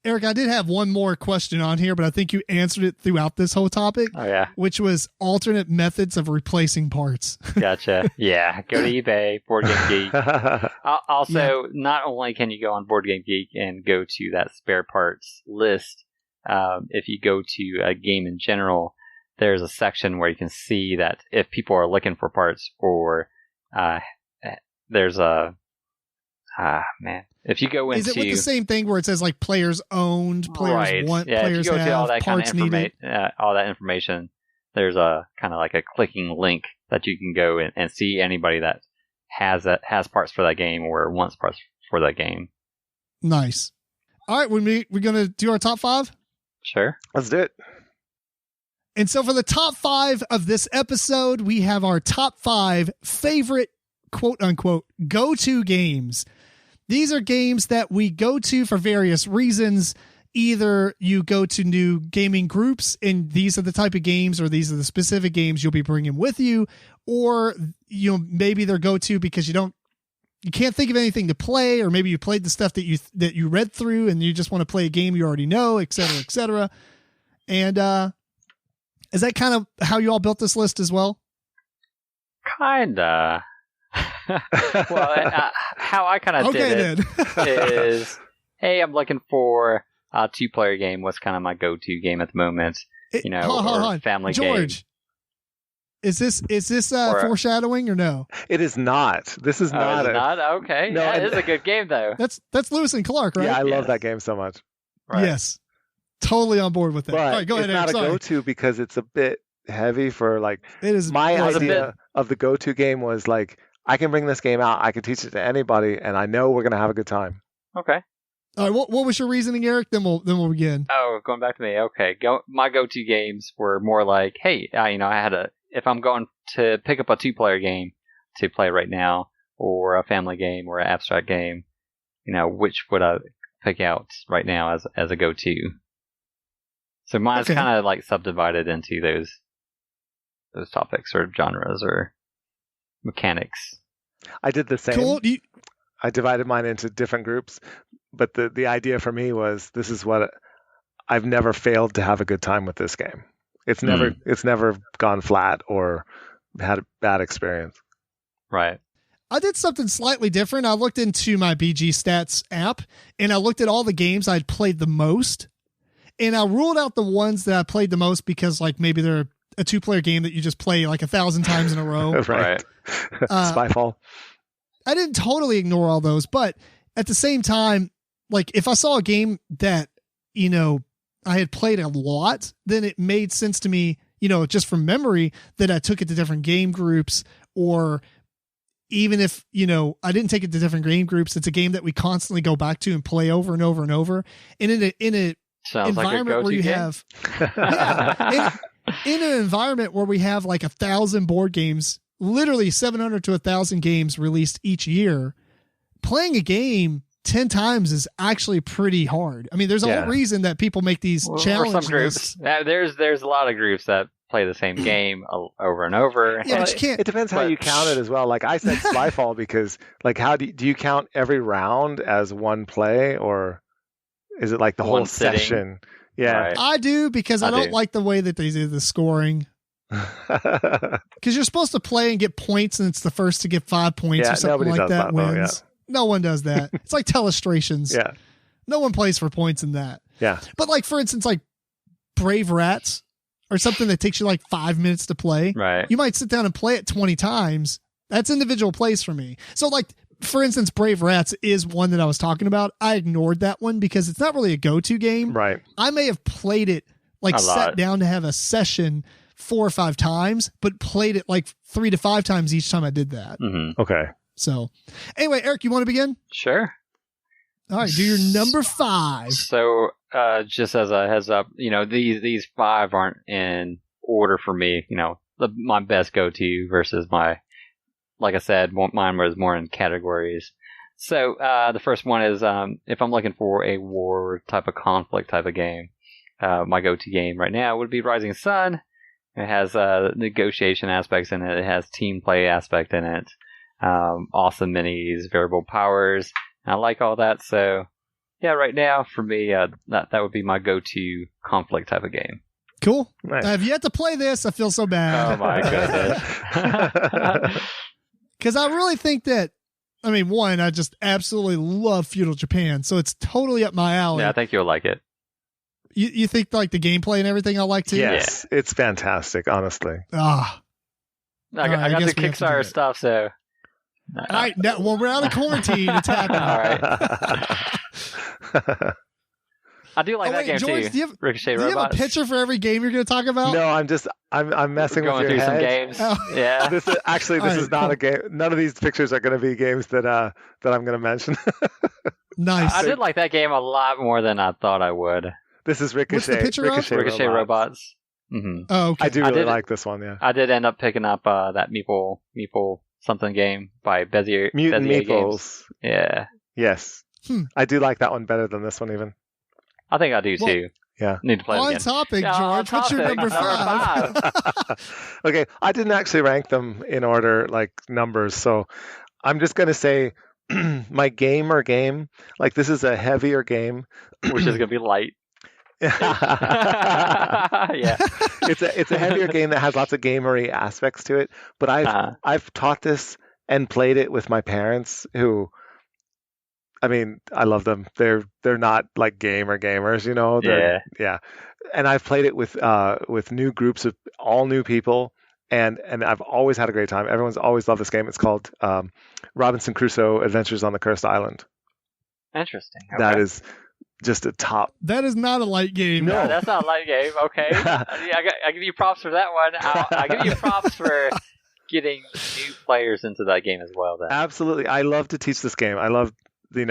Eric, I did have one more question on here, but I think you answered it throughout this whole topic. Oh, yeah. Which was alternate methods of replacing parts. Gotcha. Yeah. Go to eBay, Board Game Geek. Also, not only can you go on Board Game Geek and go to that spare parts list, if you go to a game in general, there's a section where you can see that if people are looking for parts, or there's a if you go into, is it with the same thing where it says like players owned, players want, players if you go have, to all that parts kind of needed? all that information, there's a kind of like a clicking link that you can go and see anybody that has parts for that game or wants parts for that game. Nice. All right, we're gonna do our top 5. Sure. Let's do it. And so for the top 5 of this episode, we have our top 5 favorite quote unquote go-to games. These are games that we go to for various reasons. Either you go to new gaming groups and these are the type of games, or these are the specific games you'll be bringing with you, or maybe they're go-to because you can't think of anything to play, or maybe you played the stuff that you read through and you just want to play a game you already know, et cetera, et cetera. And is that kind of how you all built this list as well? Kinda. Well, how I kind of did it is, hey, I'm looking for a 2-player game. What's kind of my go-to game at the moment? Or family George, game. Is this foreshadowing or no? It is not. This is not. Okay. No, it is a good game though. That's Lewis and Clark, right? Yeah, I love that game so much. Right. Yes, totally on board with that. But all right, go ahead. It's not Eric, a go-to because it's a bit heavy for like. It is. My idea of the go-to game was like, I can bring this game out, I can teach it to anybody, and I know we're gonna have a good time. Okay. All right. What was your reasoning, Eric? Then we'll begin. Oh, going back to me. Okay. My go-to games were more like, hey, if I'm going to pick up a 2-player game to play right now, or a family game, or an abstract game, which would I pick out right now as a go-to? So mine's kind of like subdivided into those topics or genres or mechanics. I did the same. Cool. I divided mine into different groups, but the idea for me was, this is what I've never failed to have a good time with this game. It's never gone flat or had a bad experience. Right. I did something slightly different. I looked into my BG Stats app and I looked at all the games I'd played the most, and I ruled out the ones that I played the most because like maybe they're a 2-player game that you just play like 1,000 times in a row. Right. Spyfall. I didn't totally ignore all those, but at the same time, like if I saw a game that, I had played a lot, then it made sense to me, just from memory, that I took it to different game groups, or even if, I didn't take it to different game groups, it's a game that we constantly go back to and play over and over and over. And in a Sounds environment like where you game. have, in an environment where we have like 1,000 board games, literally 700 to 1,000 games released each year, playing a game 10 times is actually pretty hard. I mean, there's a whole reason that people make these challenge some groups. There's a lot of groups that play the same game over and over. Yeah, but you can't. It depends how you count it as well. Like I said Spyfall because like how do you count every round as one play, or is it like the whole session? Yeah. Right. I do because I don't like the way that they do the scoring. Because you're supposed to play and get points, and it's the first to get 5 points or something like that wins. No one does that. It's like telestrations. Yeah. No one plays for points in that. Yeah. But like, for instance, like Brave Rats or something that takes you like 5 minutes to play. Right. You might sit down and play it 20 times. That's individual plays for me. So like, for instance, Brave Rats is one that I was talking about. I ignored that one because it's not really a go-to game. Right. I may have played it, like sat down to have a session 4 or 5 times, but played it like 3 to 5 times each time I did that. Mm-hmm. Okay. So anyway, Eric, you want to begin? Sure. All right, do your number 5. So, just as a heads up, these 5 aren't in order for me. My best go-to versus like I said, mine was more in categories. So, the first one is, if I'm looking for a war type of conflict type of game, my go-to game right now would be Rising Sun. It has, negotiation aspects in it. It has team play aspect in it. Awesome minis, variable powers. I like all that, so yeah, right now for me, that would be my go-to conflict type of game. Cool. Nice. I have yet to play this. I feel so bad. Oh my goodness! Because I really think that, one, I just absolutely love feudal Japan, so it's totally up my alley. Yeah, I think you'll like it. You think like the gameplay and everything I like too? Yes, it's fantastic, honestly. Ah. I got the Kickstarter stuff, so. All right, now, well, we're out of quarantine. It's happening. All right. I do like that game George, too. Do you have Robots. a picture for every game you're going to talk about? No, I'm messing We're with going your through head. some games. Yeah. This is not a game. None of these pictures are going to be games that I'm going to mention. Nice. I did like that game a lot more than I thought I would. This is Ricochet. What's the picture of? Ricochet Robots. Mm-hmm. Oh, okay. I do really like this one. Yeah. I did end up picking up that Meeple something game by Mutant Meeples. Games. Yeah. Yes. I do like that one better than this one even. I think I do too. Yeah. Need to play it On again. topic, Yeah, George. What's your number 5? Okay, I didn't actually rank them in order like numbers, so I'm just gonna say my game, like this is a heavier game, which is gonna be light. Yeah, it's a heavier game that has lots of gamery aspects to it. But I've taught this and played it with my parents, who, I love them. They're not like gamers, Yeah. And I've played it with new groups of all new people, and I've always had a great time. Everyone's always loved this game. It's called Robinson Crusoe: Adventures on the Cursed Island. Interesting. Okay. That is just a top. That is not a light game. No, that's not a light game. Okay. I give you props for that one. I give you props for getting new players into that game as well. Then. Absolutely. I love to teach this game. I love, the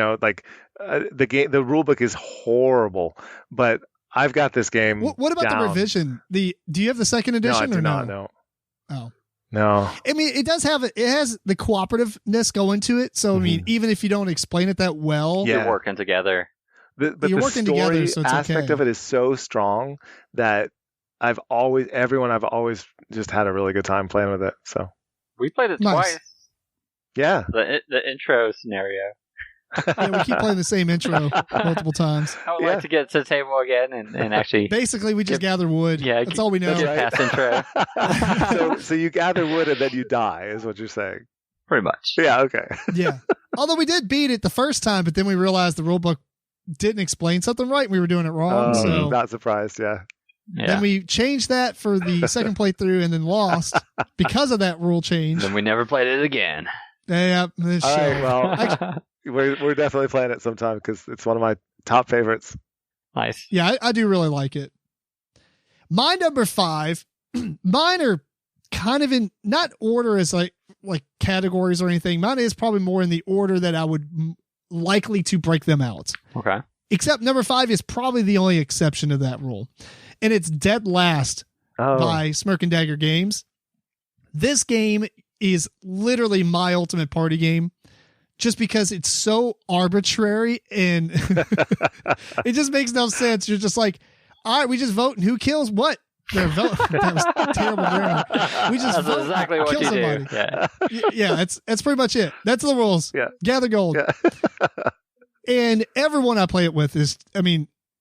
game. The rule book is horrible, but I've got this game. What about down. the revision? Do you have the second edition? No, I do not. No. Oh. No. It does have it has the cooperativeness going to it. So even if you don't explain it that well, you're working together. But you're the working story together, so it's aspect of it is so strong that I've always just had a really good time playing with it. So we played it twice. Yeah. The intro scenario. Yeah, we keep playing the same intro multiple times. I would like to get to the table again and actually. Basically, we just gather wood. Yeah, that's all we know. Get past intro. So you gather wood and then you die, is what you're saying. Pretty much. Yeah. Okay. Yeah. Although we did beat it the first time, but then we realized the rule book didn't explain something right. We were doing it wrong. So not surprised. Yeah. Then we changed that for the second playthrough and then lost because of that rule change. Then we never played it again. Yeah. All right, well, we're definitely playing it sometime because it's one of my top favorites. Nice. Yeah, I do really like it. My number 5, mine are kind of in not order as like categories or anything. Mine is probably more in the order that I would likely to break them out. Okay. Except number 5 is probably the only exception to that rule. And it's Dead Last by Smirk and Dagger Games. This game is literally my ultimate party game just because it's so arbitrary and it just makes no sense. You're just like, all right, we just vote and who kills what? That was terrible grammar. We just vote exactly what kill you somebody. do. Yeah, that's pretty much it. That's the rules. Yeah. Gather gold. Yeah. And everyone I play it with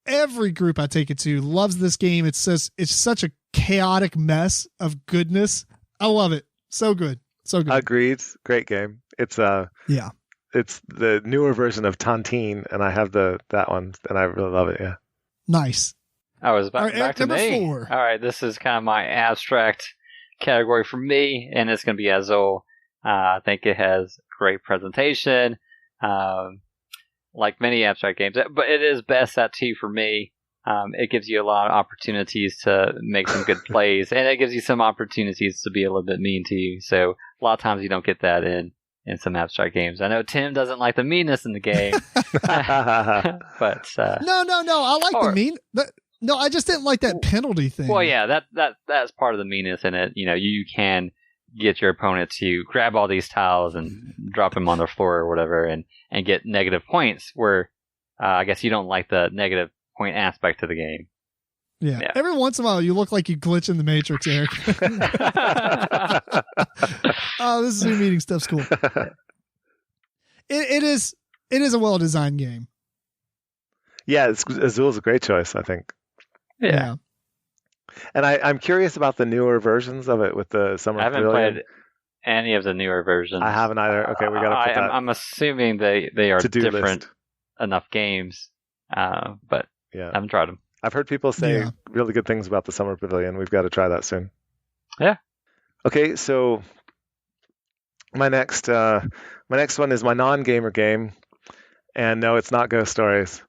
every group I take it to loves this game. It's such a chaotic mess of goodness. I love it. So good. So good. Agreed. Great game. It's it's the newer version of Tontine, and I have that one, and I really love it. Yeah. Nice. I was back to number me. 4. All right, this is kind of my abstract category for me, and it's going to be Azul. I think it has great presentation, like many abstract games, but it is best at 2 for me. it gives you a lot of opportunities to make some good plays, and it gives you some opportunities to be a little bit mean to you. So a lot of times you don't get that in some abstract games. I know Tim doesn't like the meanness in the game, but no, I like the mean. No, I just didn't like that penalty thing. Well, yeah, that's part of the meanness in it. You can get your opponent to grab all these tiles and drop them on the floor or whatever, and get negative points. Where I guess you don't like the negative point aspect of the game. Yeah. Every once in a while, you look like you glitch in the Matrix, Eric. Oh, this Zoom meeting stuff's cool. It is a well-designed game. Yeah, Azul's a great choice, I think. Yeah. And I'm curious about the newer versions of it with the Summer Pavilion. I haven't played any of the newer versions. I haven't either. Okay, we got to put that. I'm assuming they are different enough games, but I haven't tried them. I've heard people say really good things about the Summer Pavilion. We've got to try that soon. Yeah. Okay, so my next one is my non-gamer game, and no, it's not Ghost Stories.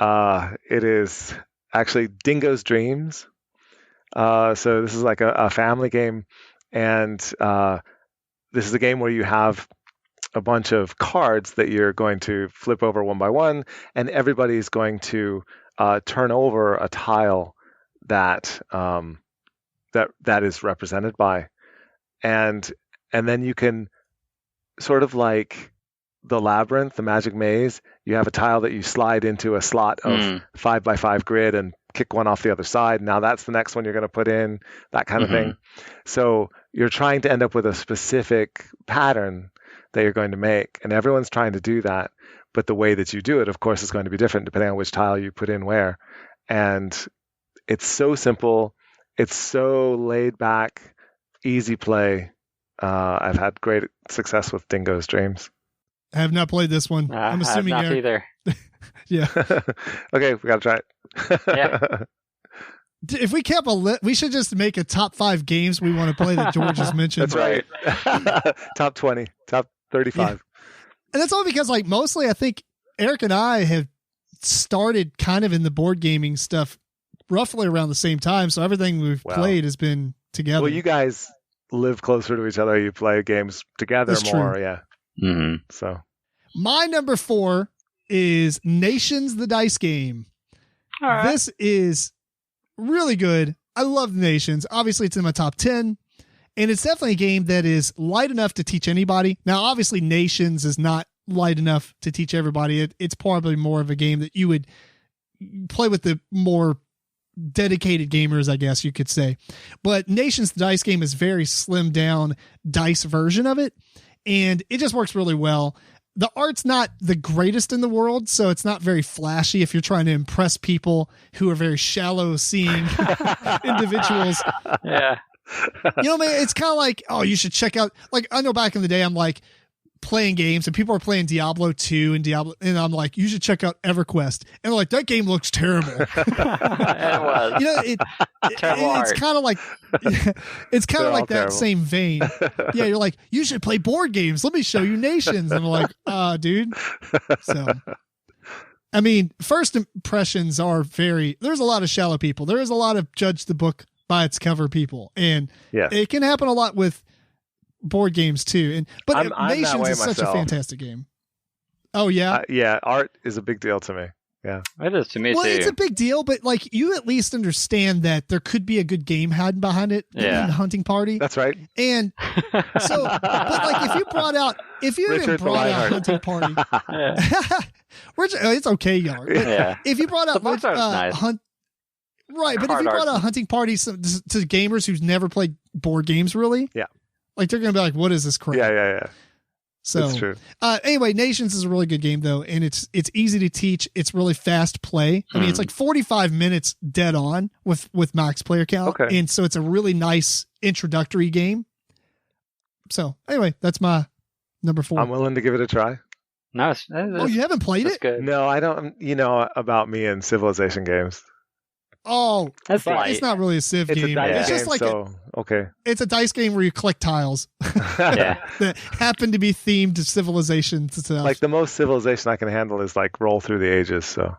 It is actually Dingo's Dreams. So this is like a family game, and this is a game where you have a bunch of cards that you're going to flip over one by one, and everybody's going to turn over a tile that is represented by, and then you can sort of like the labyrinth, the magic maze. You have a tile that you slide into a slot of 5x5 grid and kick one off the other side. Now that's the next one you're going to put in, that kind of thing. So you're trying to end up with a specific pattern that you're going to make, and everyone's trying to do that. But the way that you do it, of course, is going to be different depending on which tile you put in where. And it's so simple. It's so laid back, easy play. I've had great success with Dingo's Dreams. I have not played this one. I'm assuming not either. Yeah. Okay, we got to try it. Yeah. If we kept we should just make a top 5 games we want to play that George has mentioned. That's right. Top 20, top 35. Yeah. And that's all because, like, mostly I think Eric and I have started kind of in the board gaming stuff roughly around the same time. So everything we've played has been together. Well, you guys live closer to each other. You play games together more. True. Yeah. Mm-hmm. So my number 4 is Nations, the dice game. All right. This is really good. I love Nations. Obviously, it's in my top 10. And it's definitely a game that is light enough to teach anybody. Now, obviously, Nations is not light enough to teach everybody. It's probably more of a game that you would play with the more dedicated gamers, I guess you could say. But Nations, the dice game, is very slimmed down dice version of it. And it just works really well. The art's not the greatest in the world, so it's not very flashy if you're trying to impress people who are very shallow seeing individuals. Yeah. Man, it's kind of like, oh, you should check out, like, I know back in the day, I'm like playing games and people are playing Diablo 2 and I'm like, you should check out EverQuest. And they're like, that game looks terrible. It was. It's kind of like, it's kind of like that terrible. Same vein. Yeah. You're like, you should play board games. Let me show you Nations. And I'm like, dude. So, I mean, first impressions are there's a lot of shallow people. There is a lot of judge the book by its cover people, and it can happen a lot with board games too. But Nations is such a fantastic game. Oh yeah, yeah. Art is a big deal to me. Yeah, it is to me too. Well, it's a big deal, but like you at least understand that there could be a good game hiding behind it. Yeah, in Hunting Party. That's right. And so, but like if you brought out Hunting Party, it's okay, Yard. Yeah. If you brought out nice. Right, but if you brought a Hunting Party to gamers who's never played board games, really, like they're gonna be like, "What is this crap?" Yeah. So, that's true. Anyway, Nations is a really good game though, and it's easy to teach. It's really fast play. I mean, it's like 45 minutes dead on with max player count, and so it's a really nice introductory game. So anyway, that's my number 4. I'm willing to give it a try. No, you haven't played it? Good. No, I don't. You know about me and Civilization games. Oh, that's light. It's not really a Civ game. It's just like it's a dice game where you collect tiles that happen to be themed to Civilization stuff. Like the most Civilization I can handle is like Roll Through the Ages. So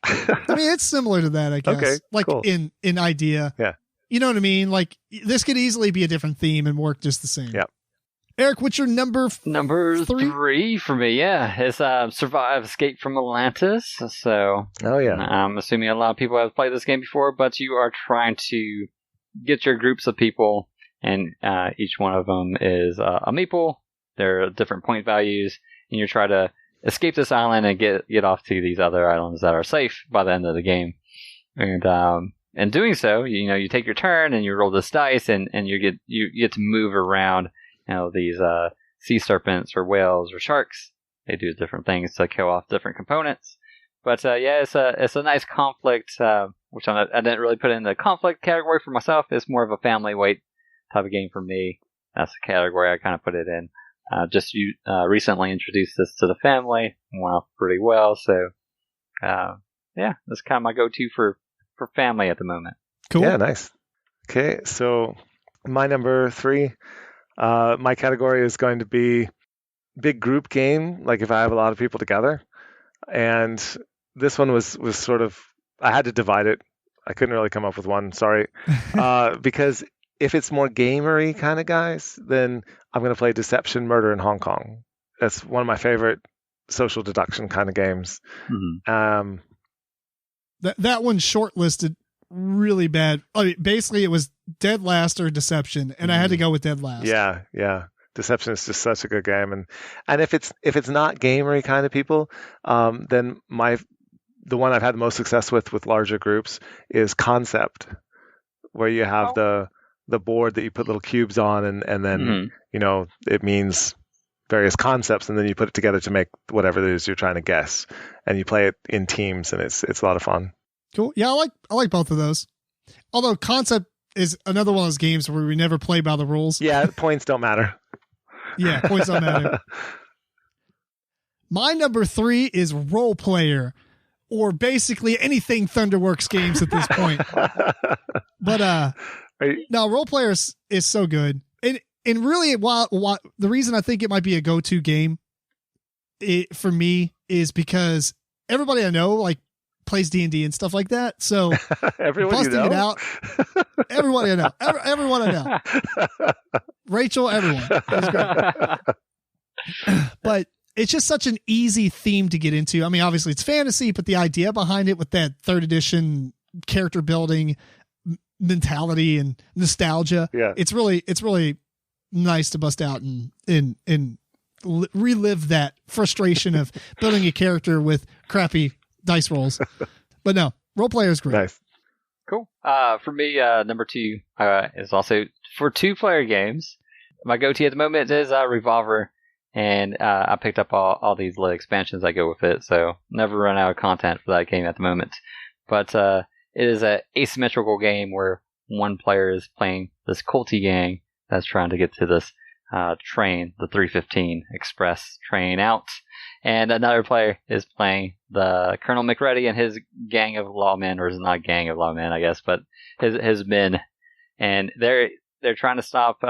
I mean, it's similar to that, I guess. Okay, like cool. in idea. Yeah. You know what I mean? Like this could easily be a different theme and work just the same. Yeah. Eric, what's your number three for me? Yeah, it's Survive Escape from Atlantis. So, Oh yeah. I'm assuming a lot of people have played this game before, but you are trying to get your groups of people, and each one of them is a meeple. There are different point values, and you're trying to escape this island and get off to these other islands that are safe by the end of the game. And in doing so, you take your turn and you roll this dice, and you get to move around. These sea serpents or whales or sharks. They do different things to kill off different components. But it's a nice conflict, which I didn't really put in the conflict category for myself. It's more of a family weight type of game for me. That's the category I kind of put it in. You recently introduced this to the family. Went off pretty well. So, that's kind of my go-to for family at the moment. Cool. Yeah, nice. Okay, so my number 3, my category is going to be big group game, like if I have a lot of people together. And this one was sort of, I had to divide it. I couldn't really come up with one, sorry. Because if it's more gamery kind of guys, then I'm going to play Deception, Murder in Hong Kong. That's one of my favorite social deduction kind of games. Mm-hmm. That one's shortlisted really bad. I mean, basically, it was Dead Last or Deception, and I had to go with Dead Last. Yeah. Deception is just such a good game, and if it's not gamery kind of people, then the one I've had the most success with larger groups is Concept, where you have the board that you put little cubes on, and then it means various concepts, and then you put it together to make whatever it is you're trying to guess, and you play it in teams, and it's a lot of fun. Cool. Yeah, I like both of those. Although Concept is another one of those games where we never play by the rules. Yeah, points don't matter. Yeah, points don't matter. My number 3 is Role Player, or basically anything Thunderworks games at this point. But no, Role Player is so good. And really, while the reason I think it might be a go-to game for me is because everybody I know plays D&D and stuff like that. So everyone it out. Everyone I know. Everyone I know. Rachel, everyone. It's great. But it's just such an easy theme to get into. I mean, obviously it's fantasy, but the idea behind it with that 3rd edition character building mentality and nostalgia, it's really nice to bust out and relive that frustration of building a character with crappy dice rolls. But no, Role Player is great. Nice. Cool. For me, number 2 is also for 2-player games. My go-to at the moment is Revolver, and I picked up all these little expansions that go with it, so never run out of content for that game at the moment. But it is an asymmetrical game where one player is playing this culty gang that's trying to get to this train, the 315 express train out, and another player is playing the Colonel McReady and his gang of lawmen, or it's not a gang of lawmen, I guess, but his men, and they're trying to stop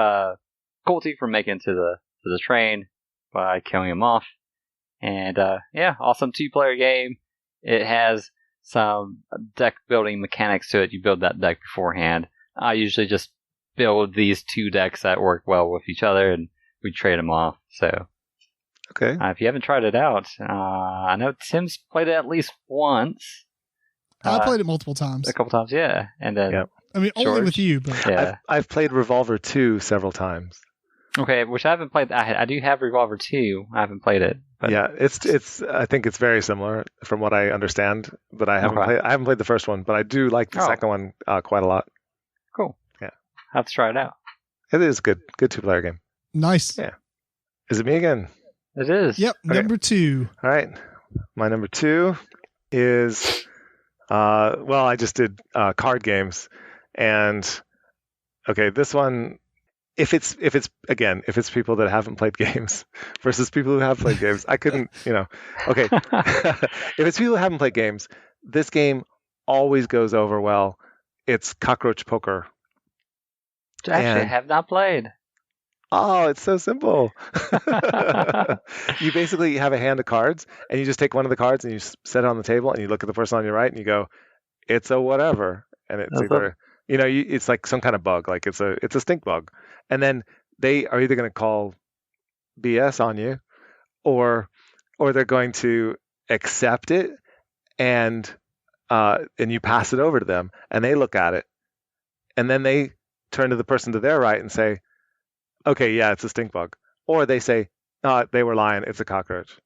Colty from making to the train by killing him off. And awesome 2-player game. It has some deck building mechanics to it. You build that deck beforehand. I usually just build these 2 decks that work well with each other, and we trade them off. So, okay. If you haven't tried it out, I know Tim's played it at least once. I played it multiple times. A couple times, yeah. And then, I mean, only with you, but yeah. I've played Revolver 2 several times. Okay, which I haven't played. I do have Revolver 2. I haven't played it. But. Yeah, it's. I think it's very similar from what I understand, but I haven't played the first one, but I do like the second one quite a lot. Cool. Yeah, I have to try it out. It is good 2-player game. Nice. Yeah. Is it me again? It is. Yep. Okay. Number 2. All right. My number 2 is I just did card games, and okay, this one. If it's people that haven't played games versus people who have played games, I couldn't, okay. If it's people who haven't played games, this game always goes over well. It's Cockroach Poker. Which I actually have not played. Oh, it's so simple. You basically have a hand of cards, and you just take one of the cards and you set it on the table, and you look at the person on your right, and you go, "It's a whatever," and it's either it's like some kind of bug, like it's a stink bug, and then they are either going to call BS on you, or they're going to accept it, and you pass it over to them, and they look at it, and then they turn to the person to their right and say, okay, yeah, it's a stink bug. Or they say, they were lying, it's a cockroach.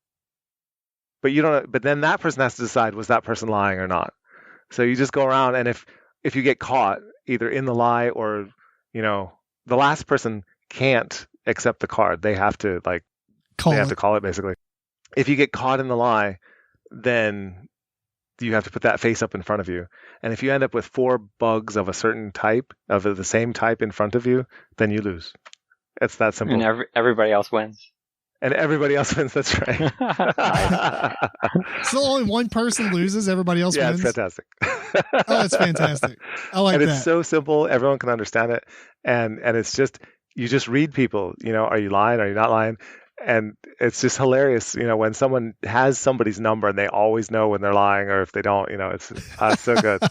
But you don't. But then that person has to decide, was that person lying or not? So you just go around, and if you get caught either in the lie or, the last person can't accept the card. They have to to call it, basically. If you get caught in the lie, then you have to put that face up in front of you. And if you end up with 4 bugs of a certain type, of the same type in front of you, then you lose. It's that simple. And everybody else wins. And everybody else wins, that's right. So only one person loses, everybody else wins? Yeah, it's fantastic. Oh, that's fantastic. I like that. And it's so simple, everyone can understand it. And it's just, you just read people, are you lying, are you not lying? And it's just hilarious, when someone has somebody's number and they always know when they're lying, or if they don't, it's so good.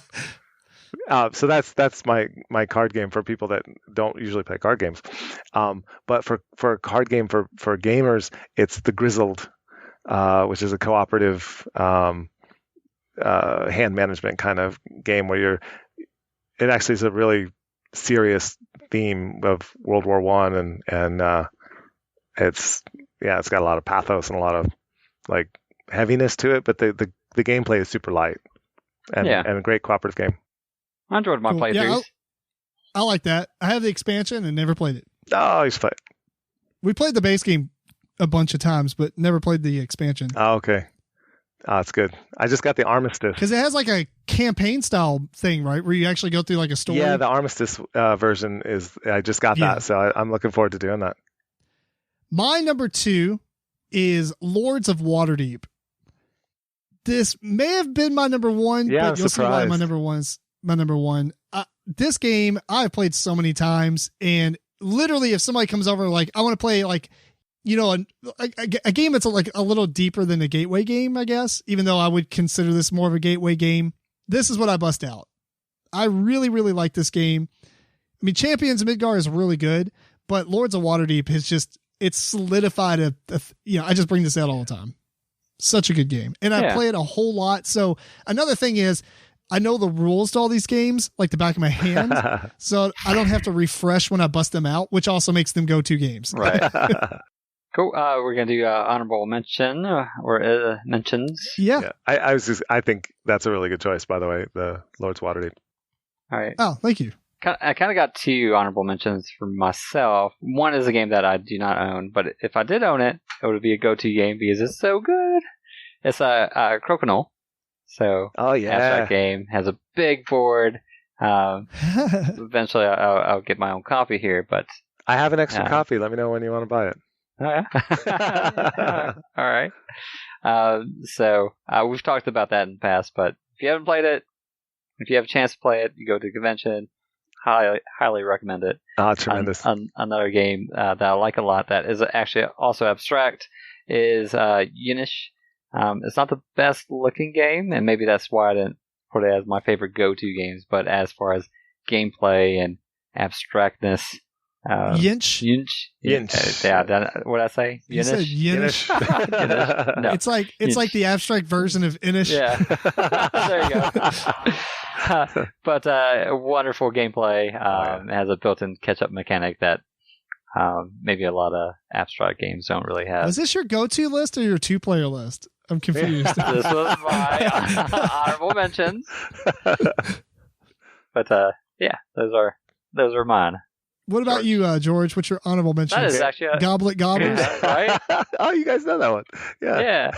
So that's my card game for people that don't usually play card games. But for a card game for gamers, it's the Grizzled, which is a cooperative hand management kind of game where it actually is a really serious theme of World War I, and it's got a lot of pathos and a lot of heaviness to it, but the gameplay is super light and a great cooperative game. I enjoyed my playthroughs. Yeah, I like that. I have the expansion and never played it. Oh, you should play it. We played the base game a bunch of times, but never played the expansion. Oh, okay. Oh, that's good. I just got the Armistice. Because it has a campaign style thing, right? Where you actually go through a story. Yeah, the Armistice version I just got that, so I'm looking forward to doing that. My number 2 is Lords of Waterdeep. This may have been my number 1, but you'll see why my number 1's my number 1. This game I've played so many times, and literally if somebody comes over I want to play a game that's a little deeper than a gateway game, I guess, even though I would consider this more of a gateway game, this is what I bust out. I really, really like this game. I mean, Champions of Midgard is really good, but Lords of Waterdeep has it's solidified I just bring this out all the time. Such a good game. And I play it a whole lot. So another thing is, I know the rules to all these games like the back of my hand, so I don't have to refresh when I bust them out, which also makes them go-to games. Right. Cool. We're gonna do honorable mention or mentions. Yeah. I think that's a really good choice, by the way, the Lords of Waterdeep. All right. Oh, thank you. I kind of got 2 honorable mentions for myself. One is a game that I do not own, but if I did own it, it would be a go-to game because it's so good. It's a Crokinole. So, abstract game, has a big board. Eventually, I'll get my own copy here, but I have an extra copy. Let me know when you want to buy it. All right. So we've talked about that in the past, but if you haven't played it, if you have a chance to play it, you go to the convention. Highly recommend it. Oh, tremendous. Another game that I like a lot that is actually also abstract is Yunish. It's not the best looking game, and maybe that's why I didn't put it as my favorite go-to games, but as far as gameplay and abstractness, Yinch. Yeah, what did I say? You said Yinish. No. It's like the abstract version of Inish. Yeah. There you go. But wonderful gameplay. It has a built-in catch-up mechanic that maybe a lot of abstract games don't really have. Is this your go-to list or your 2-player list? I'm confused. This was my honorable mentions. But those are mine. What about you, George? What's your honorable mention? That is actually Goblet Gobblers. Right? Oh, you guys know that one. Yeah.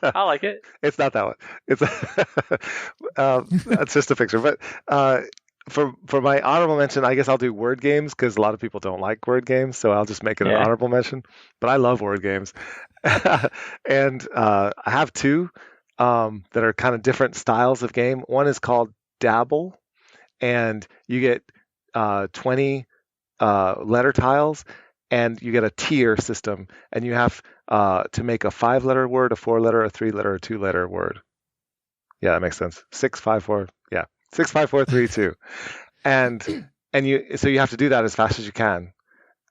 I like it. It's not that one. It's that's just a picture. But for my honorable mention, I guess I'll do word games because a lot of people don't like word games, so I'll just make it an honorable mention. But I love word games, and I have 2 that are kind of different styles of game. One is called Dabble, and you get 20 letter tiles, and you get a tier system, and you have to make a 5-letter word, a 4-letter, a 3-letter, a 2-letter word. Yeah, that makes sense. 6, 5, 4. Yeah, 6, 5, 4, 3, 2. And you have to do that as fast as you can,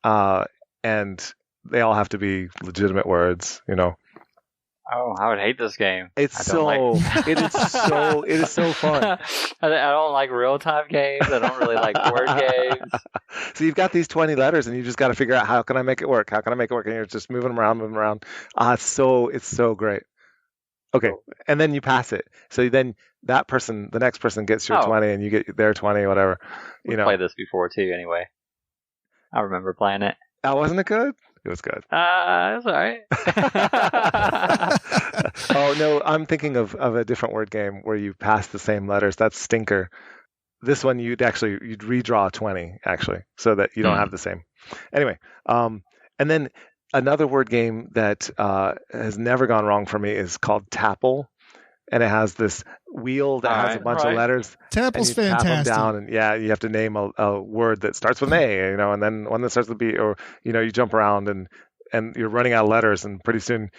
and they all have to be legitimate words. Oh, I would hate this game. It is so fun. I don't like real-time games. I don't really like word games. So you've got these 20 letters, and you just got to figure out, how can I make it work? How can I make it work? And you're just moving them around. It's so great. Okay, and then you pass it. So then the next person gets your 20, and you get their 20, whatever. We played this before too. Anyway, I remember playing it. Wasn't it good? It was good. It was all right. Oh no, I'm thinking of a different word game where you pass the same letters. That's Stinker. This one you'd redraw 20 actually, so that you don't have the same. Anyway, and then another word game that has never gone wrong for me is called Tapple, and it has this wheel that has a bunch of letters. Tapple's fantastic. Tap them down, and you have to name a word that starts with an A, and then one that starts with B, or you jump around and you're running out of letters, and pretty soon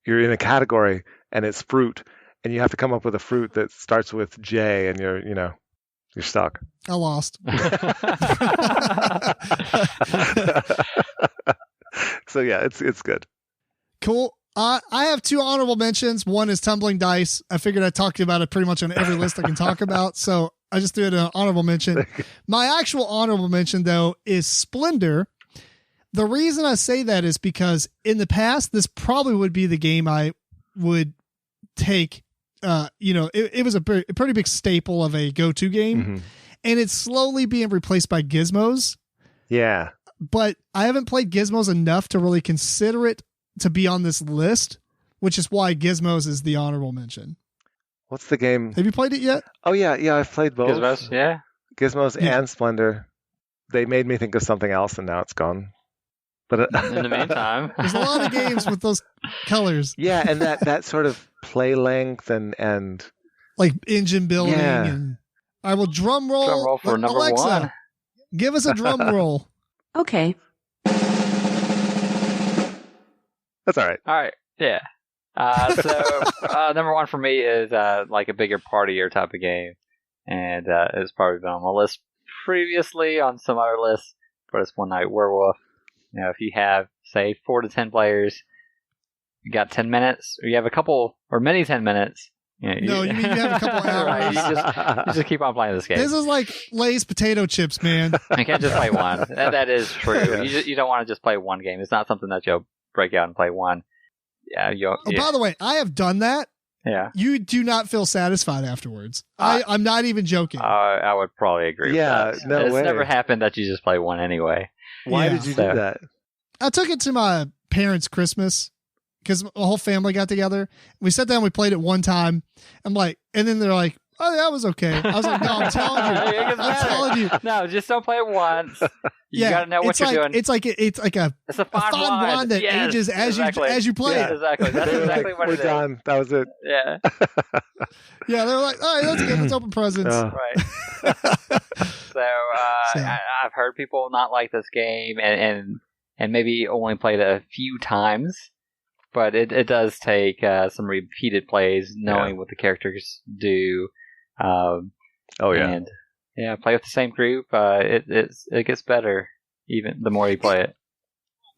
you're in a category and it's fruit, and you have to come up with a fruit that starts with J, and you're stuck. I lost. So yeah, it's good. Cool. I have 2 honorable mentions. One is Tumbling Dice. I figured I talked about it pretty much on every list I can talk about, so I just threw it an honorable mention. My actual honorable mention, though, is Splendor. The reason I say that is because in the past, this probably would be the game I would take. It was a pretty big staple of a go-to game, and it's slowly being replaced by Gizmos. Yeah. But I haven't played Gizmos enough to really consider it to be on this list, which is why Gizmos is the honorable mention. What's the game? Have you played it yet? Oh yeah, I've played both. Gizmos, yeah. Gizmos and Splendor. They made me think of something else, and now it's gone. But in the meantime, there's a lot of games with those colors. Yeah, and that sort of play length and like engine building. Yeah. And I will drum roll. Drum roll for number Alexa, 1. give us a drum roll. Okay. That's all right. All right, yeah. So number 1 for me is like a bigger partier type of game, and it's probably been on my list previously on some other lists. But it's One Night Werewolf. If you have say 4 to 10 players, you got 10 minutes, or you have a couple or many 10 minutes. You mean you have a couple hours? Right, you just keep on playing this game. This is like Lay's potato chips, man. You can't just play one. That is true. You don't want to just play one game. It's not something that you'll break out and play one. Yeah. By the way, I have done that. Yeah. You do not feel satisfied afterwards. I'm not even joking. I would probably agree with that. No it's way. never happened that you just play one anyway. Why did you do that? I took it to my parents' Christmas because the whole family got together. We sat down, we played it one time. I'm like, and then they're like, "Oh, that was okay." I was like, "No, I'm telling you, I'm telling you, no, just don't play it once. You gotta know what you're doing. It's like a fine wine that ages as you play it. Exactly. That's exactly what it is. We're done. That was it. Yeah. Yeah, they're like, "All right, let's get let's open presents." Right. So I've heard people not like this game and maybe only played it a few times, but it does take some repeated plays, knowing what the characters do. And play with the same group. It gets better even the more you play it.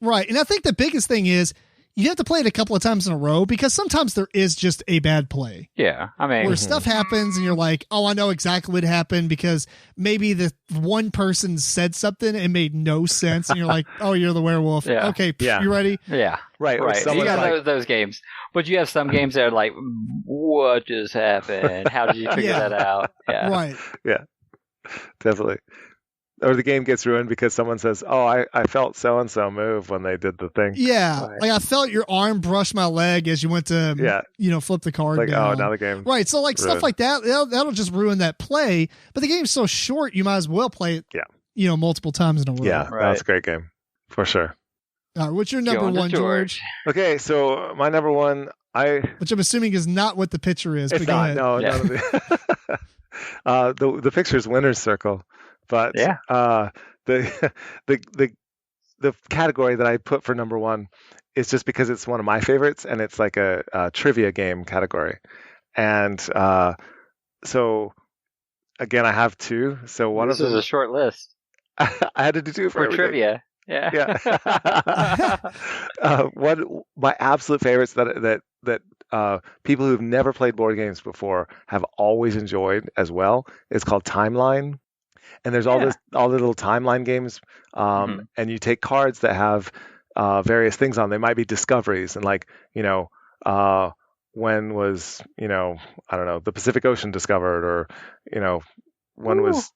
Right, and I think the biggest thing is you have to play it a couple of times in a row because sometimes there is just a bad play. Yeah, I mean, where stuff happens and you're like, "Oh, I know exactly what happened," because maybe the one person said something and it made no sense, and you're like, "Oh, you're the werewolf." Yeah. Okay, you ready? Yeah, right. You got those games, but you have some games that are like, "What just happened? How did you figure that out?" Yeah, right. Yeah, definitely. Or the game gets ruined because someone says, "Oh, I felt so and so move when they did the thing." Yeah, like I felt your arm brush my leg as you went to, flip the card. Like, down. oh, now the game. Right, so like ruined. Stuff like that, that'll just ruin that play. But the game's so short, you might as well play it. Yeah. Multiple times in a row. Yeah, that's a great game for sure. All right, what's your number one, George? Okay, so my number one, which I'm assuming is not what the picture is. It's not. No, the picture is Winner's Circle. But the the category that I put for number one is just because it's one of my favorites, and it's like a trivia game category. And so again, I have two. So one this of them is a short list. I had to do two for trivia. Yeah. One my absolute favorites that people who've never played board games before have always enjoyed as well is called Timeline. And there's all the little timeline games, and you take cards that have various things on. They might be discoveries, and like, when was, I don't know, the Pacific Ocean discovered, or when was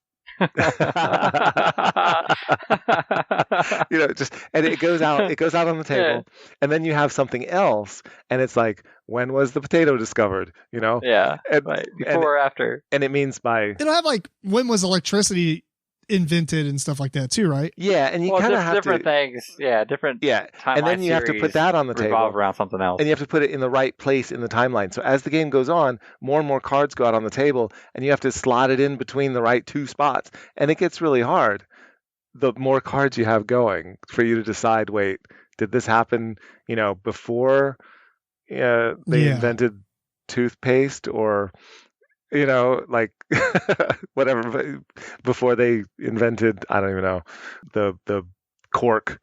just, and it goes out on the table, and then you have something else, and it's like, when was the potato discovered? Before or after, and it means by it'll have like, when was electricity invented and stuff like that too, right? Yeah, and you kind of have different things, different and then you have to put that on the table, revolve around something else, and you have to put it in the right place in the timeline. So as the game goes on, more and more cards go out on the table, and you have to slot it in between the right two spots, and it gets really hard the more cards you have going for you to decide, wait, did this happen before they invented toothpaste, or like whatever, before they invented, I don't even know, the cork,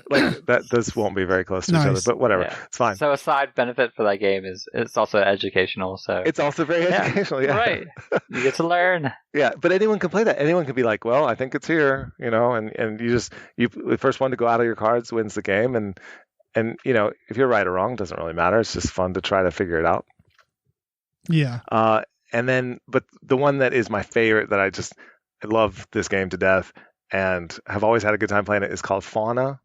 like that. This won't be very close to each other, but whatever, it's fine. So a side benefit for that game is it's also educational. So it's also very educational. Yeah, right. You get to learn. Yeah, but anyone can play that. Anyone can be like, well, I think it's here, and the first one to go out of your cards wins the game, and if you're right or wrong, it doesn't really matter. It's just fun to try to figure it out. Yeah. And then, but the one that is my favorite, that I love this game to death and have always had a good time playing it, is called Fauna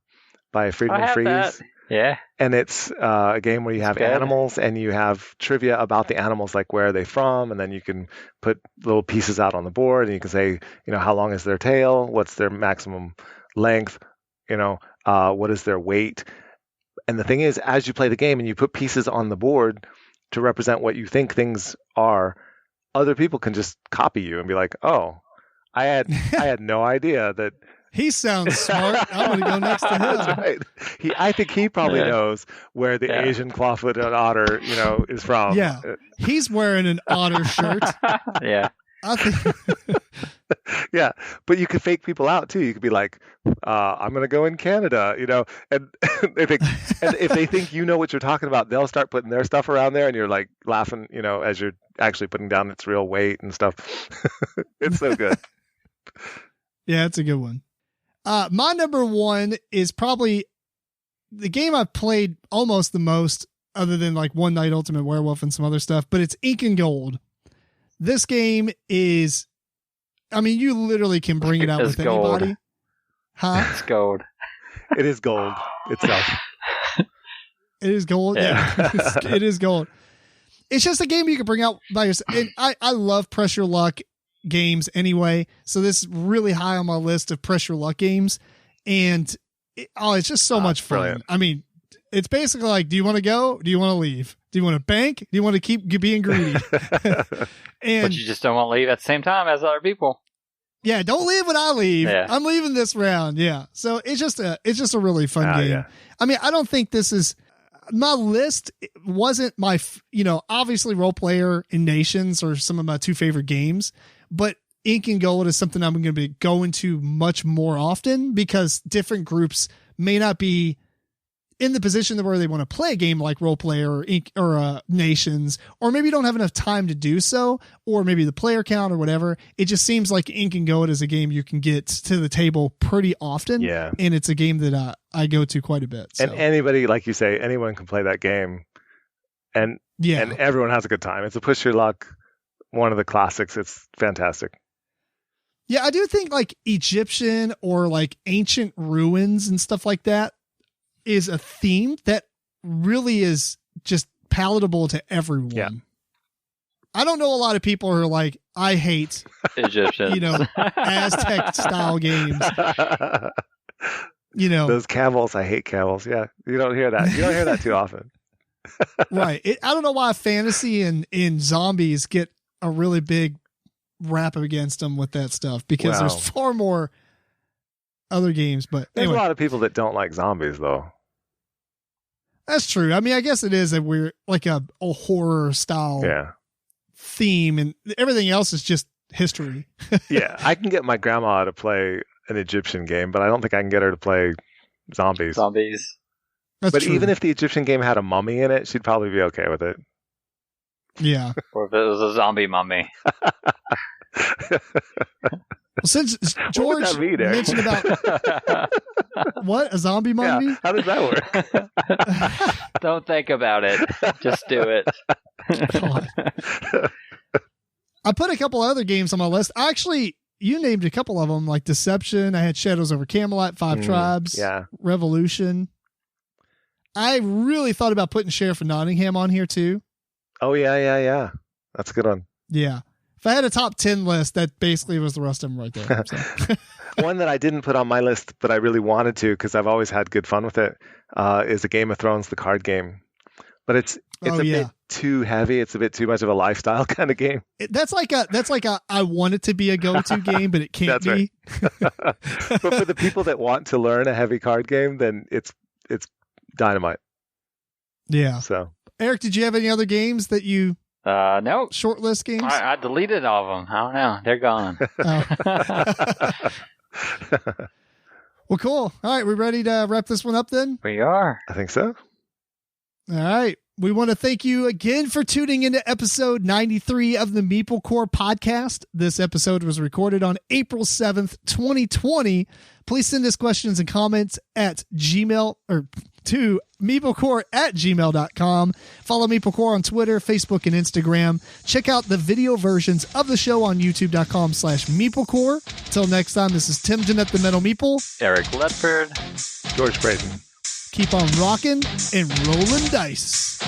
by Friedman Freeze. That. Yeah. And it's a game where you have animals, and you have trivia about the animals, like where are they from, and then you can put little pieces out on the board, and you can say, how long is their tail, what's their maximum length, what is their weight. And the thing is, as you play the game and you put pieces on the board to represent what you think things are, other people can just copy you and be like, oh, I had no idea that. He sounds smart. I'm going to go next to him. That's right. I think he probably knows where the Asian claw-footed otter, is from. Yeah. He's wearing an otter shirt. Yeah. I think. Yeah, but you could fake people out too. You could be like, I'm going to go in Canada, and if they think you know what you're talking about, they'll start putting their stuff around there, and you're like laughing, as you're actually putting down its real weight and stuff. It's so good. Yeah, it's a good one. My number one is probably the game I've played almost the most, other than like One Night Ultimate Werewolf and some other stuff, but it's Ink and Gold. This game is, you literally can bring it out with gold. anybody. Huh? It's gold. It is gold itself. It is gold. Yeah. It is gold. It's just a game you can bring out by yourself. And I love pressure luck games anyway. So this is really high on my list of pressure luck games. And it's just so much fun. Brilliant. It's basically like, do you want to go? Do you want to leave? Do you want to bank? Do you want to keep being greedy? But you just don't want to leave at the same time as other people. Yeah, don't leave when I leave. Yeah. I'm leaving this round. Yeah. So it's just a really fun game. Yeah. I don't think this is my list. Wasn't my, obviously Role Player and Nations are some of my two favorite games, but Ink and Gold is something I'm going to be going to much more often, because different groups may not be in the position where they want to play a game like Role Player or Ink or Nations, or maybe don't have enough time to do so, or maybe the player count or whatever. It just seems like Ink and Gold is a game you can get to the table pretty often. Yeah. And it's a game that I go to quite a bit. So. And anybody, like you say, anyone can play that game, and everyone has a good time. It's a push your luck, one of the classics. It's fantastic. Yeah, I do think like Egyptian or like ancient ruins and stuff like that is a theme that really is just palatable to everyone. Yeah. I don't know a lot of people who are like, I hate Egyptian, Aztec style games. Those camels. I hate camels. Yeah. You don't hear that. You don't hear that too often. Right. I don't know why fantasy and zombies get a really big rap against them with that stuff, because there's far more other games. But There's anyway, a lot of people that don't like zombies, though. that's true. I mean, I guess it is a weird, like a horror style theme, and everything else is just history. Yeah, I can get my grandma to play an Egyptian game, but I don't think I can get her to play zombies. That's but true. even if the Egyptian game had a mummy in it, she'd probably be okay with it. Yeah. Or if it was a zombie mummy. Well, since George What would that mean, Eric? mentioned about what, a zombie mummy? Yeah, how does that work? Don't think about it. Just do it. God. I put a couple other games on my list. Actually, you named a couple of them, like Deception. I had Shadows over Camelot, Five Tribes, Revolution. I really thought about putting Sheriff of Nottingham on here too. Oh, yeah. That's a good one. Yeah. If I had a top 10 list, that basically was the rest of them right there. So. One that I didn't put on my list, but I really wanted to because I've always had good fun with it, is a Game of Thrones, the card game. But it's a bit too heavy. It's a bit too much of a lifestyle kind of game. That's like a I want it to be a go-to game, but it can't be. Right. But for the people that want to learn a heavy card game, then it's dynamite. Yeah. So, Eric, did you have any other games that you no shortlist games? I deleted all of them. I don't know. They're gone. Well, cool. All right, we ready to wrap this one up then? We are. I think so. All right. We want to thank you again for tuning into episode 93 of the MeepleCore Podcast. This episode was recorded on April 7th, 2020. Please send us questions and comments at Gmail or to MeepleCore@gmail.com. Follow MeepleCore on Twitter, Facebook, and Instagram. Check out the video versions of the show on YouTube.com/MeepleCore. Till next time, this is Tim Jennette, the Metal Meeple. Eric Ledford. George Breden. Keep on rocking and rolling dice.